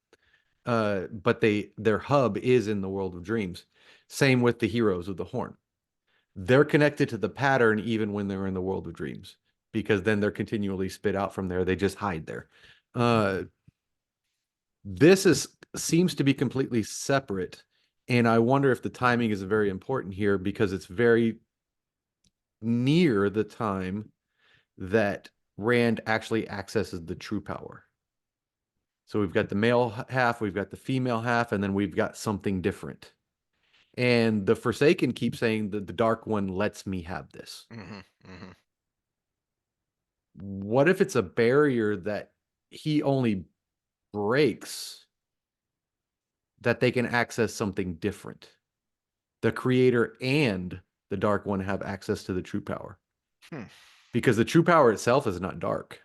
Speaker 2: But their hub is in the world of dreams. Same with the heroes of the horn. They're connected to the pattern even when they're in the world of dreams, because then they're continually spit out from there. They just hide there. This seems to be completely separate, and I wonder if the timing is very important here because it's very near the time that Rand actually accesses the true power. So we've got the male half, we've got the female half, and then we've got something different. And the Forsaken keep saying that the Dark One lets me have this.
Speaker 1: Mm-hmm, mm-hmm.
Speaker 2: What if it's a barrier that he only breaks that they can access something different? The Creator and the Dark One have access to the true power. Because the true power itself is not dark.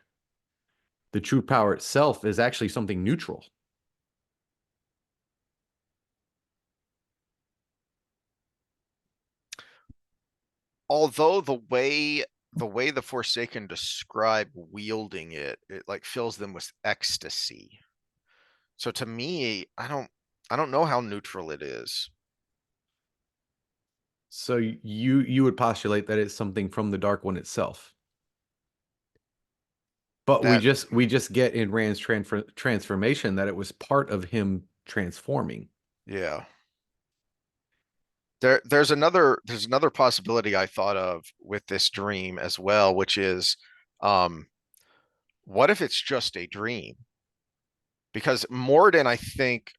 Speaker 2: The true power itself is actually something neutral.
Speaker 1: Although the way the Forsaken describe wielding it, it like fills them with ecstasy. So to me, I don't know how neutral it is.
Speaker 2: So you would postulate that it's something from the Dark One itself. But we
Speaker 1: That
Speaker 2: just get in Rand's transformation that it was part of him transforming.
Speaker 1: yeah. There's another possibility I thought of with this dream as well, which is um what if it's just a dream? Because Morden, I think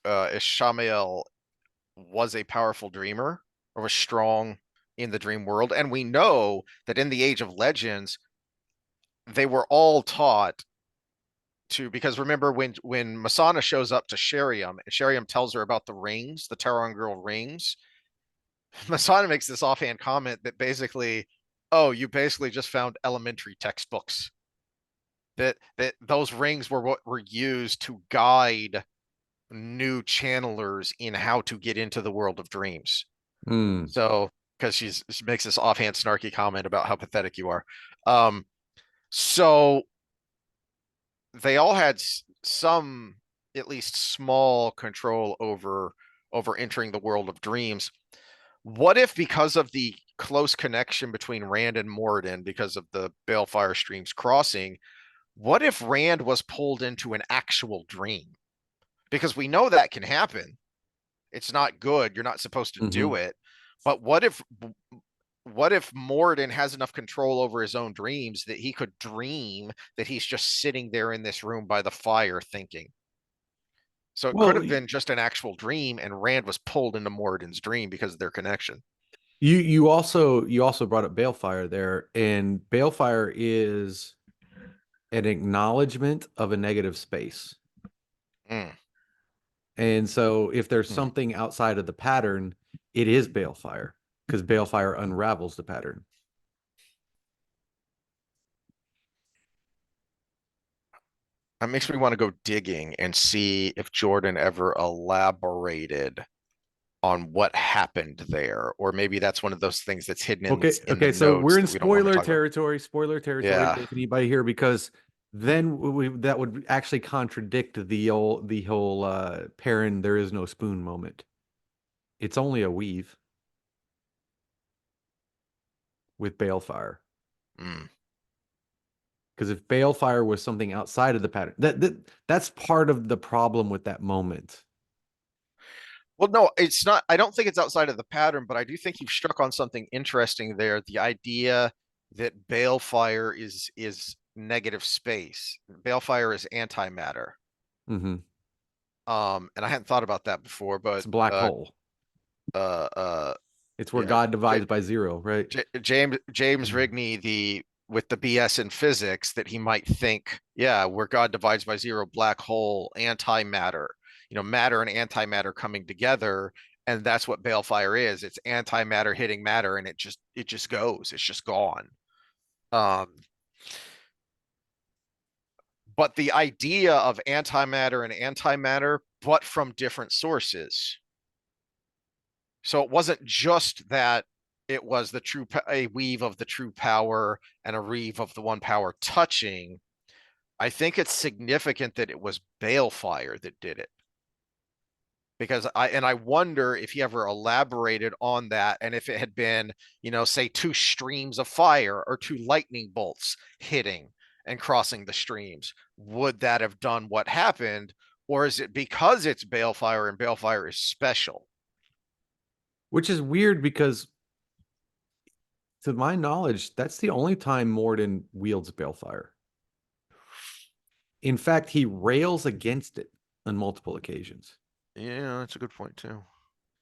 Speaker 1: Ishamael was a powerful dreamer or was strong in the dream world. And we know that in the Age of Legends, they were all taught to, because remember when Masana shows up to Sheriam and Sheriam tells her about the rings, the Tarangirl rings, Masana makes this offhand comment that basically, oh, you basically just found elementary textbooks. That those rings were what were used to guide new channelers in how to get into the world of dreams.
Speaker 2: Mm.
Speaker 1: So, because she makes this offhand snarky comment about how pathetic you are. Um, so they all had some, at least small, control over entering the world of dreams. What if, because of the close connection between Rand and Moradin, because of the Balefire streams crossing, what if Rand was pulled into an actual dream? Because we know that can happen. It's not good. You're not supposed to
Speaker 2: Mm-hmm.
Speaker 1: do it. But what if Moradin has enough control over his own dreams that he could dream that he's just sitting there in this room by the fire thinking? So it could
Speaker 2: Well,
Speaker 1: have been just an actual dream, and Rand was pulled into Moradin's dream because of their connection.
Speaker 2: you also brought up Balefire there, and Balefire is an acknowledgement of a negative space.
Speaker 1: Mm,
Speaker 2: And so if there's
Speaker 1: mm.
Speaker 2: something outside of the pattern, it is Balefire because Balefire unravels the pattern.
Speaker 1: That makes me want to go digging and see if Jordan ever elaborated what happened there, or maybe that's one of those things that's hidden
Speaker 2: Okay,
Speaker 1: in the
Speaker 2: okay, so we're
Speaker 1: notes
Speaker 2: in
Speaker 1: that we don't want to
Speaker 2: spoiler
Speaker 1: talk about.
Speaker 2: territory, spoiler territory
Speaker 1: Yeah.
Speaker 2: if anybody here, because then that would actually contradict the whole Perrin there is no spoon moment. It's only a weave with Balefire.
Speaker 1: Mm.
Speaker 2: Because if Balefire was something outside of the pattern, that's part of the problem with that moment.
Speaker 1: Well, no, it's not. I don't think it's outside of the pattern, but I do think you've struck on something interesting there. The idea that balefire is negative space. Balefire is antimatter.
Speaker 2: Hmm.
Speaker 1: And I hadn't thought about that before,
Speaker 2: It's
Speaker 1: but
Speaker 2: a black hole.
Speaker 1: uh, uh,
Speaker 2: It's where
Speaker 1: yeah,
Speaker 2: God divides by zero, right?
Speaker 1: James Rigney, the with the BS in physics that he might think, yeah, where God divides by zero, black hole, antimatter, matter and antimatter coming together, and that's what balefire is. It's antimatter hitting matter, and it just goes, it's just gone. Um, but the idea of antimatter and antimatter, but from different sources. So it wasn't just that it was a weave of the true power and a weave of the one power touching. I think it's significant that it was balefire that did it. Because I wonder if he ever elaborated on that, and if it had been, say two streams of fire or two lightning bolts hitting and crossing the streams, would that have done what happened? Or is it because it's balefire and balefire is special?
Speaker 2: Which is weird because, to my knowledge, that's the only time Morden wields Balefire. In fact, he rails against it on multiple occasions.
Speaker 1: Yeah, that's a good point too.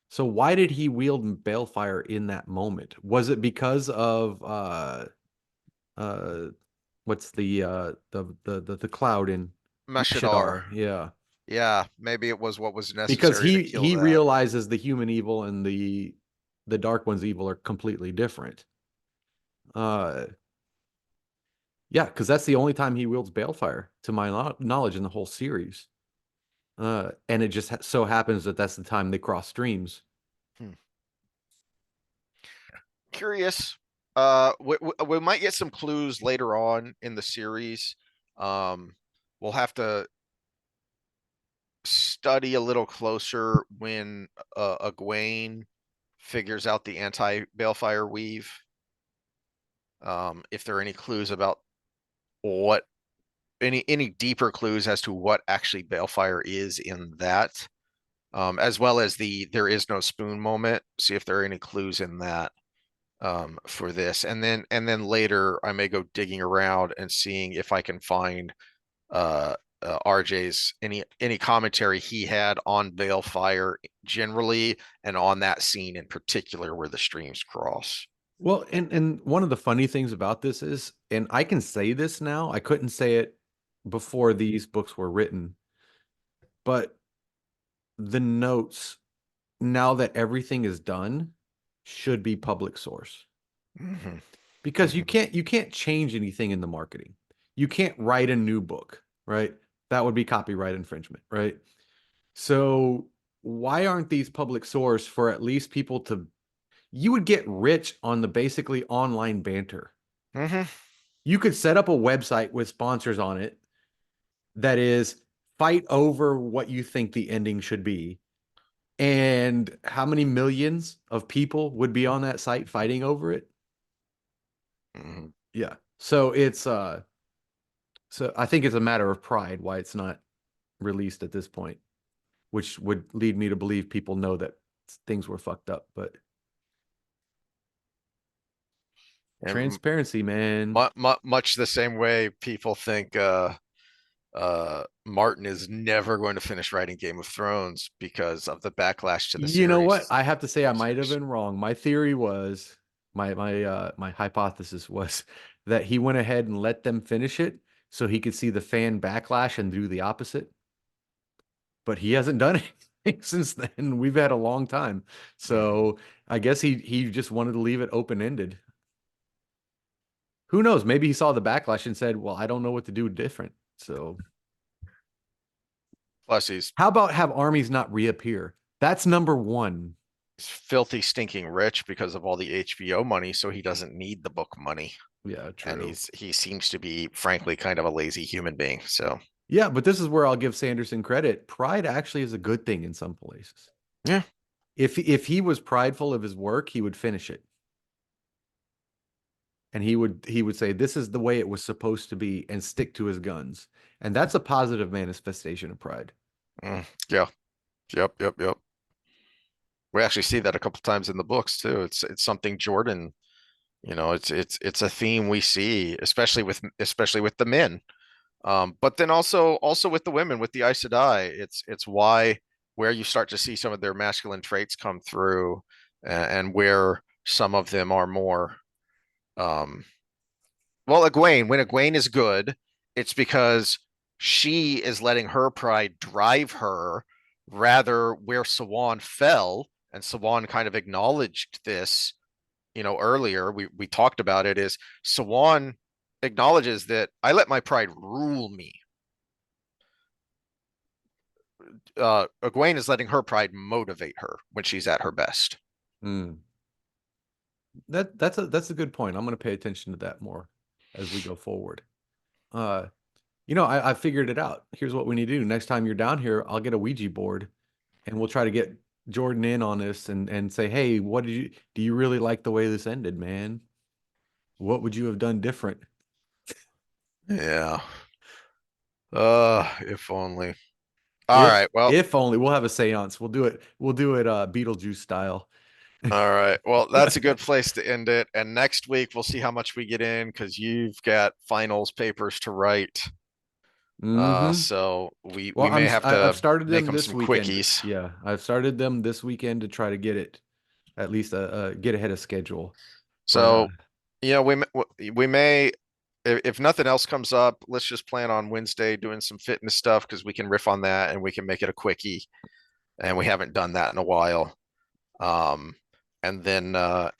Speaker 2: So why did he wield Balefire in that moment? Was it because of uh what's the cloud in
Speaker 1: Meshadar.
Speaker 2: Meshadar? Yeah.
Speaker 1: Yeah, maybe it was what was
Speaker 2: Because
Speaker 1: necessary to kill
Speaker 2: he
Speaker 1: that.
Speaker 2: realizes the human evil and the Dark One's evil are completely different. Uh yeah, because that's the only time he wields Balefire, to my knowledge, in the whole series. And it just so happens that that's the time they cross streams.
Speaker 1: Hmm. Curious. We might get some clues later on in the series. Um, we'll have to study a little closer when Egwene figures out the anti-balefire weave. If there are any clues about what any deeper clues as to what actually balefire is in that, as well as the there is no spoon moment. See if there are any clues in that for this, and then later I may go digging around and seeing if I can find uh, RJ's any commentary he had on balefire generally, and on that scene in particular where the streams cross.
Speaker 2: Well, and one of the funny things about this is, and I can say this now, I couldn't say it before these books were written, but the notes, now that everything is done, should be public source.
Speaker 1: Mhm,
Speaker 2: Because
Speaker 1: mhm,
Speaker 2: you can't change anything in the marketing. You can't write a new book, right? That would be copyright infringement, right? So why aren't these public source for at least people to, you would get rich on the basically online banter.
Speaker 1: mhm,
Speaker 2: You could set up a website with sponsors on it that is fight over what you think the ending should be. And how many millions of people would be on that site fighting over it?
Speaker 1: mhm.
Speaker 2: Yeah. So I think it's a matter of pride why it's not released at this point, which would lead me to believe people know that things were fucked up. But
Speaker 1: And
Speaker 2: transparency, man.
Speaker 1: much the same way people think Martin is never going to finish writing Game of Thrones because of the backlash to the
Speaker 2: You know what?
Speaker 1: series.
Speaker 2: I have to say I
Speaker 1: TV
Speaker 2: might have
Speaker 1: series.
Speaker 2: been wrong. My theory was my hypothesis was that he went ahead and let them finish it so he could see the fan backlash and do the opposite. But he hasn't done anything since then. We've had a long time.
Speaker 1: Mhm.
Speaker 2: So I guess he just wanted to leave it open-ended. Who knows? Maybe he saw the backlash and said, "Well, I don't know what to do different." So
Speaker 1: Plus, he's
Speaker 2: how about have armies not reappear? That's number one.
Speaker 1: filthy stinking rich because of all the HBO money, so he doesn't need the book money.
Speaker 2: Yeah,
Speaker 1: And
Speaker 2: true.
Speaker 1: he seems to be frankly kind of a lazy human being. So
Speaker 2: Yeah, but this is where I'll give Sanderson credit. Pride actually is a good thing in some places.
Speaker 1: yeah.
Speaker 2: If he was prideful of his work, he would finish it. And he would say this is the way it was supposed to be and stick to his guns. And that's a positive manifestation of pride.
Speaker 1: Yeah. Yep. We actually see that a couple times in the books too. It's something Jordan, it's a theme we see, especially with the men. But then also with the women, with the Aes Sedai, it's why where you start to see some of their masculine traits come through, and where some of them are more um well, Egwene, when Egwene is good, it's because she is letting her pride drive her, rather where Sawan fell, and Sawan kind of acknowledged this, earlier. We talked about it, is Sawan acknowledges that I let my pride rule me. Egwene is letting her pride motivate her when she's at her best.
Speaker 2: Mm. That's a good point. I'm going to pay attention to that more as we go forward. Uh, I figured it out. Here's what we need to do. Next time you're down here, I'll get a Ouija board and we'll try to get Jordan in on this and say, hey, what do you really like the way this ended, man? What would you have done different?
Speaker 1: Yeah. If only. All
Speaker 2: If
Speaker 1: right. Well,
Speaker 2: if only we'll have a seance. We'll do it Beetlejuice style.
Speaker 1: all right. Well, that's a good place to end it. And next week we'll see how much we get in because you've got finals papers to write.
Speaker 2: Mm-hmm.
Speaker 1: So we
Speaker 2: Well,
Speaker 1: may have
Speaker 2: I've
Speaker 1: to
Speaker 2: started
Speaker 1: make
Speaker 2: them
Speaker 1: them
Speaker 2: this
Speaker 1: some
Speaker 2: weekend.
Speaker 1: quickies.
Speaker 2: Yeah, I've started them this weekend to try to get it at least get ahead of schedule. But
Speaker 1: So, we may, if nothing else comes up, let's just plan on Wednesday doing some fitness stuff because we can riff on that and we can make it a quickie. And we haven't done that in a while. Um, and then uh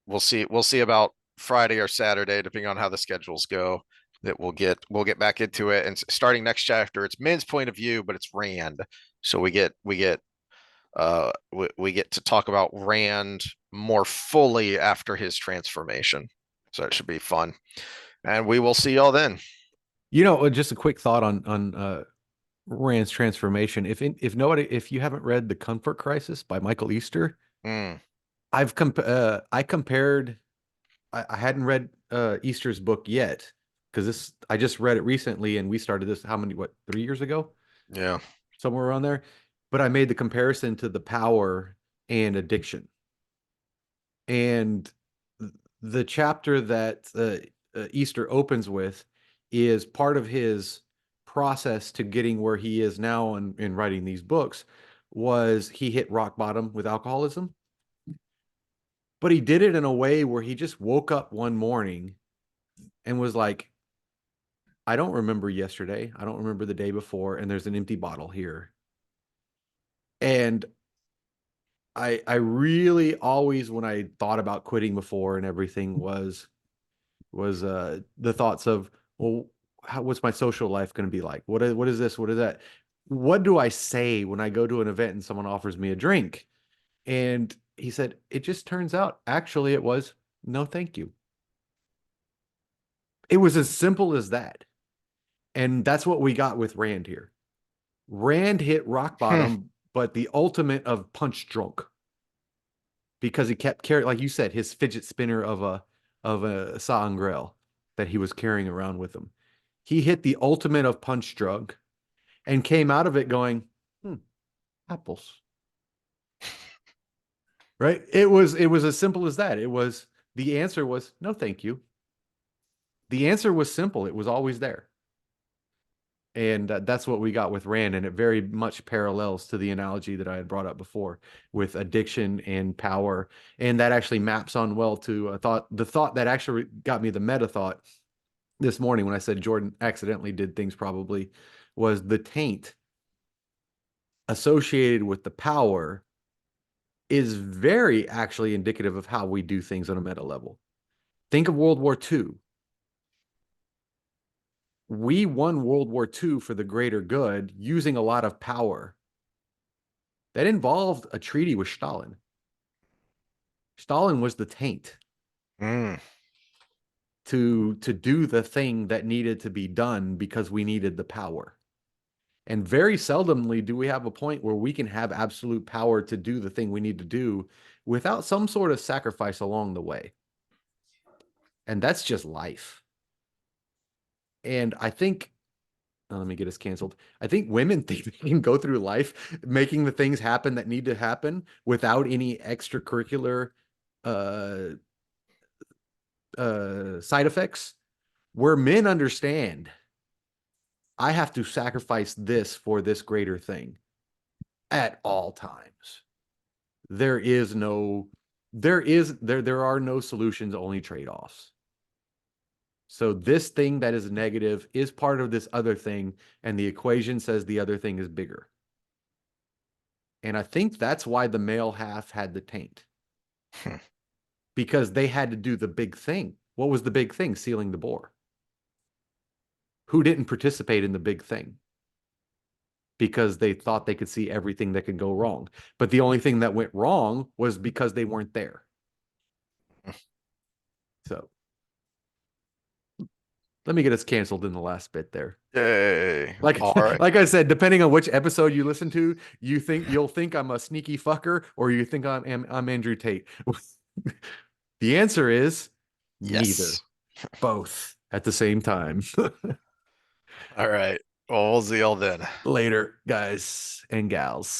Speaker 1: we'll see about Friday or Saturday, depending on how the schedules go, that we'll get back into it. And starting next chapter, it's Min's point of view, but it's Rand. So we get to talk about Rand more fully after his transformation. So it should be fun. And we will see y'all then.
Speaker 2: just a quick thought on Rand's transformation. If you haven't read The Comfort Crisis by Michael Easter,
Speaker 1: Mm,
Speaker 2: I compared. I hadn't read Easter's book yet because this I just read it recently and we started this how many 3 years ago,
Speaker 1: yeah.
Speaker 2: somewhere around there. But I made the comparison to the power and addiction. And the chapter that Easter opens with is part of his process to getting where he is now in writing these books was he hit rock bottom with alcoholism, but he did it in a way where he just woke up one morning and was like, I don't remember yesterday. I don't remember the day before, and there's an empty bottle here. And I really always, when I thought about quitting before and everything, was the thoughts of, well, what's my social life going to be like? What is this? What is that? What do I say when I go to an event and someone offers me a drink? And he said, it just turns out actually it was no, thank you. It was as simple as that. And that's what we got with Rand here. Rand hit rock
Speaker 1: Hmm.
Speaker 2: bottom, but the ultimate of punch drunk because he kept carrying, like you said, his fidget spinner of a sangreal that he was carrying around with him. He hit the ultimate of punch drunk and came out of it going, hmm, apples. Right? It was as simple as that. It was the answer was no, thank you. The answer was simple. It was always there. And that's what we got with Rand, and it very much parallels to the analogy that I had brought up before with addiction and power, and that actually maps on well to a thought. The thought that actually got me the meta thought this morning when I said Jordan accidentally did things probably was the taint associated with the power is very actually indicative of how we do things on a meta level. Think of World War II. We won World War II for the greater good using a lot of power. That involved a treaty with Stalin. Stalin was the taint
Speaker 1: Mm.
Speaker 2: to do the thing that needed to be done because we needed the power. And very seldomly do we have a point where we can have absolute power to do the thing we need to do without some sort of sacrifice along the way. And that's just life. And I think, let me get us canceled. I think women think they can go through life making the things happen that need to happen without any extracurricular uh, side effects, where men understand I have to sacrifice this for this greater thing at all times. There is no, there are no solutions, only trade-offs. So this thing that is negative is part of this other thing, and the equation says the other thing is bigger. And I think that's why the male half had the taint. Because they had to do the big thing. What was the big thing? Sealing the bore. Who didn't participate in the big thing? Because they thought they could see everything that could go wrong. But the only thing that went wrong was because they weren't there. So let me get us canceled in the last bit there.
Speaker 1: Yay.
Speaker 2: Like,
Speaker 1: All right.
Speaker 2: like I said, depending on which episode you listen to, you'll think I'm a sneaky fucker, or you think I'm Andrew Tate. The answer is neither.
Speaker 1: Yes.
Speaker 2: Both at the same time.
Speaker 1: All right. Well, we'll see y'all then.
Speaker 2: Later, guys and gals.